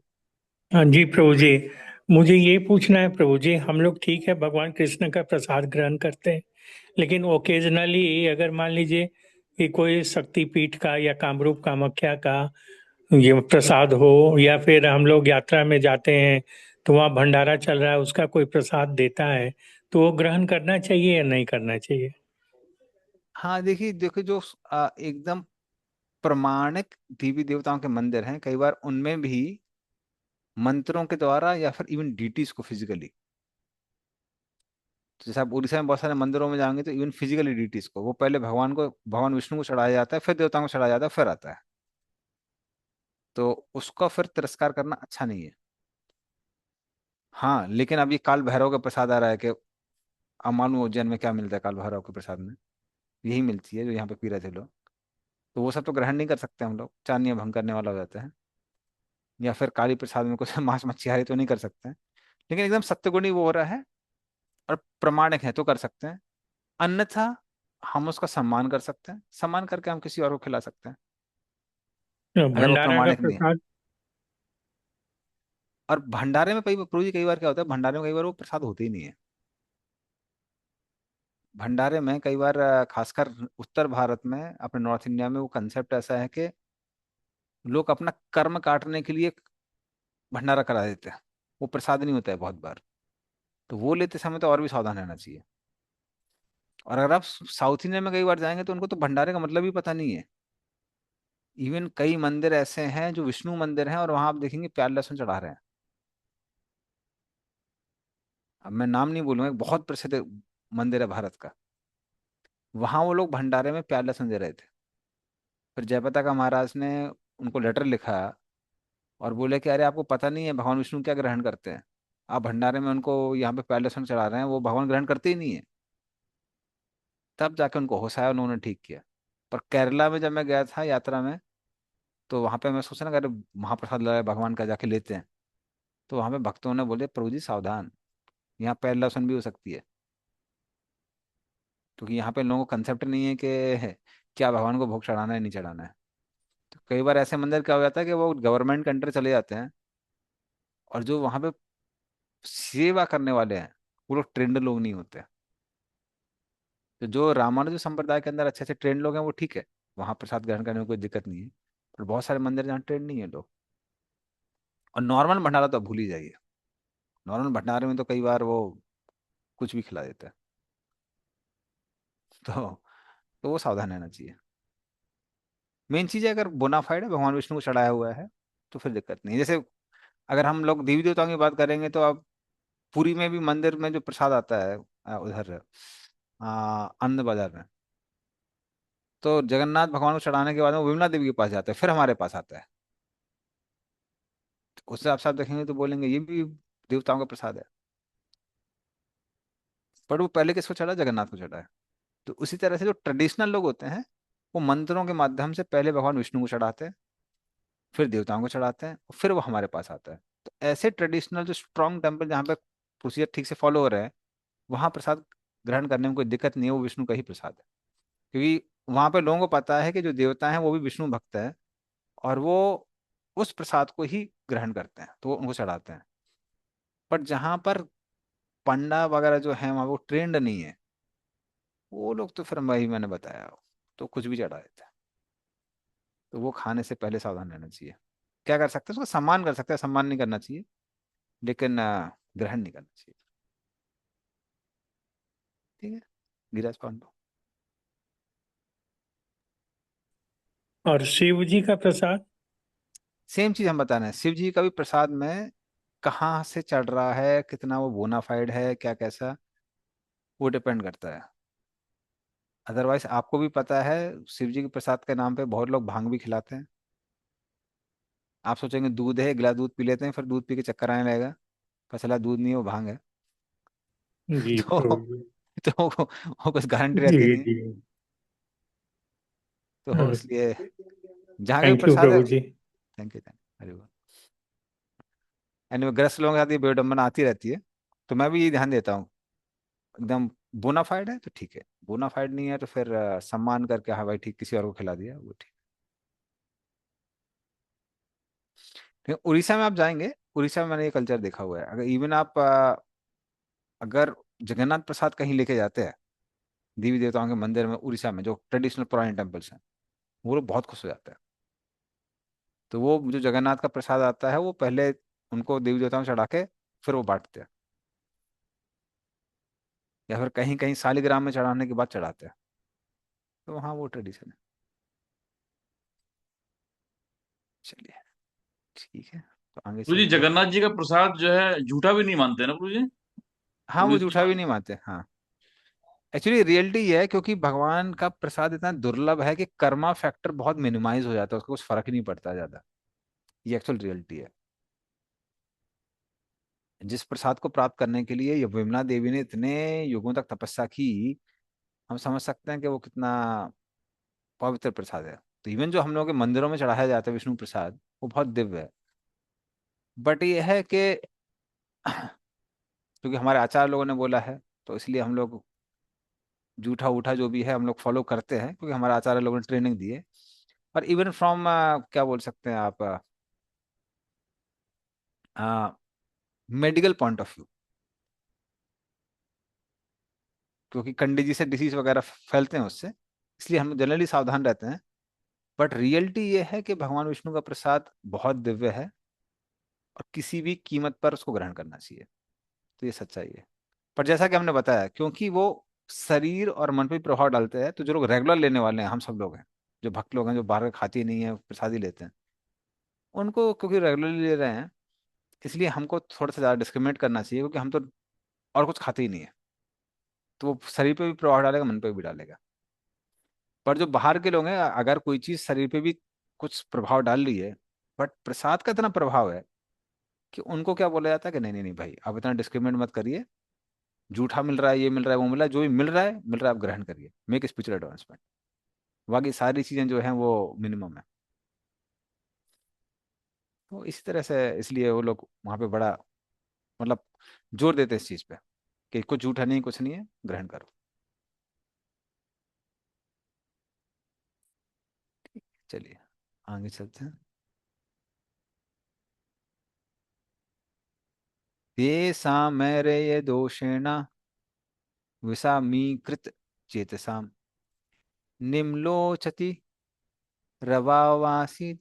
S5: हाँ जी प्रभु जी, मुझे ये पूछना है प्रभु जी, हम लोग ठीक है भगवान कृष्ण का प्रसाद ग्रहण करते हैं, लेकिन ओकेजनली अगर मान लीजिए कि कोई शक्तिपीठ का या कामरूप कामाख्या का ये प्रसाद हो, या फिर हम लोग यात्रा में जाते हैं तो वहाँ भंडारा चल रहा है, उसका कोई प्रसाद देता है, तो वो ग्रहण करना चाहिए या नहीं करना चाहिए?
S1: हाँ देखिए देखिए, जो एकदम प्रमाणिक देवी देवताओं के मंदिर हैं, कई बार उनमें भी मंत्रों के द्वारा या फिर इवन डीटीज को फिजिकली, जैसे आप उड़ीसा में बहुत सारे मंदिरों में जाएंगे तो इवन फिजिकली डीटीज को, वो पहले भगवान को, भगवान विष्णु को चढ़ाया जाता है, फिर देवताओं को चढ़ाया जाता है, फिर आता है। तो उसका फिर तिरस्कार करना अच्छा नहीं है। हाँ लेकिन अब ये काल भैरव का प्रसाद आ रहा है कि अब मालूम उज्जैन में क्या मिलता है काल भैरव के प्रसाद में, यही मिलती है जो यहाँ पे पी रहे थे लोग। तो वो सब तो ग्रहण नहीं कर सकते हम लोग, चार नियम भंग करने वाला हो जाता है। या फिर काली प्रसाद में कुछ मांस मच्छी तो नहीं कर सकते हैं। लेकिन एकदम सत्य वो हो रहा है और प्रमाणिक है तो कर सकते हैं। अन्यथा हम उसका सम्मान कर सकते हैं, सम्मान करके हम किसी और को खिला सकते हैं,
S5: तो
S1: अगर वो
S5: भंडारा का
S1: प्रमाणिक नहीं है।
S5: प्रसाद।
S1: और भंडारे में प्रभु जी कई बार क्या होता है, भंडारे में कई बार वो प्रसाद होते ही नहीं है। भंडारे में कई बार खासकर उत्तर भारत में, अपने नॉर्थ इंडिया में वो कंसेप्ट ऐसा है कि लोग अपना कर्म काटने के लिए भंडारा करा देते हैं, वो प्रसाद नहीं होता है बहुत बार। तो वो लेते समय तो और भी सावधान रहना चाहिए। और अगर आप साउथ इंडिया में कई बार जाएंगे तो उनको तो भंडारे का मतलब ही पता नहीं है। इवन कई मंदिर ऐसे हैं जो विष्णु मंदिर हैं और वहां आप देखेंगे प्याज लहसुन चढ़ा रहे हैं। अब मैं नाम नहीं बोलूंगा, एक बहुत प्रसिद्ध मंदिर है भारत का, वहां वो लोग भंडारे में प्याज लहसुन दे रहे थे। फिर जयप्रताप का महाराज ने उनको लेटर लिखा और बोले कि अरे आपको पता नहीं है भगवान विष्णु क्या ग्रहण करते हैं, आप भंडारे में उनको यहाँ पे प्याज लहसुन चढ़ा रहे हैं, वो भगवान ग्रहण करते ही नहीं है। तब जाके उनको होश आया, उन्होंने ठीक किया। पर केरला में जब मैं गया था यात्रा में, तो वहां पे मैं सोचा ना, अगर महाप्रसाद लगा है भगवान का, जाके लेते हैं। तो वहां पे भक्तों ने बोले प्रभु जी सावधान, यहाँ पैर लहसुन भी हो सकती है। क्योंकि यहाँ पे लोगों को कंसेप्ट नहीं है कि क्या भगवान को भोग चढ़ाना है नहीं चढ़ाना है। तो कई बार ऐसे मंदिर क्या हो जाता है कि वो गवर्नमेंट के अंडर चले जाते हैं, और जो वहां पे सेवा करने वाले हैं वो लोग ट्रेंड लोग नहीं होते। तो जो रामानुज संप्रदाय के अंदर अच्छे अच्छे ट्रेंड लोग हैं वो ठीक है, वहां प्रसाद ग्रहण करने में कोई दिक्कत नहीं है। पर बहुत सारे मंदिर जहाँ ट्रेंड नहीं है लोग, और नॉर्मल भंडारा तो भूल ही जाइए। नॉर्मल भंडारे में तो कई बार वो कुछ भी खिला देता है। तो तो वो सावधान रहना चाहिए। मेन चीज़ है, अगर बोनाफाइड है, भगवान विष्णु को चढ़ाया हुआ है, तो फिर दिक्कत नहीं है। जैसे अगर हम लोग देवी देवताओं की बात करेंगे, तो अब पुरी में भी मंदिर में जो प्रसाद आता है, उधर आनंद बाजार में, तो जगन्नाथ भगवान को चढ़ाने के बाद वो विमला देवी के पास जाता है, फिर हमारे पास आता है। तो उससे आप देखेंगे तो बोलेंगे ये भी देवताओं का प्रसाद है। पर वो पहले किसको चढ़ा? जगन्नाथ को चढ़ा है। तो उसी तरह से जो ट्रेडिशनल लोग होते हैं, वो मंत्रों के माध्यम से पहले भगवान विष्णु को चढ़ाते हैं, फिर देवताओं को चढ़ाते हैं, और फिर वो हमारे पास आता है। तो ऐसे ट्रेडिशनल जो स्ट्रॉन्ग टेम्पल जहाँ पे प्रोसीजर ठीक से फॉलो हो रहे हैं, वहाँ प्रसाद ग्रहण करने में कोई दिक्कत नहीं है, वो विष्णु का ही प्रसाद है। क्योंकि वहाँ पे लोगों को पता है कि जो देवता हैं वो भी विष्णु भक्त है, और वो उस प्रसाद को ही ग्रहण करते हैं, तो वो उनको चढ़ाते हैं। पर जहाँ पर पंडा वगैरह जो है वहाँ वो ट्रेंड नहीं है, वो लोग तो फिर वही मैंने बताया, तो कुछ भी चढ़ा देते हैं। तो वो खाने से पहले सावधान रहना चाहिए। क्या कर सकते हैं? उसका सम्मान कर सकते हैं, सम्मान नहीं करना चाहिए, लेकिन ग्रहण नहीं करना चाहिए। ठीक है, गिराज पांडु।
S5: और शिव जी का प्रसाद?
S1: सेम चीज हम बता रहे हैं, शिव जी का भी प्रसाद में कहाँ से चढ़ रहा है, कितना वो बोनाफाइड है, क्या कैसा, वो डिपेंड करता है। अदरवाइज आपको भी पता है, शिव जी के प्रसाद के नाम पे बहुत लोग भांग भी खिलाते हैं। आप सोचेंगे दूध है, एक गिलास दूध पी लेते हैं, फिर दूध पी के चक्कर आने लगेगा, पता चला दूध नहीं है, वो भांग है।
S5: जी
S1: तो
S5: प्रभु जी।
S1: तो वो कुछ गारंटी
S5: जी
S1: रहती नहीं है।
S5: जी।
S1: तो इसलिए जहाँ का भी
S5: थैंक यू
S1: प्रसाद है।
S5: प्रभु जी।
S1: थैंक यू, थैंक यू, अरे वाह। एनीवे, ग्रस्त लोगों के साथ ये विडम्बना आती रहती है, तो मैं भी ये ध्यान देता हूँ। एकदम बोनाफाइड है तो ठीक है, बोनाफाइड नहीं है तो फिर सम्मान करके, हाँ भाई ठीक, किसी और को खिला दिया वो ठीक। ठीक है, उड़ीसा में आप जाएंगे, उड़ीसा में मैंने ये कल्चर देखा हुआ है। अगर इवन आप अगर जगन्नाथ प्रसाद कहीं लेके जाते हैं देवी देवताओं के मंदिर में, उड़ीसा में जो ट्रेडिशनल पुराने टेम्पल्स हैं, वो लोग बहुत खुश हो जाते हैं। तो वो जो जगन्नाथ का प्रसाद आता है, वो पहले उनको देवी देवताओं में चढ़ा के फिर वो बांटते हैं, या फिर कहीं कहीं शालिग्राम में चढ़ाने के बाद चढ़ाते हैं। तो हाँ, वो ट्रेडिशन है। चलिए, ठीक है, तो आगे
S3: प्रभु जी
S1: चलते हैं।
S3: जगन्नाथ जी का प्रसाद जो है झूठा भी नहीं मानते ना प्रभु जी?
S1: हाँ, वो
S3: उड़ीसा
S1: जूठा भी नहीं मानते, हाँ। एक्चुअली रियलिटी ये है, क्योंकि भगवान का प्रसाद इतना दुर्लभ है कि कर्मा फैक्टर बहुत मिनिमाइज हो जाता है, उसका कुछ फर्क ही नहीं पड़ता ज्यादा। ये एक्चुअल रियलिटी है। जिस प्रसाद को प्राप्त करने के लिए ये विमला देवी ने इतने युगों तक तपस्या की, हम समझ सकते हैं कि वो कितना पवित्र प्रसाद है। तो इवन जो हम लोगों के मंदिरों में चढ़ाया जाता है विष्णु प्रसाद, वो बहुत दिव्य है। बट ये है कि क्योंकि हमारे आचार्य लोगों ने बोला है, तो इसलिए हम लोग जूठा उठा जो भी है हम लोग फॉलो करते हैं, क्योंकि हमारे आचार्य लोगों ने ट्रेनिंग दी है। और इवन फ्रॉम क्या बोल सकते हैं आप, मेडिकल पॉइंट ऑफ व्यू, क्योंकि कंडीजी से डिसीज वगैरह फैलते हैं उससे, इसलिए हम जनरली सावधान रहते हैं। बट रियलिटी ये है कि भगवान विष्णु का प्रसाद बहुत दिव्य है, और किसी भी कीमत पर उसको ग्रहण करना चाहिए। तो ये सच्चाई है। पर जैसा कि हमने बताया, क्योंकि वो शरीर और मन पर भी प्रभाव डालते हैं, तो जो लोग रेगुलर लेने वाले हैं, हम सब लोग हैं, जो भक्त लोग हैं, जो बाहर का खाते नहीं है, प्रसाद ही लेते हैं, उनको क्योंकि रेगुलरली ले रहे हैं, इसलिए हमको थोड़ा सा ज़्यादा डिस्क्रिमिनेट करना चाहिए, क्योंकि हम तो और कुछ खाते ही नहीं है। तो वो शरीर पे भी प्रभाव डालेगा, मन पे भी डालेगा। पर जो बाहर के लोग हैं, अगर कोई चीज़ शरीर पे भी कुछ प्रभाव डाल रही है, बट प्रसाद का इतना प्रभाव है कि उनको क्या बोला जाता है कि नहीं नहीं नहीं भाई, आप इतना डिस्क्रिमिनेट मत करिए। जूठा मिल रहा है, ये मिल रहा है, वो मिल रहा है, जो भी मिल रहा है आप ग्रहण करिए, मेक स्पिरिचुअल एडवांसमेंट। बाकी सारी चीज़ें जो हैं वो मिनिमम है। तो इसी तरह से इसलिए वो लोग वहां पे बड़ा मतलब जोर देते हैं इस चीज पे कि कुछ झूठा नहीं, कुछ नहीं है, ग्रहण करो। चलिए आगे चलते हैं। ये सामर्य दोषेण विषामीकृत चेतसाम निम्लोचति रवावासी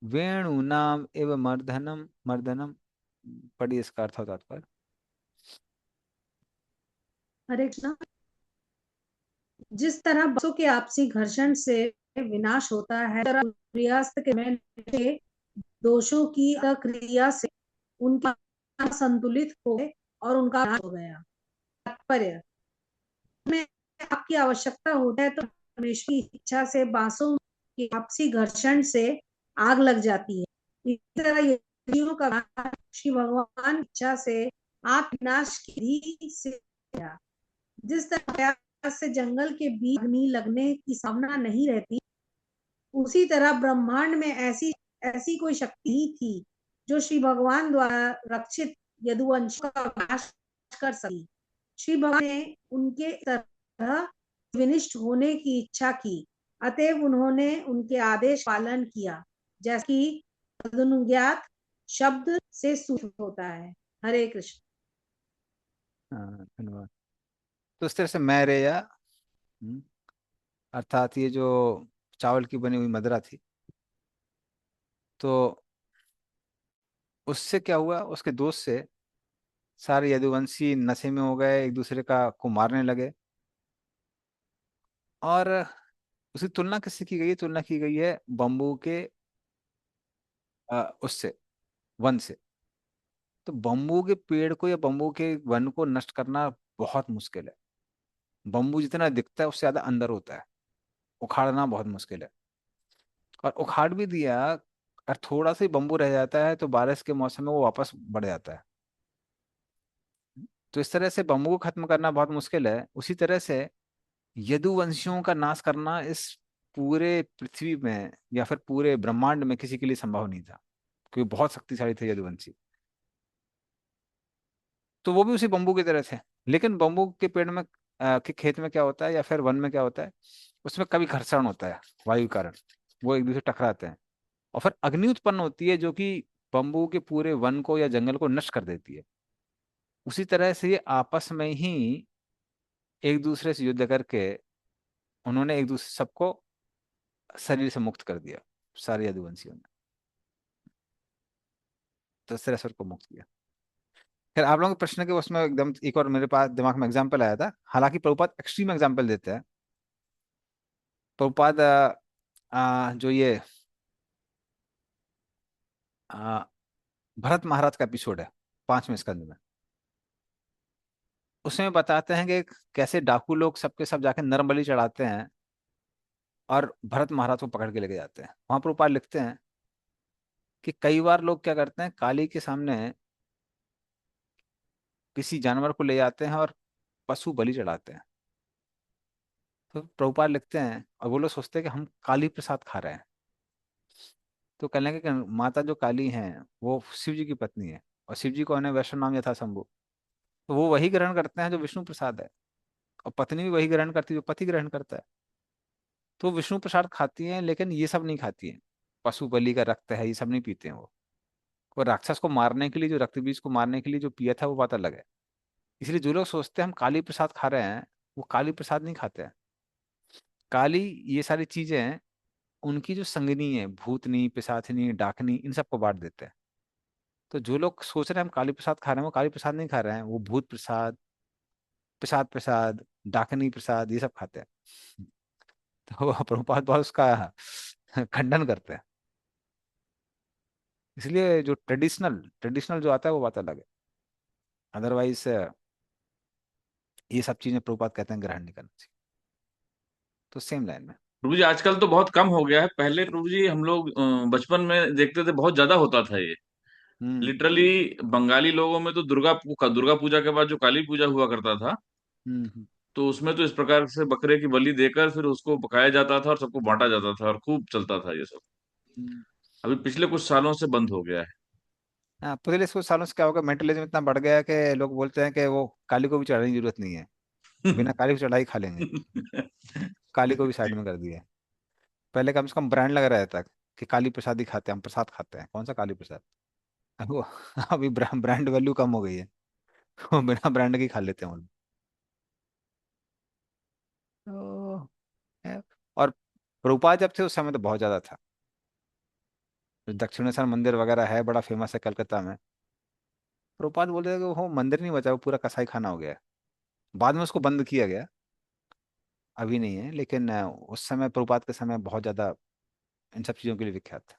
S1: वेणूनाम एव मर्दनम मर्दनम। पढ़िए इसका अर्थ होता है।
S4: हरे कृष्णा। जिस तरह बसों के आपसी घर्षण से विनाश होता है, उस तरह सूर्यास्त के समय के दोषों की क्रिया से उनका संतुलित हो गए और उनका नाश हो गया। तात्पर्य में आपकी आवश्यकता होता है तो परमेश्वर की इच्छा से बांसों की आपसी घर्षण से आग लग जाती है। इस तरह यदियों का विनाश श्री भगवान की इच्छा से आप विनाश की विधि से किया। जिस तरह प्रयास से जंगल के बीच अग्नि लगने की संभावना नहीं रहती, उसी तरह ब्रह्मांड में ऐसी ऐसी कोई शक्ति ही थी जो श्री भगवान द्वारा रक्षित यदुवंश का विनाश कर सकी। श्री भगवान ने उनके तरह विनिष्ट होने की इच्छा की, अतएव उन्होंने उनके आदेश पालन किया, जैसे कि तदनुज्ञात शब्द से सूचित होता है। हरे कृष्ण।
S1: हाँ धन्यवाद। तो इस तरह से मैरेया अर्थात ये जो चावल की बनी हुई मदरा थी, तो उससे क्या हुआ, उसके दोस्त से सारे यदुवंशी नशे में हो गए, एक दूसरे का को मारने लगे। और उसकी तुलना किससे की गई है? तुलना की गई है बम्बू के उससे, वन से। तो बम्बू के पेड़ को या बम्बू के वन को नष्ट करना बहुत मुश्किल है। बम्बू जितना दिखता है उससे ज्यादा अंदर होता है, उखाड़ना बहुत मुश्किल है। और उखाड़ भी दिया और थोड़ा सा ही बम्बू रह जाता है तो बारिश के मौसम में वो वापस बढ़ जाता है। तो इस तरह से बम्बू को खत्म करना बहुत मुश्किल है। उसी तरह से यदुवंशियों का नाश करना इस पूरे पृथ्वी में या फिर पूरे ब्रह्मांड में किसी के लिए संभव नहीं था, क्योंकि बहुत शक्तिशाली थे यदुवंशी। तो वो भी उसी बम्बू की तरह थे। लेकिन बम्बू के पेड़ में के खेत में क्या होता है या फिर वन में क्या होता है, उसमें कभी घर्षण होता है वायु के कारण, वो एक दूसरे से टकराते हैं और फिर अग्नि उत्पन्न होती है जो कि बम्बू के पूरे वन को या जंगल को नष्ट कर देती है। उसी तरह से ये आपस में ही एक दूसरे से युद्ध करके उन्होंने एक दूसरे सबको शरीर से मुक्त कर दिया, सारे यदुवंशियों ने। तो इस तरह से उनको मुक्त किया। फिर आप लोगों के प्रश्न के उसमें एकदम एक और मेरे पास दिमाग में एग्जाम्पल आया था। हालांकि प्रभुपाद एक्सट्रीम एग्जाम्पल देते हैं। प्रभुपाद जो ये आ, भरत महाराज का एपिसोड है 5वें स्कंद में, उसमें बताते हैं कि कैसे डाकू लोग सबके सब जाके नरम बलि चढ़ाते हैं और भरत महाराज को पकड़ के लेके जाते हैं। वहां प्रभुपाद लिखते हैं कि कई बार लोग क्या करते हैं, काली के सामने किसी जानवर को ले जाते हैं और पशु बलि चढ़ाते हैं। तो प्रभुपाद लिखते हैं और वो लोग सोचते हैं कि हम काली प्रसाद खा रहे हैं। तो कहने लगे कि माता जो काली हैं वो शिव जी की पत्नी है, और शिव जी कौन है? वैष्णव नाम यथा शंभु। तो वो वही ग्रहण करते हैं जो विष्णु प्रसाद है, और पत्नी भी वही ग्रहण करती है जो पति ग्रहण करता है। तो विष्णु प्रसाद खाती हैं लेकिन ये सब नहीं खाती हैं। पशु बलि का रक्त है ये सब नहीं पीते हैं वो राक्षस को मारने के लिए, जो रक्त बीज को मारने के लिए जो पिया था वो बात अलग है। इसलिए जो लोग सोचते हैं हम काली प्रसाद खा रहे हैं, वो काली प्रसाद नहीं खाते हैं। काली ये सारी चीजें हैं, उनकी जो संगनी है भूतनी पिशाचनी डाकनी इन सबको बांट देते हैं। तो जो लोग सोच रहे हैं हम काली प्रसाद खा रहे हैं, वो काली प्रसाद नहीं खा रहे हैं, वो भूत प्रसाद, प्रसाद प्रसाद, डाकनी प्रसाद ये सब खाते हैं। तो प्रभुपाद बहुत उसका खंडन करते हैं। इसलिए जो ट्रेडिशनल ट्रेडिशनल जो आता है वो बात अलग है। अदरवाइज ये सब चीजें प्रभुपाद कहते हैं ग्रहण नहीं करना चाहिए। तो सेम लाइन में।
S3: प्रभु जी आजकल तो बहुत कम हो गया है। पहले प्रभु जी हम लोग बचपन में देखते थे, बहुत ज्यादा होता था ये।
S1: हम्म
S3: लिटरली बंगाली लोगों में तो दुर्गा पूजा के बाद जो काली पूजा हुआ करता था,
S1: हम्म।
S3: तो उसमें तो इस प्रकार से बकरे की बलि देकर फिर उसको पकाया जाता था और सबको बांटा जाता था और खूब चलता था ये सब।
S1: हम्म।
S3: अभी पिछले कुछ सालों से बंद हो गया है।
S1: हाँ, पिछले कुछ सालों से क्या होगा, मेंटलिज्म इतना बढ़ गया है कि लोग बोलते हैं कि वो काली को भी चढ़ाने की जरूरत नहीं है, बिना काली को चढ़ाई खा लेंगे। काली को भी साइड में कर दिया है। पहले कम से कम ब्रांड लगा रहता है कि काली प्रसाद ही खाते हैं, हम प्रसाद खाते हैं, कौन सा काली प्रसाद। अब वो अभी ब्रांड वैल्यू कम हो गई है। वो बिना ब्रांड के ही खा लेते हैं वो लोग। तो है। और प्रभुपाद जब थे उस समय तो बहुत ज्यादा था। जो दक्षिणेश्वर मंदिर वगैरह है, बड़ा फेमस है कलकत्ता में। प्रभुपाद बोलते थे कि वो मंदिर नहीं बचा, वो पूरा कसाई खाना हो गया है। बाद में उसको बंद किया गया, अभी नहीं है, लेकिन उस समय प्रभुपाद के समय बहुत ज्यादा इन सब चीजों के लिए विख्यात था।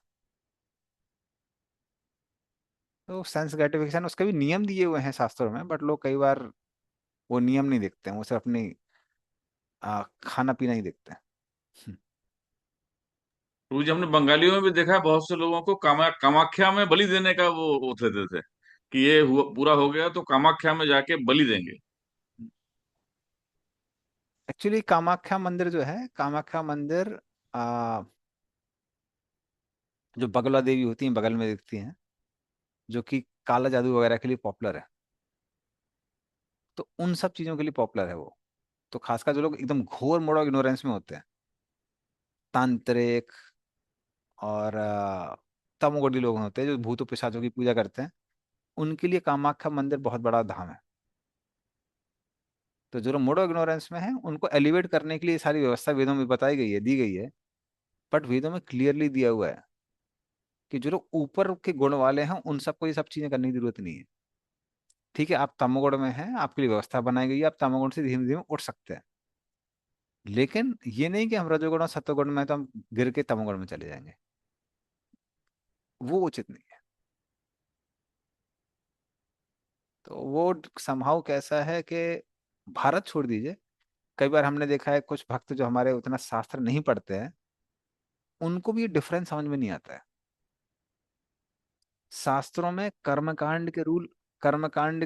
S1: तो सेंस ग्रेटिफिकेशन उसके भी नियम दिए हुए हैं शास्त्रों में, बट लोग कई बार वो नियम नहीं देखते हैं, वो सिर्फ अपनी खाना पीना ही देखते हैं।
S3: तो जी हमने बंगालियों में भी देखा है, बहुत से लोगों को कामाख्या में बलि देने का वो देते थे कि ये हुआ पूरा हो गया तो कामाख्या में जाके बलि देंगे।
S1: एक्चुअली कामाख्या मंदिर जो है, कामाख्या मंदिर जो बगला देवी होती हैं बगल में दिखती हैं, जो कि काला जादू वगैरह के लिए पॉपुलर है, तो उन सब चीजों के लिए पॉपुलर है वो। तो खासकर जो लोग एकदम घोर मोड़ इग्नोरेंस में होते हैं, तांत्रिक और तमोगढ़ी लोग होते हैं जो भूतों पिशाचों की पूजा करते हैं, उनके लिए कामाख्या मंदिर बहुत बड़ा धाम है। तो जो लोग मोड़ो इग्नोरेंस में हैं उनको एलिवेट करने के लिए सारी व्यवस्था वेदों में बताई गई है, दी गई है। बट वेदों में क्लियरली दिया हुआ है कि जो लोग ऊपर के गुण वाले हैं उन सबको ये सब चीजें करने की जरूरत नहीं है। ठीक है, आप तमोगुण में हैं, आपके लिए व्यवस्था बनाई गई है, आप तमोगुण से धीमे धीमे उठ सकते हैं, लेकिन ये नहीं कि हम रजोगुण और सत्वगुण में तो हम गिर के तमोगुण में चले जाएंगे, वो उचित नहीं है। तो वो समहाउ कैसा है कि भारत छोड़ दीजिए, कई बार हमने देखा है कुछ भक्त जो हमारे उतना शास्त्र नहीं पढ़ते हैं, उनको भी ये डिफरेंस समझ में नहीं आता है। शास्त्रों में कर्मकांड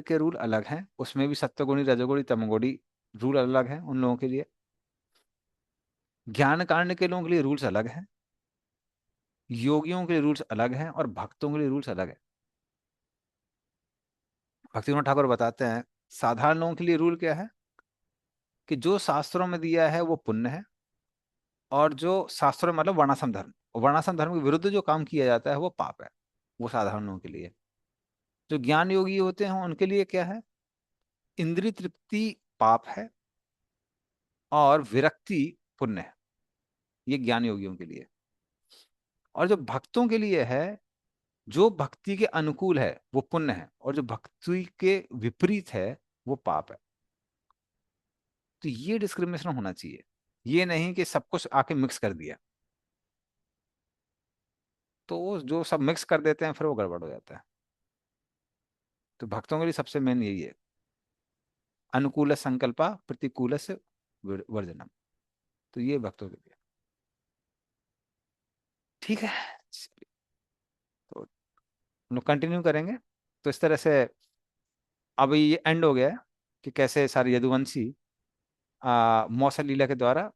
S1: के रूल अलग हैं, उसमें भी सत्वगुणी रजोगुणी तमोगुणी रूल अलग हैं उन लोगों के लिए। ज्ञान कांड के लोगों के लिए रूल्स अलग हैं, योगियों के लिए रूल्स अलग हैं, और भक्तों के लिए रूल्स अलग हैं। भक्ति विनोद ठाकुर बताते हैं साधारण लोगों के लिए रूल क्या है, कि जो शास्त्रों में दिया है वो पुण्य है, और जो शास्त्रों में मतलब वर्णाश्रम धर्म, वर्णाश्रम धर्म के विरुद्ध जो काम किया जाता है वो पाप है। वो साधारण लोगों के लिए। जो ज्ञान योगी होते हैं उनके लिए क्या है, इंद्रिय तृप्ति पाप है और विरक्ति पुण्य है। ये ज्ञान योगियों के लिए। और जो भक्तों के लिए है, जो भक्ति के अनुकूल है वो पुण्य है, और जो भक्ति के विपरीत है वो पाप है। तो ये डिस्क्रिमिनेशन होना चाहिए, ये नहीं कि सब कुछ आके मिक्स कर दिया। तो वो जो सब मिक्स कर देते हैं फिर वो गड़बड़ हो जाता है। तो भक्तों के लिए सबसे मेन यही है, अनुकूल संकल्पा प्रतिकूल से वर्जनम। तो ये भक्तों के लिए ठीक है। तो हम लोग कंटिन्यू करेंगे। तो इस तरह से अभी ये एंड हो गया है कि कैसे सारे यदुवंशी मौसल लीला के द्वारा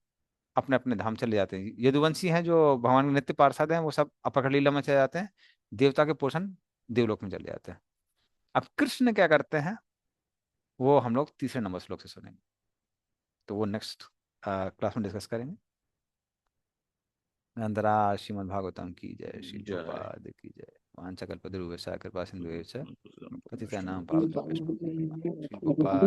S1: अपने अपने धाम चले जाते हैं। यदुवंशी हैं जो भगवान के नित्य पार्षद हैं, वो सब अपकड़ लीला में चले जाते हैं, देवता के पोषण देवलोक में चले जाते हैं। अब कृष्ण क्या करते हैं वो हम लोग तीसरे नंबर श्लोक से सुनेंगे। तो वो नेक्स्ट क्लास में डिस्कस करेंगे। नंदरा श्रीमद् भागवतम की जय, श्री
S3: जय।
S1: प्रभुपाद की जय। वांछा कल्पतरुभ्यश्च कृपा सिंधुभ्यश्च पतितानां पावनेभ्यश्च नमः। श्री गोपाल